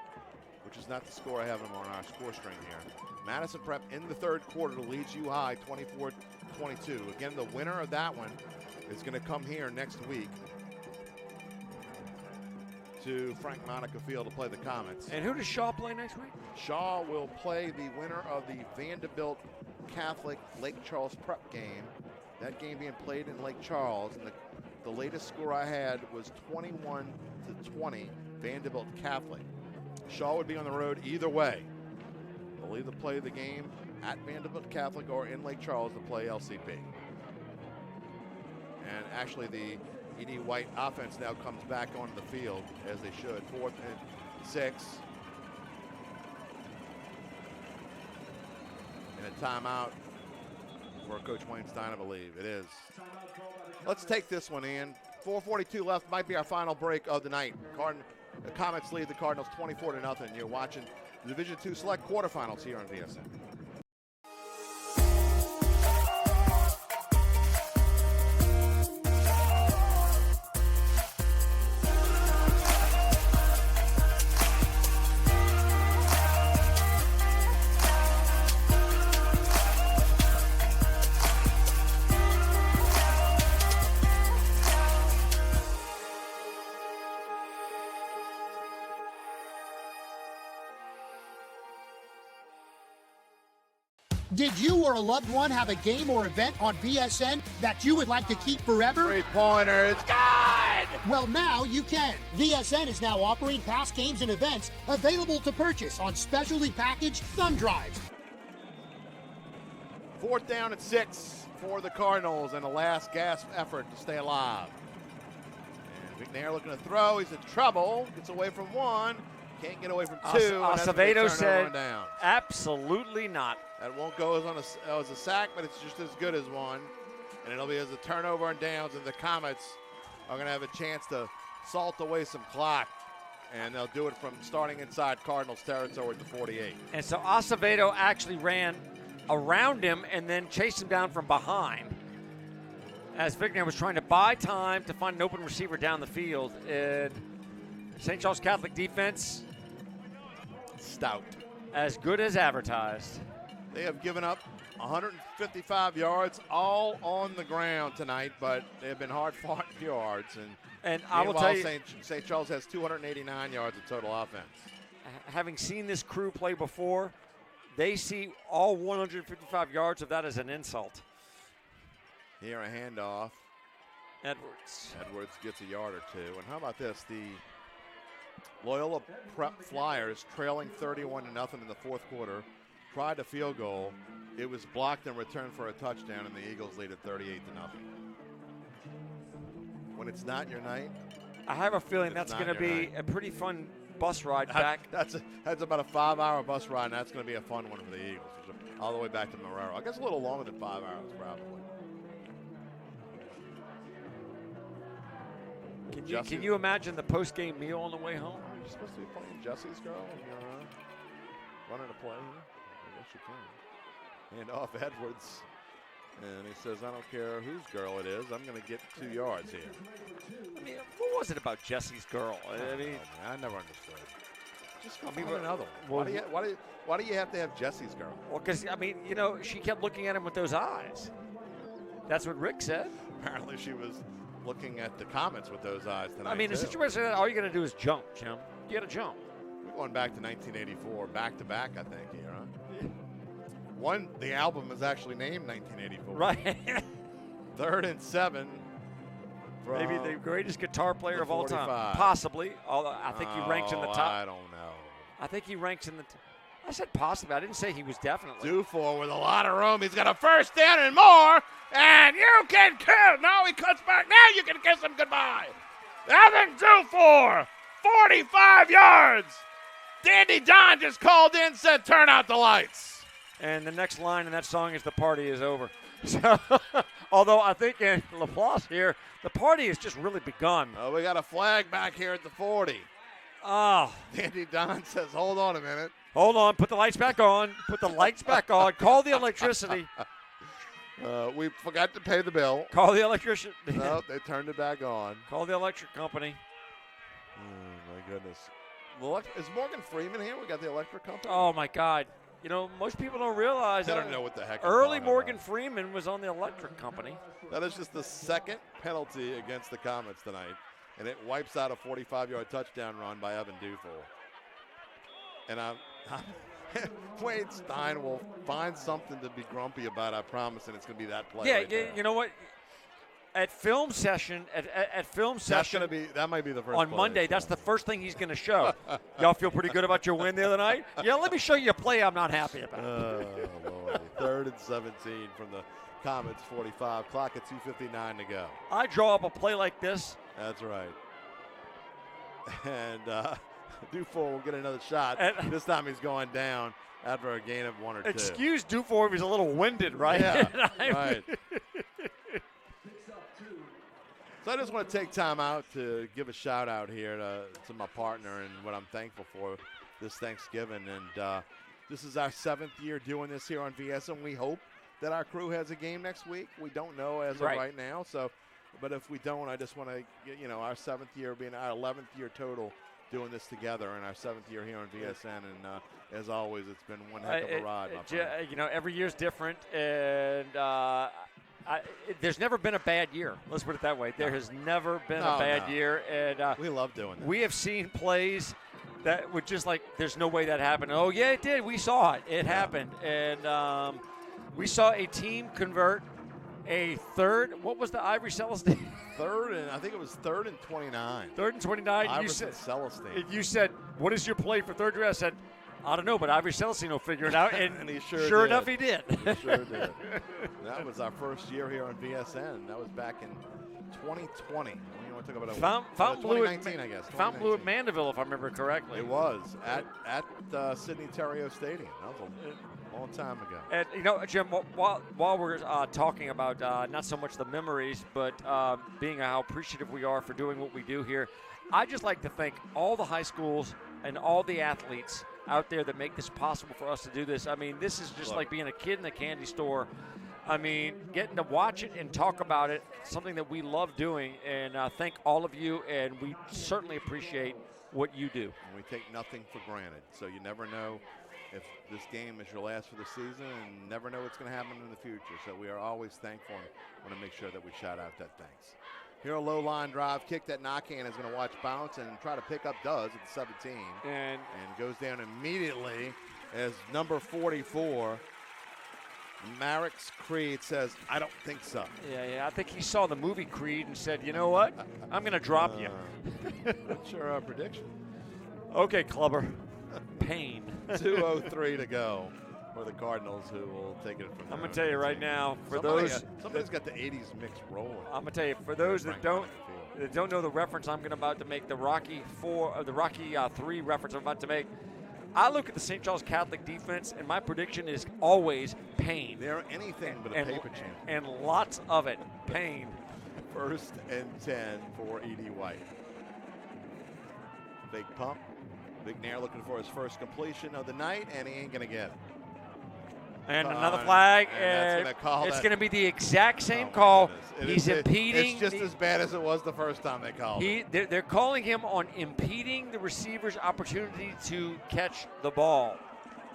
which is not the score I have on our score string here. Madison Prep in the 3rd quarter leads U-High 24-22. Again, the winner of that one is going to come here next week to Frank Monica Field to play the Comets. And who does Shaw play next week? Shaw will play the winner of the Vanderbilt Catholic Lake Charles Prep game. That game being played in Lake Charles, and the latest score I had was 21-20, Vanderbilt Catholic. Shaw would be on the road either way. They'll either play the game at Vanderbilt Catholic or in Lake Charles to play LCP. And actually the E.D. White offense now comes back onto the field, as they should. 4th and 6. And a timeout for Coach Wayne Stein, I believe. It is. Let's take this one in. 4:42 left, might be our final break of the night. The Comets lead the Cardinals 24-0. You're watching the Division II Select quarterfinals here on VSN. Did you or a loved one have a game or event on VSN that you would like to keep forever? Three-pointer, it's good! Well, now you can. VSN is now offering past games and events available to purchase on specially packaged thumb drives. 4th down and 6 for the Cardinals in a last gasp effort to stay alive. And McNair looking to throw. He's in trouble. Gets away from one. Can't get away from two. Acevedo said, absolutely not. That won't go as a sack, but it's just as good as one. And it'll be as a turnover and downs, and the Comets are going to have a chance to salt away some clock. And they'll do it from starting inside Cardinals territory at the 48. And so Acevedo actually ran around him and then chased him down from behind as Vigner was trying to buy time to find an open receiver down the field. And St. Charles Catholic defense, stout, as good as advertised. They have given up 155 yards all on the ground tonight, but they have been hard-fought yards. And I will tell you, St. Charles has 289 yards of total offense. Having seen this crew play before, they see all 155 yards of that as an insult. Here a handoff. Edwards gets a yard or two. And how about this? The Loyola Prep Flyers trailing 31-0 in the fourth quarter. Tried a field goal. It was blocked and returned for a touchdown, and the Eagles lead at 38-0. When it's not your night, I have a feeling that's going to be a pretty fun bus ride back. That's about a 5-hour bus ride, and that's going to be a fun one for the Eagles. All the way back to Marrero. I guess a little longer than 5 hours, probably. Can you imagine the post-game meal on the way home? You're supposed to be playing Jesse's girl and you're running a play here? I guess you can. Hand off Edwards. And he says, I don't care whose girl it is. I'm going to get 2 yards here. I mean, what was it about Jesse's girl? I mean, I never understood. Just go find another one. Why do you have to have Jesse's girl? Well, because, I mean, you know, she kept looking at him with those eyes. That's what Rick said. Apparently she was looking at the Comets with those eyes tonight. I mean, in a situation like that, all you got to do is jump, Jim. You got to jump. We're going back to 1984, back-to-back, I think, here, huh? The album is actually named 1984. Right. 3rd and 7. Maybe the greatest guitar player of all time. Possibly. Although I think he ranks in the top. I don't know. I think he ranks in the I said possibly. I didn't say he was definitely. Dufour with a lot of room. He's got a first down and more. And you can kill. No, he cuts back. Now you can kiss him goodbye. Evan Dufour, 45 yards. Dandy Don just called in, said turn out the lights. And the next line in that song is the party is over. So, although I think in Laplace here, the party has just really begun. Oh, we got a flag back here at the 40. Oh. Dandy Don says, hold on a minute. Hold on. Put the lights back on. Put the lights back on. Call the electricity. We forgot to pay the bill. Call the electrician. No, they turned it back on. Call the electric company. Oh, my goodness. Is Morgan Freeman here? We got the electric company? Oh, my God. You know, most people don't realize I don't know what the heck. Early Morgan Freeman was on the electric company. That is just the second penalty against the Comets tonight, and it wipes out a 45-yard touchdown run by Evan Dufour. And Wade Stein will find something to be grumpy about, I promise, and it's going to be that play. Yeah, right there. You know what? At film session, that might be the first on play. Monday. That's the first thing he's going to show. Y'all feel pretty good about your win the other night? Yeah, let me show you a play I'm not happy about. Oh, Lord. 3rd and 17 from the Comets 45. Clock at 2:59 to go. I draw up a play like this. That's right. And Dufour will get another shot. This time he's going down after a gain of 1 or 2. Excuse Dufour if he's a little winded, right? Yeah, right. So I just want to take time out to give a shout out here to my partner and what I'm thankful for this Thanksgiving. And this is our 7th year doing this here on VSN. We hope that our crew has a game next week. We don't know as of right now. So, but if we don't, I just want to, our 7th year being our 11th year total doing this together, and our 7th year here on VSN. And as always, it's been one heck of a ride, my friend. Every year's different, and there's never been a bad year. Let's put it that way. There has never been a bad year, and we love doing that. We have seen plays that would just like, there's no way that happened. Oh yeah, it did. We saw it. It happened, and We saw a team convert a third. What was the Ivory Celestine? I think it was third and 29. Third and 29. Iverson Celestine. You said, what is your play for third down? I said, I don't know, but Ivory Celestine will figure it out. And, he sure enough, he did. He sure did. That was our first year here on VSN. That was back in 2020. Fountain Blue 2019, I guess. Fountain Blue at Mandeville, if I remember correctly. It was at Sidney Terrio Stadium. That was a long time ago. And, Jim, while we're talking about not so much the memories, but being how appreciative we are for doing what we do here, I'd just like to thank all the high schools and all the athletes out there that make this possible for us to do this. I mean, this is just like being a kid in a candy store. I mean, getting to watch it and talk about it, something that we love doing, and thank all of you, and we certainly appreciate what you do. And we take nothing for granted, so you never know if this game is your last for the season, and never know what's going to happen in the future. So we are always thankful and want to make sure that we shout out that thanks. Here a low line drive kick that Knockan is going to watch bounce and try to pick up does at the 17. And goes down immediately as number 44, Marix Creed, says, I don't think so. Yeah, I think he saw the movie Creed and said, you know what? I'm going to drop you. What's your prediction? Okay, Clubber. Pain. 2:03 to go for the Cardinals, who will take it from there. I'm going to tell you right now, somebody's got the 80s mix rolling. I'm going to tell you, for those that don't know the reference I'm about to make, the Rocky 3 reference I'm about to make, I look at the St. Charles Catholic defense, and my prediction is always pain. They're anything but a paper champ. And lots of it, pain. 1st and 10 for E.D. White. Big pump. Big Nair looking for his first completion of the night, and he ain't going to get it. And another flag, and it's going to be the exact same call. He's impeding. It's just as bad as it was the first time they called it. They're calling him on impeding the receiver's opportunity to catch the ball.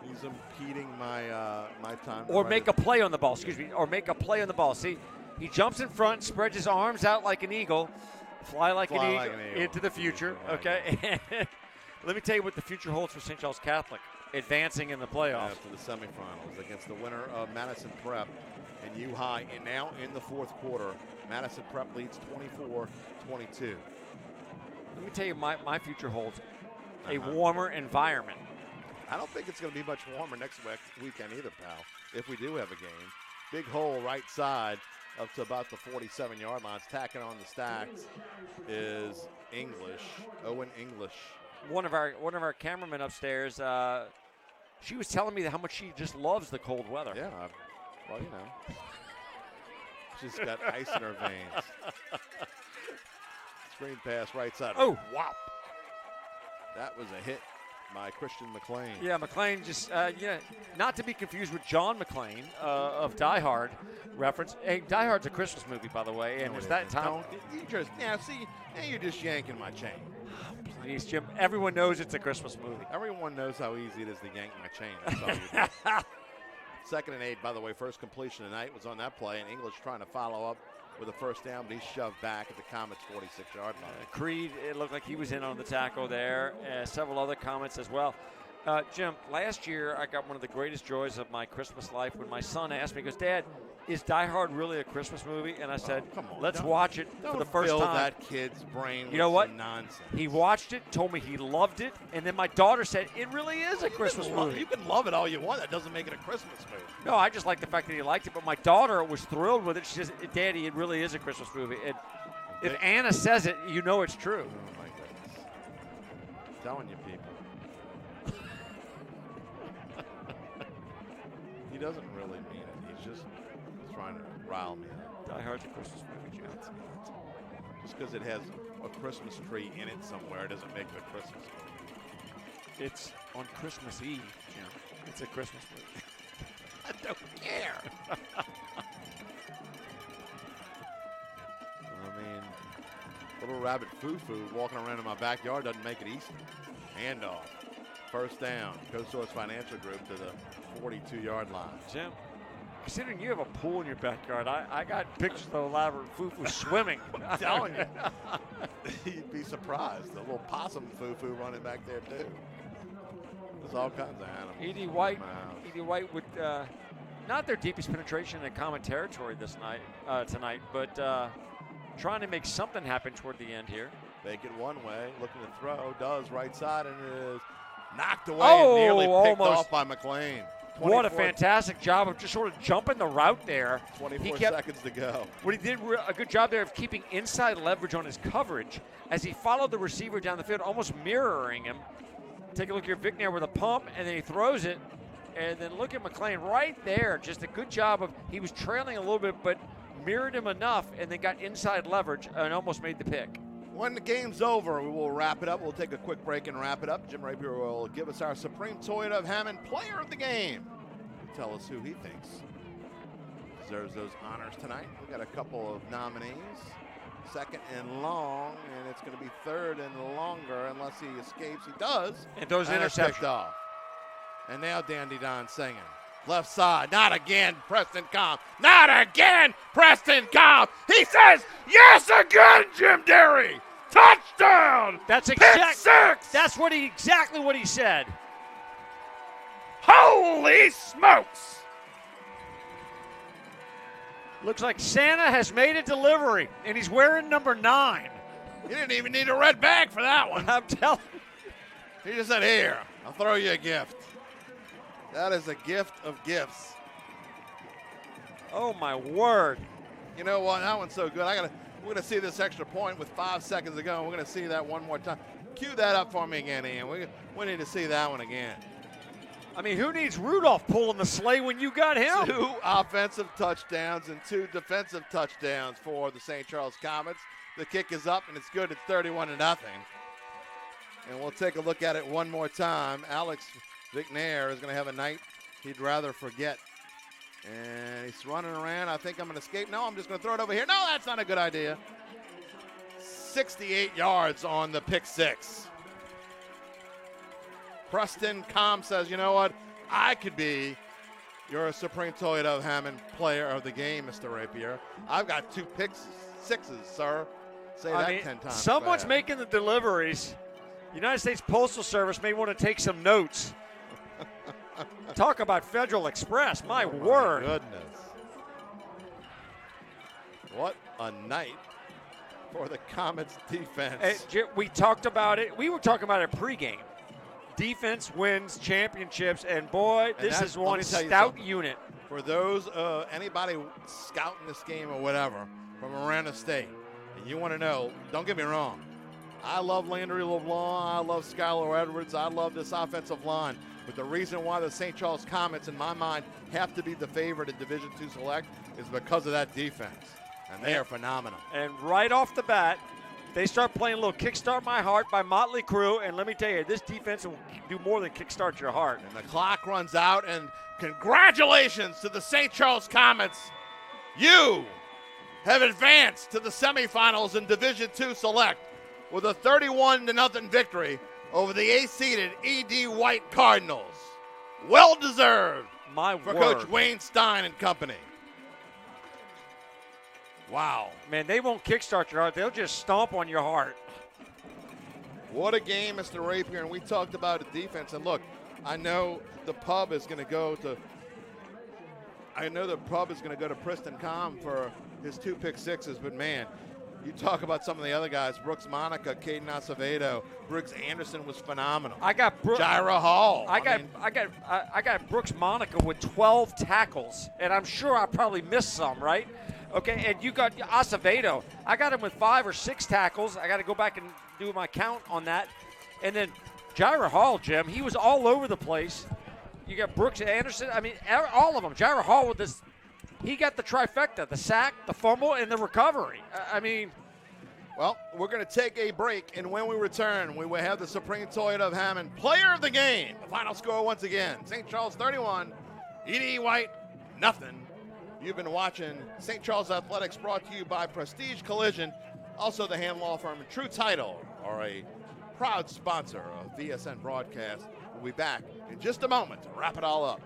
He's impeding my time. Or make a play on the ball, or make a play on the ball. See, he jumps in front, spreads his arms out like an eagle, fly like an eagle into the future, okay? Let me tell you what the future holds for St. Charles Catholic. Advancing in the playoffs. To the semifinals against the winner of Madison Prep and U High. And now in the fourth quarter, Madison Prep leads 24-22. Let me tell you, my future holds a warmer environment. I don't think it's going to be much warmer next weekend either, pal, if we do have a game. Big hole right side up to about the 47-yard line. Tacking on the stacks is Owen English. One of our cameramen upstairs, she was telling me how much she just loves the cold weather. Yeah, well, she's got ice in her veins. Screen pass right side. Oh, whop! That was a hit by Christian McLean. Yeah, McLean just not to be confused with John McClane of Die Hard reference. Hey, Die Hard's a Christmas movie, by the way, and was that time? Now you're just yanking my chain. Please, Jim. Everyone knows it's a Christmas movie. Everyone knows how easy it is to yank my chain. That's all you do. 2nd and 8, by the way. First completion tonight was on that play, and English trying to follow up with a first down, but he's shoved back at the Comets' 46-yard line. Creed, it looked like he was in on the tackle there. Several other Comets as well. Jim, last year I got one of the greatest joys of my Christmas life when my son asked me, he goes, Dad, is Die Hard really a Christmas movie? And I said, let's watch it for the first time. Don't fill that kid's brain with some nonsense. He watched it, told me he loved it, and then my daughter said, it really is a Christmas movie. You can love it all you want. That doesn't make it a Christmas movie. No, I just like the fact that he liked it, but my daughter was thrilled with it. She says, Daddy, it really is a Christmas movie. And if Anna says it, you know it's true. Oh, my goodness. I'm telling you, people. He doesn't really mean it. He's just trying to rile me up. Die Hard's a Christmas movie, Jim. Just because it has a Christmas tree in it somewhere doesn't make it a Christmas movie. It's on Christmas Eve, Jim. It's a Christmas movie. I don't care. I mean, little rabbit foo-foo walking around in my backyard doesn't make it Easter. Handoff. First down. CoSource Financial Group to the 42-yard line. Jim, considering you have a pool in your backyard, I got pictures of elaborate foo-foo swimming. I'm telling you. You'd be surprised. The little possum foo-foo running back there, too. There's all kinds of animals. E.D. White would not their deepest penetration in common territory tonight, but trying to make something happen toward the end here. Make it one way, looking to throw, does right side, and it is knocked away and nearly picked off by McLean. What a fantastic job of just sort of jumping the route there. 24 seconds to go. What he did a good job there of keeping inside leverage on his coverage as he followed the receiver down the field, almost mirroring him. Take a look here, Vic Nair with a pump, and then he throws it. And then look at McLean right there. Just a good job of, he was trailing a little bit, but mirrored him enough and then got inside leverage and almost made the pick. When the game's over, we will wrap it up. We'll take a quick break and wrap it up. Jim Rapier will give us our Supreme Toyota of Hammond Player of the Game. Tell us who he thinks deserves those honors tonight. We got a couple of nominees. Second and long, and it's going to be third and longer unless he escapes. He does. And those interceptions off. And now Dandy Don singing. Left side, not again, Preston Cobb. Not again, Preston Cobb. He says, yes again, Jim Derry. Touchdown. That's Pick six. That's exactly what he said. Holy smokes. Looks like Santa has made a delivery, and he's wearing number 9. You didn't even need a red bag for that one. I'm telling you. He just said, here, I'll throw you a gift. That is a gift of gifts. Oh, my word. You know what? That one's so good. We're going to see this extra point with 5 seconds to go. We're going to see that one more time. Cue that up for me again, Ian. We need to see that one again. I mean, who needs Rudolph pulling the sleigh when you got him? 2 offensive touchdowns and 2 defensive touchdowns for the St. Charles Comets. The kick is up, and it's good. It's 31-0. And we'll take a look at it one more time. Alex Vic Nair is going to have a night he'd rather forget. And he's running around. I think I'm going to escape. No, I'm just going to throw it over here. No, that's not a good idea. 68 yards on the pick six. Preston Com says, you know what? I could be your Supreme Toyota of Hammond Player of the Game, Mr. Rapier. I've got 2 pick sixes, sir. Say that 10 times. Someone's fast. making the deliveries. United States Postal Service may want to take some notes. Talk about Federal Express, my word. Goodness. What a night for the Comets defense. We talked about it. We were talking about it pregame. Defense wins championships, and boy, this is one stout unit. For those, anybody scouting this game or whatever from around the state, and you want to know, don't get me wrong, I love Landry LeBlanc, I love Skylar Edwards, I love this offensive line, but the reason why the St. Charles Comets, in my mind, have to be the favorite in Division II Select is because of that defense, and they are phenomenal. And right off the bat, they start playing a little Kickstart My Heart by Motley Crue, and let me tell you, this defense will do more than kickstart your heart. And the clock runs out, and congratulations to the St. Charles Comets. You have advanced to the semifinals in Division II Select with a 31-0 victory over the 8th-seeded E.D. White Cardinals. Well-deserved for Coach Wayne Stein and company. Wow. Man, they won't kickstart your heart. They'll just stomp on your heart. What a game, Mr. Rapier. And we talked about the defense. And look, I know the pub is going to go to Preston Com for his 2 pick sixes. But, man, you talk about some of the other guys. Brooks Monica, Caden Acevedo. Brooks Anderson was phenomenal. I got Jaira Hall. I got Brooks Monica with 12 tackles. And I'm sure I probably missed some, right? Okay, and you got Acevedo. I got him with 5 or 6 tackles. I got to go back and do my count on that. And then Jaira Hall, Jim, he was all over the place. You got Brooks Anderson. I mean, all of them. Jaira Hall with this, he got the trifecta, the sack, the fumble, and the recovery. I mean. Well, we're going to take a break, and when we return, we will have the Supreme Toyota of Hammond Player of the Game. The final score once again, St. Charles 31, E.D. White, nothing. You've been watching St. Charles Athletics, brought to you by Prestige Collision. Also, the Hand Law Firm and True Title are a proud sponsor of VSN Broadcast. We'll be back in just a moment to wrap it all up.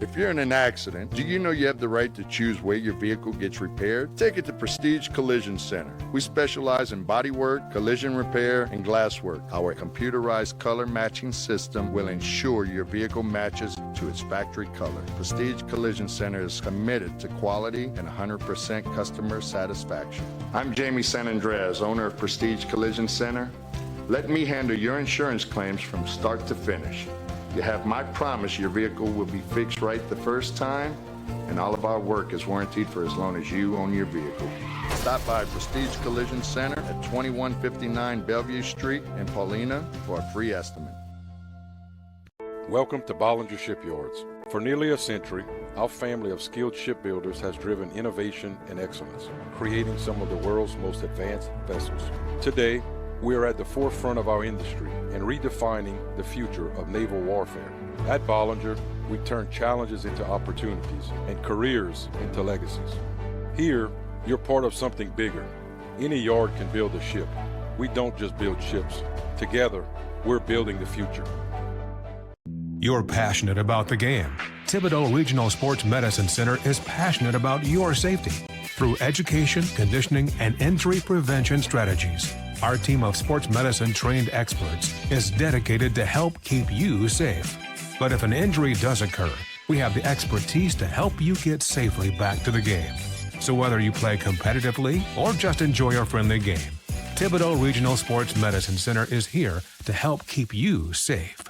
If you're in an accident, do you know you have the right to choose where your vehicle gets repaired? Take it to Prestige Collision Center. We specialize in bodywork, collision repair, and glass work. Our computerized color matching system will ensure your vehicle matches to its factory color. Prestige Collision Center is committed to quality and 100% customer satisfaction. I'm Jamie San Andreas, owner of Prestige Collision Center. Let me handle your insurance claims from start to finish. You have my promise your vehicle will be fixed right the first time, and all of our work is warranted for as long as you own your vehicle. Stop by Prestige Collision Center at 2159 Bellevue Street in Paulina for a free estimate. Welcome to Ballinger Shipyards. For nearly a century, our family of skilled shipbuilders has driven innovation and excellence, creating some of the world's most advanced vessels. Today, we are at the forefront of our industry and redefining the future of naval warfare. At Ballinger, we turn challenges into opportunities and careers into legacies. Here, you're part of something bigger. Any yard can build a ship. We don't just build ships. Together, we're building the future. You're passionate about the game. Thibodeau Regional Sports Medicine Center is passionate about your safety through education, conditioning, and injury prevention strategies. Our team of sports medicine trained experts is dedicated to help keep you safe. But if an injury does occur, we have the expertise to help you get safely back to the game. So whether you play competitively or just enjoy a friendly game, Thibodeau Regional Sports Medicine Center is here to help keep you safe.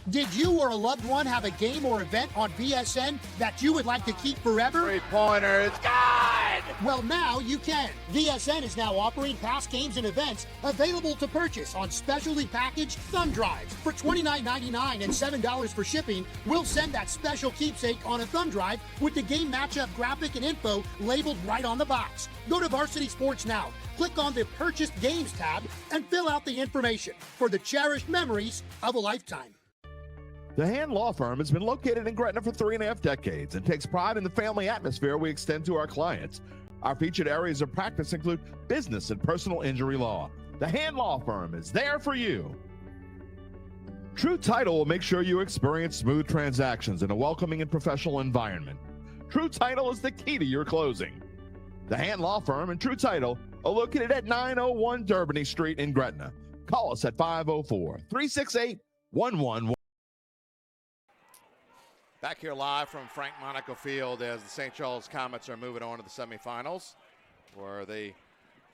Did you or a loved one have a game or event on VSN that you would like to keep forever? Three-pointer, it's good! Well, now you can. VSN is now offering past games and events available to purchase on specially packaged thumb drives. For $29.99 and $7 for shipping, we'll send that special keepsake on a thumb drive with the game matchup graphic and info labeled right on the box. Go to Varsity Sports Now, click on the Purchased Games tab, and fill out the information for the cherished memories of a lifetime. The Hand Law Firm has been located in Gretna for 3.5 decades and takes pride in the family atmosphere we extend to our clients. Our featured areas of practice include business and personal injury law. The Hand Law Firm is there for you. True Title will make sure you experience smooth transactions in a welcoming and professional environment. True Title is the key to your closing. The Hand Law Firm and True Title are located at 901 Durbany Street in Gretna. Call us at 504-368-1111. Back here live from Frank Monaco Field as the St. Charles Comets are moving on to the semifinals, where they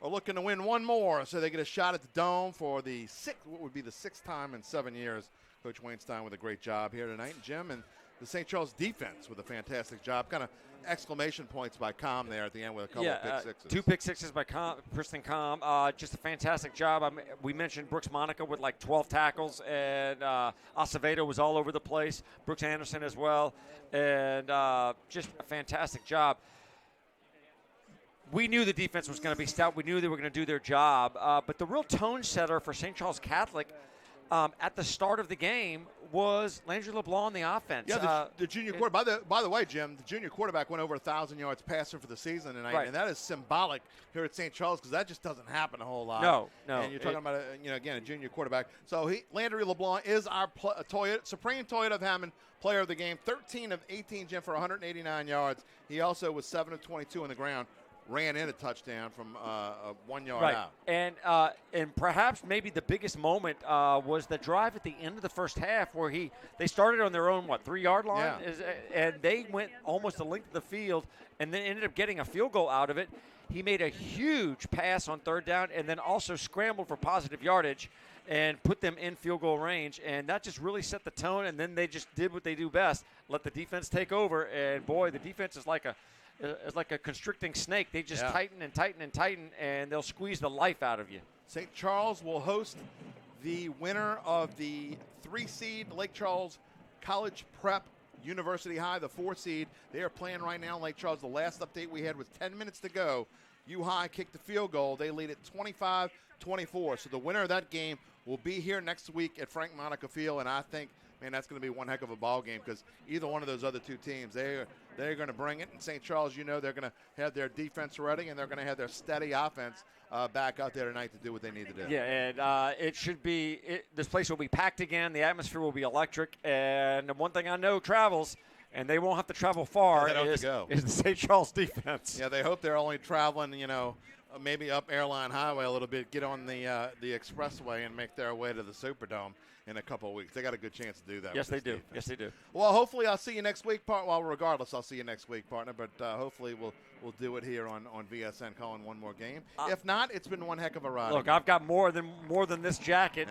are looking to win one more, so they get a shot at the Dome for the what would be the sixth time in 7 years. Coach Wainstein with a great job here tonight, and Jim and the St. Charles defense with a fantastic job. Kind of exclamation points by Com there at the end with a couple of pick sixes. 2 pick sixes by Kristen Com. Just a fantastic job. We mentioned Brooks Monica with like 12 tackles, and Acevedo was all over the place. Brooks Anderson as well, and just a fantastic job. We knew the defense was going to be stout. We knew they were going to do their job. But the real tone setter for St. Charles Catholic at the start of the game was Landry LeBlanc on the offense. Yeah, the junior quarterback. By the way, Jim, the junior quarterback went over 1,000 yards passing for the season tonight, right. And that is symbolic here at St. Charles because that just doesn't happen a whole lot. No. And you're talking about a junior quarterback. So Landry LeBlanc is our Supreme Toyota of Hammond player of the game. 13 of 18, Jim, for 189 yards. He also was 7 of 22 on the ground. Ran in a touchdown from 1 yard out. And perhaps maybe the biggest moment was the drive at the end of the first half where they started on their own 3-yard line, and they went almost the length of the field and then ended up getting a field goal out of it. He made a huge pass on third down and then also scrambled for positive yardage and put them in field goal range, and that just really set the tone. And then they just did what they do best, let the defense take over. And boy, the defense is like a constricting snake. They just tighten and tighten and tighten, and they'll squeeze the life out of you. St. Charles will host the winner of the 3-seed Lake Charles College Prep University High, the 4-seed. They are playing right now in Lake Charles. The last update we had was 10 minutes to go. U High kicked the field goal. They lead at 25-24. So the winner of that game will be here next week at Frank Monaco Field, and I think man, that's going to be one heck of a ball game because either one of those other two teams, they're going to bring it. And St. Charles, they're going to have their defense ready, and they're going to have their steady offense back out there tonight to do what they need to do. Yeah, and it should be this place will be packed again. The atmosphere will be electric. And the one thing I know travels, and they won't have to travel far, is the St. Charles defense. Yeah, they hope they're only traveling, maybe up Airline Highway a little bit, get on the expressway and make their way to the Superdome in a couple of weeks. They got a good chance to do that. Yes, they do. Defense. Yes, they do. Well, hopefully I'll see you next week. Regardless, I'll see you next week, partner. But hopefully we'll do it here on VSN, calling one more game. If not, it's been one heck of a ride. Look, I've got more than this jacket,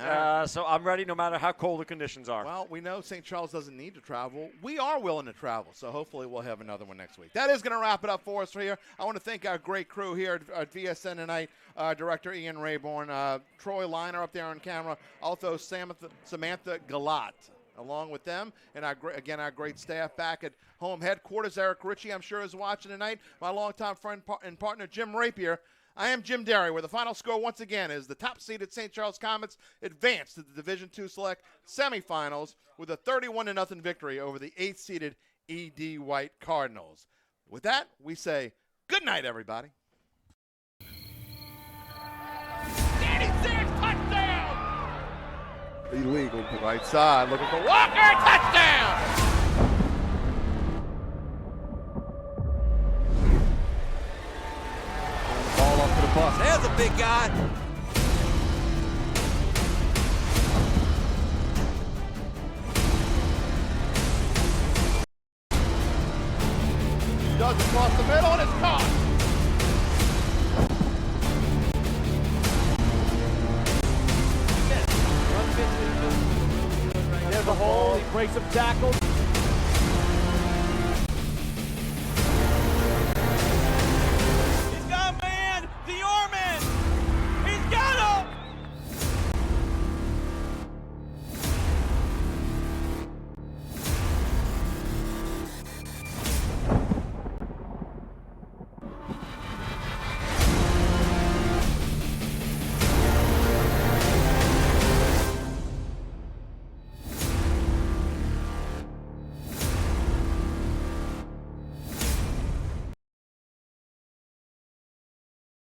so I'm ready no matter how cold the conditions are. Well, we know St. Charles doesn't need to travel. We are willing to travel, so hopefully we'll have another one next week. That is going to wrap it up for us here. I want to thank our great crew here at VSN tonight, Director Ian Rayborn, Troy Liner up there on camera, also Samantha Galat. Along with them, and our great staff back at home headquarters. Eric Ritchie, I'm sure, is watching tonight. My longtime friend and partner, Jim Rapier. I am Jim Derry, where the final score once again is the top-seeded St. Charles Comets advance to the Division II Select semifinals with a 31-0 victory over the 8th-seeded E.D. White Cardinals. With that, we say good night, everybody. 86 touchdown! Illegal to the right side, looking for Walker, touchdown! The ball up to the bus. There's a big guy. Does across the middle, and it's caught. There's a hole. He breaks some tackles.